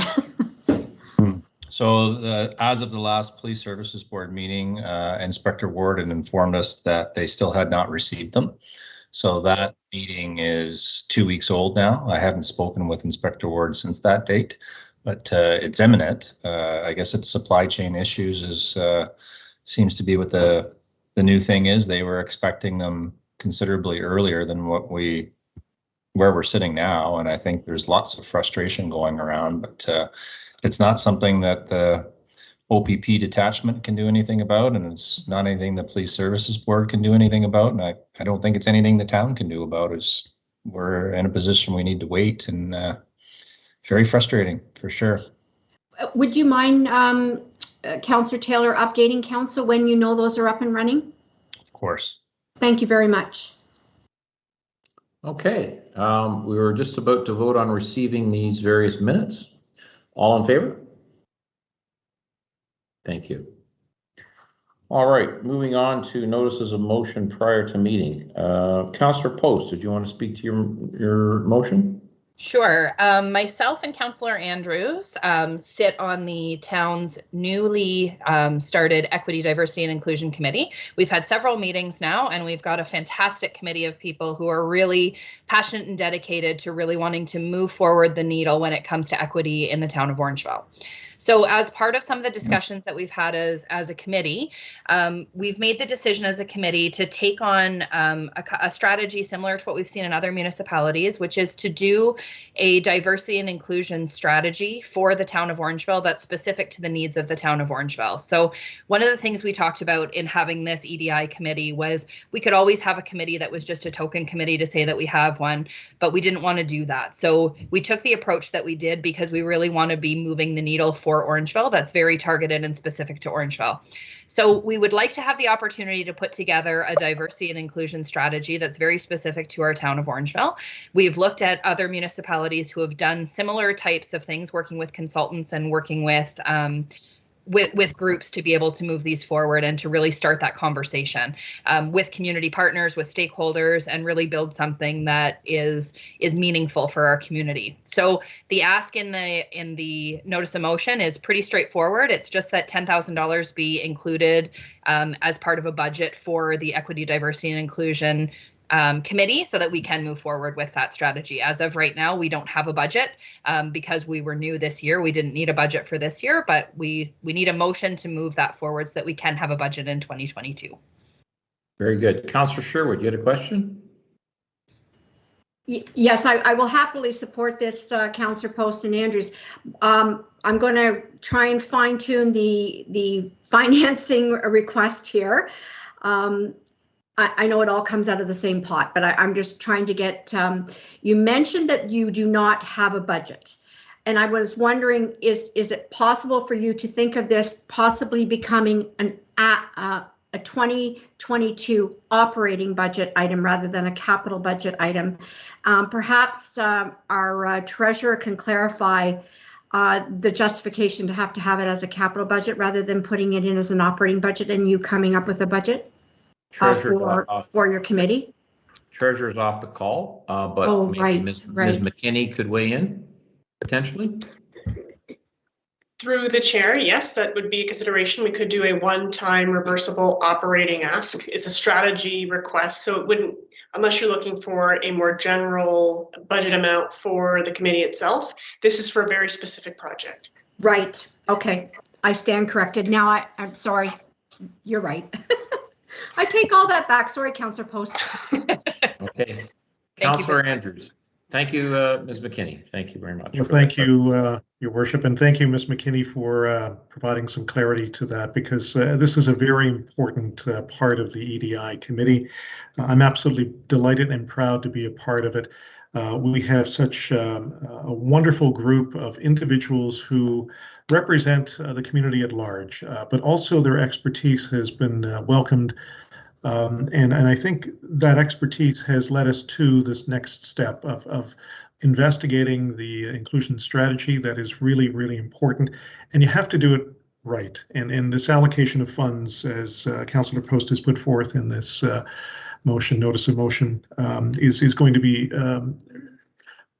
So as of the last Police Services Board meeting, Inspector Ward had informed us that they still had not received them. So that meeting is 2 weeks old now. I haven't spoken with Inspector Ward since that date, but it's imminent. I guess it's supply chain issues seems to be what the new thing is. They were expecting them considerably earlier than where we're sitting now. And I think there's lots of frustration going around, but it's not something that the OPP detachment can do anything about, and it's not anything the Police Services Board can do anything about. And I don't think it's anything the town can do about it. We're in a position we need to wait, and very frustrating for sure. Would you mind Councillor Taylor, updating council when you know those are up and running? Of course. Thank you very much. Okay, we were just about to vote on receiving these various minutes. All in favor? Thank you. All right, moving on to notices of motion prior to meeting. Councillor Post, did you want to speak to your motion? Sure. Myself and Councillor Andrews sit on the town's newly started Equity, Diversity and Inclusion Committee. We've had several meetings now, and we've got a fantastic committee of people who are really passionate and dedicated to really wanting to move forward the needle when it comes to equity in the town of Orangeville. So as part of some of the discussions that we've had as a committee, we've made the decision as a committee to take on a strategy similar to what we've seen in other municipalities, which is to do a diversity and inclusion strategy for the town of Orangeville that's specific to the needs of the town of Orangeville. So one of the things we talked about in having this EDI committee was we could always have a committee that was just a token committee to say that we have one, but we didn't want to do that. So we took the approach that we did because we really want to be moving the needle for Orangeville that's very targeted and specific to Orangeville. So we would like to have the opportunity to put together a diversity and inclusion strategy that's very specific to our town of Orangeville. We've looked at other municipalities who have done similar types of things, working with consultants and working with groups to be able to move these forward and to really start that conversation with community partners, with stakeholders, and really build something that is meaningful for our community. So the ask in the notice of motion is pretty straightforward. It's just that $10,000 be included as part of a budget for the Equity, Diversity and Inclusion committee so that we can move forward with that strategy. As of right now, we don't have a budget because we were new this year. We didn't need a budget for this year, but we need a motion to move that forward so that we can have a budget in 2022. Very good. Councillor Sherwood, you had a question? Yes, I will happily support this, Councillor Post and Andrews. I'm going to try and fine tune the financing request here. I know it all comes out of the same pot, but I'm just trying to get, you mentioned that you do not have a budget. And I was wondering, is it possible for you to think of this possibly becoming a 2022 operating budget item rather than a capital budget item? Perhaps our treasurer can clarify the justification to have it as a capital budget rather than putting it in as an operating budget and you coming up with a budget for your committee. Treasurer's off the call, but maybe Ms. McKinney could weigh in potentially. Through the chair, yes, that would be a consideration. We could do a one-time reversible operating ask. It's a strategy request, so it wouldn't, unless you're looking for a more general budget amount for the committee itself. This is for a very specific project. Right. Okay. I stand corrected. Now I'm sorry. You're right. I take all that back. Sorry, Councillor Post. Okay. Councillor Andrews. Thank you, Ms. McKinney. Thank you very much. Well, thank you, Your Worship, and thank you, Ms. McKinney, for providing some clarity to that, because this is a very important part of the EDI committee. I'm absolutely delighted and proud to be a part of it. We have such a wonderful group of individuals who represent the community at large, but also their expertise has been welcomed. And I think that expertise has led us to this next step of investigating the inclusion strategy that is really, really important. And you have to do it right. And this allocation of funds, as Councillor Post has put forth in this motion, notice of motion, is going to be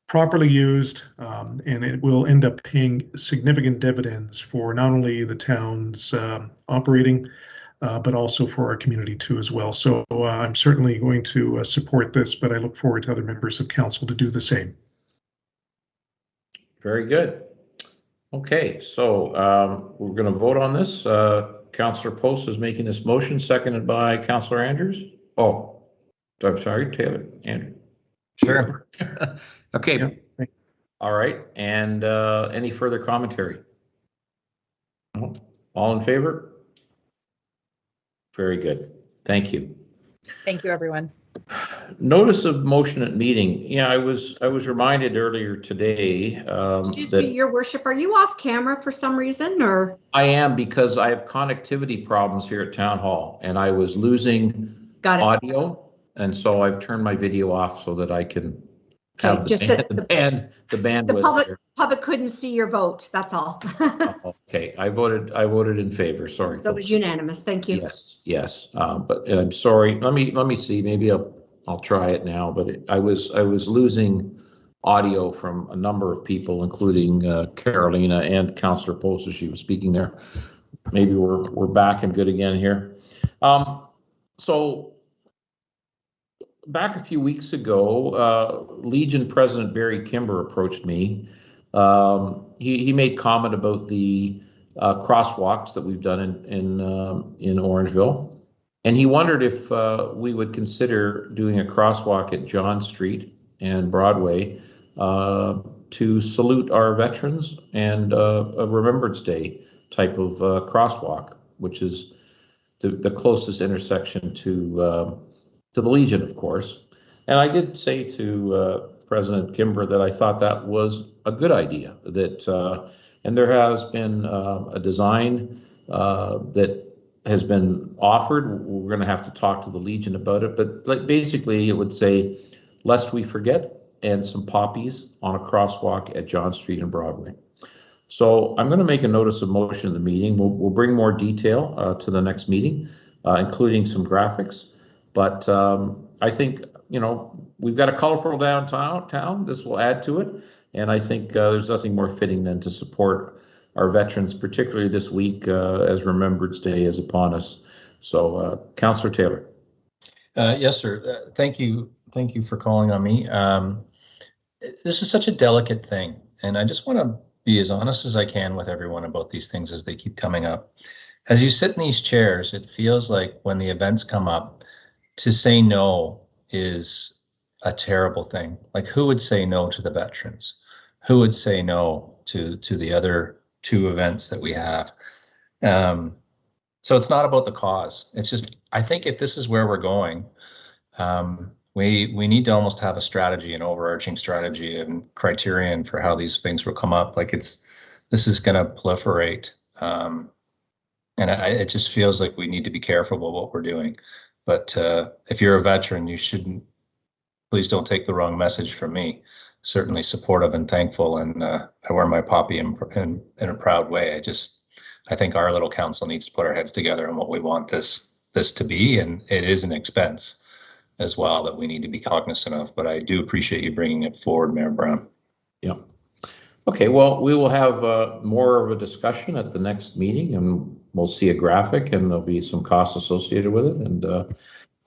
properly used, and it will end up paying significant dividends for not only the town's operating, but also for our community too as well. So I'm certainly going to support this, but I look forward to other members of council to do the same. Very good. Okay, so we're going to vote on this. Councillor Post is making this motion, seconded by Councillor Andrews. Oh, I'm sorry, Taylor. Andrew. Sure. Okay. Yeah. All right. And any further commentary? No? All in favor? Very good. Thank you. Thank you, everyone. Notice of motion at meeting. Yeah, I was reminded earlier today. Excuse me, Your Worship, are you off camera for some reason, or? I am, because I have connectivity problems here at Town Hall, and I was losing audio, and so I've turned my video off so that I can have the bandwidth. The public couldn't see your vote. That's all. Okay, I voted in favor. Sorry. That was unanimous. Thank you. Yes. But I'm sorry. Let me see. Maybe I'll try it now. But I was losing audio from a number of people, including Carolina and Councillor Post as she was speaking there. Maybe we're back and good again here. So back a few weeks ago, Legion President Barry Kimber approached me. He made comment about the crosswalks that we've done in Orangeville, and he wondered if we would consider doing a crosswalk at John Street and Broadway to salute our veterans and a Remembrance Day type of crosswalk, which is the closest intersection to the Legion, of course. And I did say to President Kimber that I thought that was a good idea. And there has been a design that has been offered. We're going to have to talk to the Legion about it, but basically it would say, "Lest we forget," and some poppies on a crosswalk at John Street and Broadway. So I'm going to make a notice of motion in the meeting. We'll bring more detail to the next meeting, including some graphics. But I think, we've got a colorful downtown. This will add to it. And I think there's nothing more fitting than to support our veterans, particularly this week as Remembrance Day is upon us. So, Councillor Taylor. Yes, sir. Thank you. Thank you for calling on me. This is such a delicate thing, and I just want to be as honest as I can with everyone about these things as they keep coming up. As you sit in these chairs, it feels like when the events come up, to say no is a terrible thing. Like, who would say no to the veterans? Who would say no to the other two events that we have? So it's not about the cause. It's just, I think if this is where we're going, we need to almost have a strategy, an overarching strategy and criterion for how these things will come up. Like, this is going to proliferate. And it just feels like we need to be careful about what we're doing. But if you're a veteran, you shouldn't, please don't take the wrong message from me. Certainly supportive and thankful, and I wear my poppy in a proud way. I think our little council needs to put our heads together on what we want this to be, and it is an expense as well that we need to be cognizant of. But I do appreciate you bringing it forward, Mayor Brown. Yeah. Okay, well, we will have more of a discussion at the next meeting, and we'll see a graphic, and there'll be some costs associated with it. And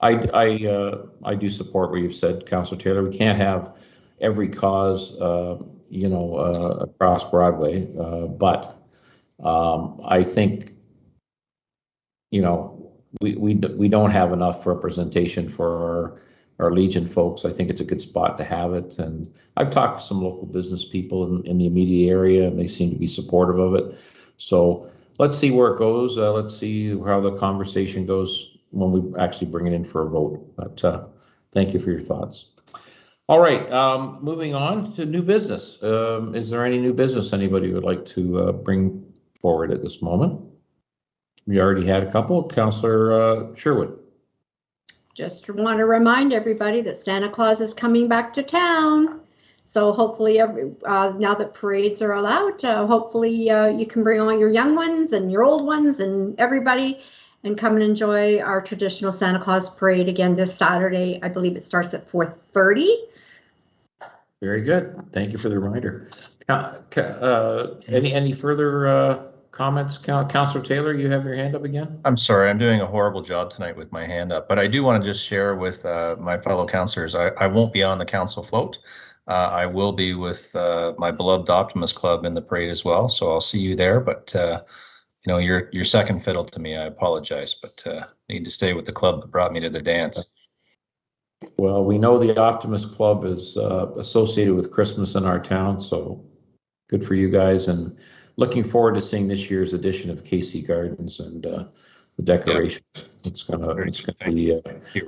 I do support what you've said, Councillor Taylor. We can't have every cause, across Broadway, but I think, we don't have enough representation for our Legion folks. I think it's a good spot to have it, and I've talked to some local business people in the immediate area, and they seem to be supportive of it. So let's see where it goes. Let's see how the conversation goes when we actually bring it in for a vote. But thank you for your thoughts. All right, moving on to new business. Is there any new business anybody would like to bring forward at this moment? We already had a couple. Councillor Sherwood. Just want to remind everybody that Santa Claus is coming back to town. So hopefully, now that parades are allowed, hopefully you can bring all your young ones and your old ones and everybody and come and enjoy our traditional Santa Claus parade again this Saturday. I believe it starts at 4:30. Very good. Thank you for the reminder. Any further comments? Councillor Taylor, you have your hand up again? I'm sorry, I'm doing a horrible job tonight with my hand up, but I do want to just share with my fellow councillors, I won't be on the council float. I will be with my beloved Optimus Club in the parade as well, so I'll see you there. But you're second fiddle to me. I apologize, but need to stay with the club that brought me to the dance. Well, we know the Optimus Club is associated with Christmas in our town, so good for you guys, and looking forward to seeing this year's edition of KC Gardens and the decorations. It's gonna be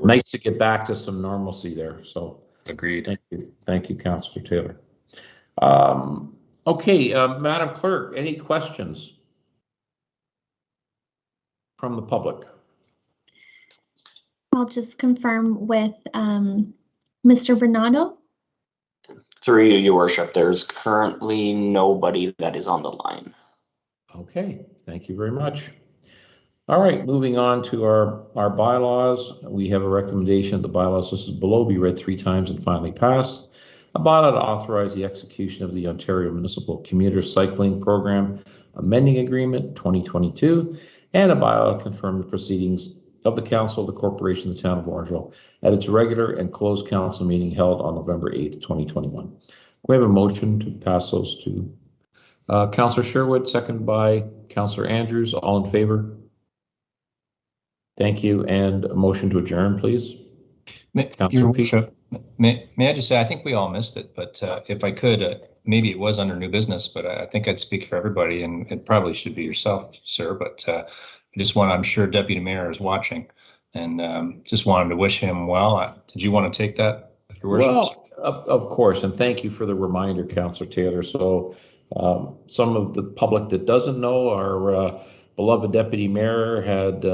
nice to get back to some normalcy there. So agreed. Thank you, Councillor Taylor. Okay, Madam Clerk, any questions from the public? I'll just confirm with Mr. Bernardo. Through you, Your Worship, there's currently nobody that is on the line. Okay, thank you very much. All right, moving on to our bylaws. We have a recommendation of the bylaws listed below be read 3 times and finally passed. A bylaw to authorize the execution of the Ontario Municipal Commuter Cycling Program Amending Agreement 2022, and a bylaw to confirm the proceedings of the Council of the Corporation of the Town of Orangeville at its regular and closed council meeting held on November 8th, 2021. We have a motion to pass those to Councillor Sherwood, second by Councillor Andrews. All in favor? Thank you. And a motion to adjourn, please. Your Worship, may I just say, I think we all missed it, but if I could, maybe it was under new business, but I think I'd speak for everybody, and it probably should be yourself, sir, but I'm sure Deputy Mayor is watching, and just wanted to wish him well. Did you want to take that, Your Worship? Well, of course, and thank you for the reminder, Councillor Taylor. So some of the public that doesn't know, our beloved Deputy Mayor had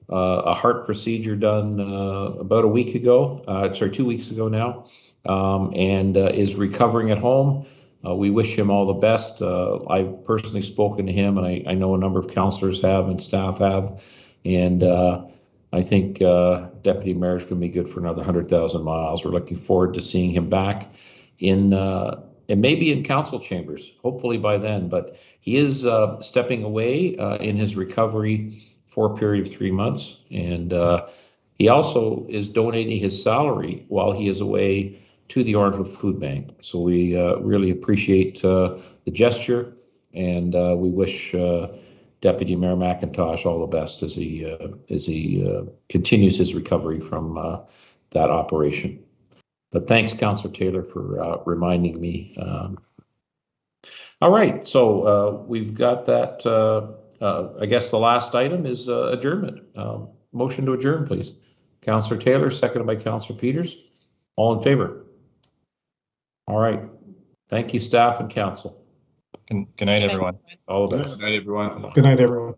a heart procedure done about a week ago, 2 weeks ago now, and is recovering at home. We wish him all the best. I've personally spoken to him, and I know a number of councillors have and staff have, and I think Deputy Mayor's going to be good for another 100,000 miles. We're looking forward to seeing him back in, and maybe in council chambers, hopefully by then, but he is stepping away in his recovery for a period of 3 months, and he also is donating his salary while he is away to the Orangeville Food Bank. So we really appreciate the gesture, and we wish Deputy Mayor McIntosh all the best as he continues his recovery from that operation. But thanks, Councillor Taylor, for reminding me. All right, so we've got that. I guess the last item is adjournment. Motion to adjourn, please. Councillor Taylor, seconded by Councillor Peters. All in favor? All right. Thank you, staff and council. Good night, everyone. All the best. Good night, everyone.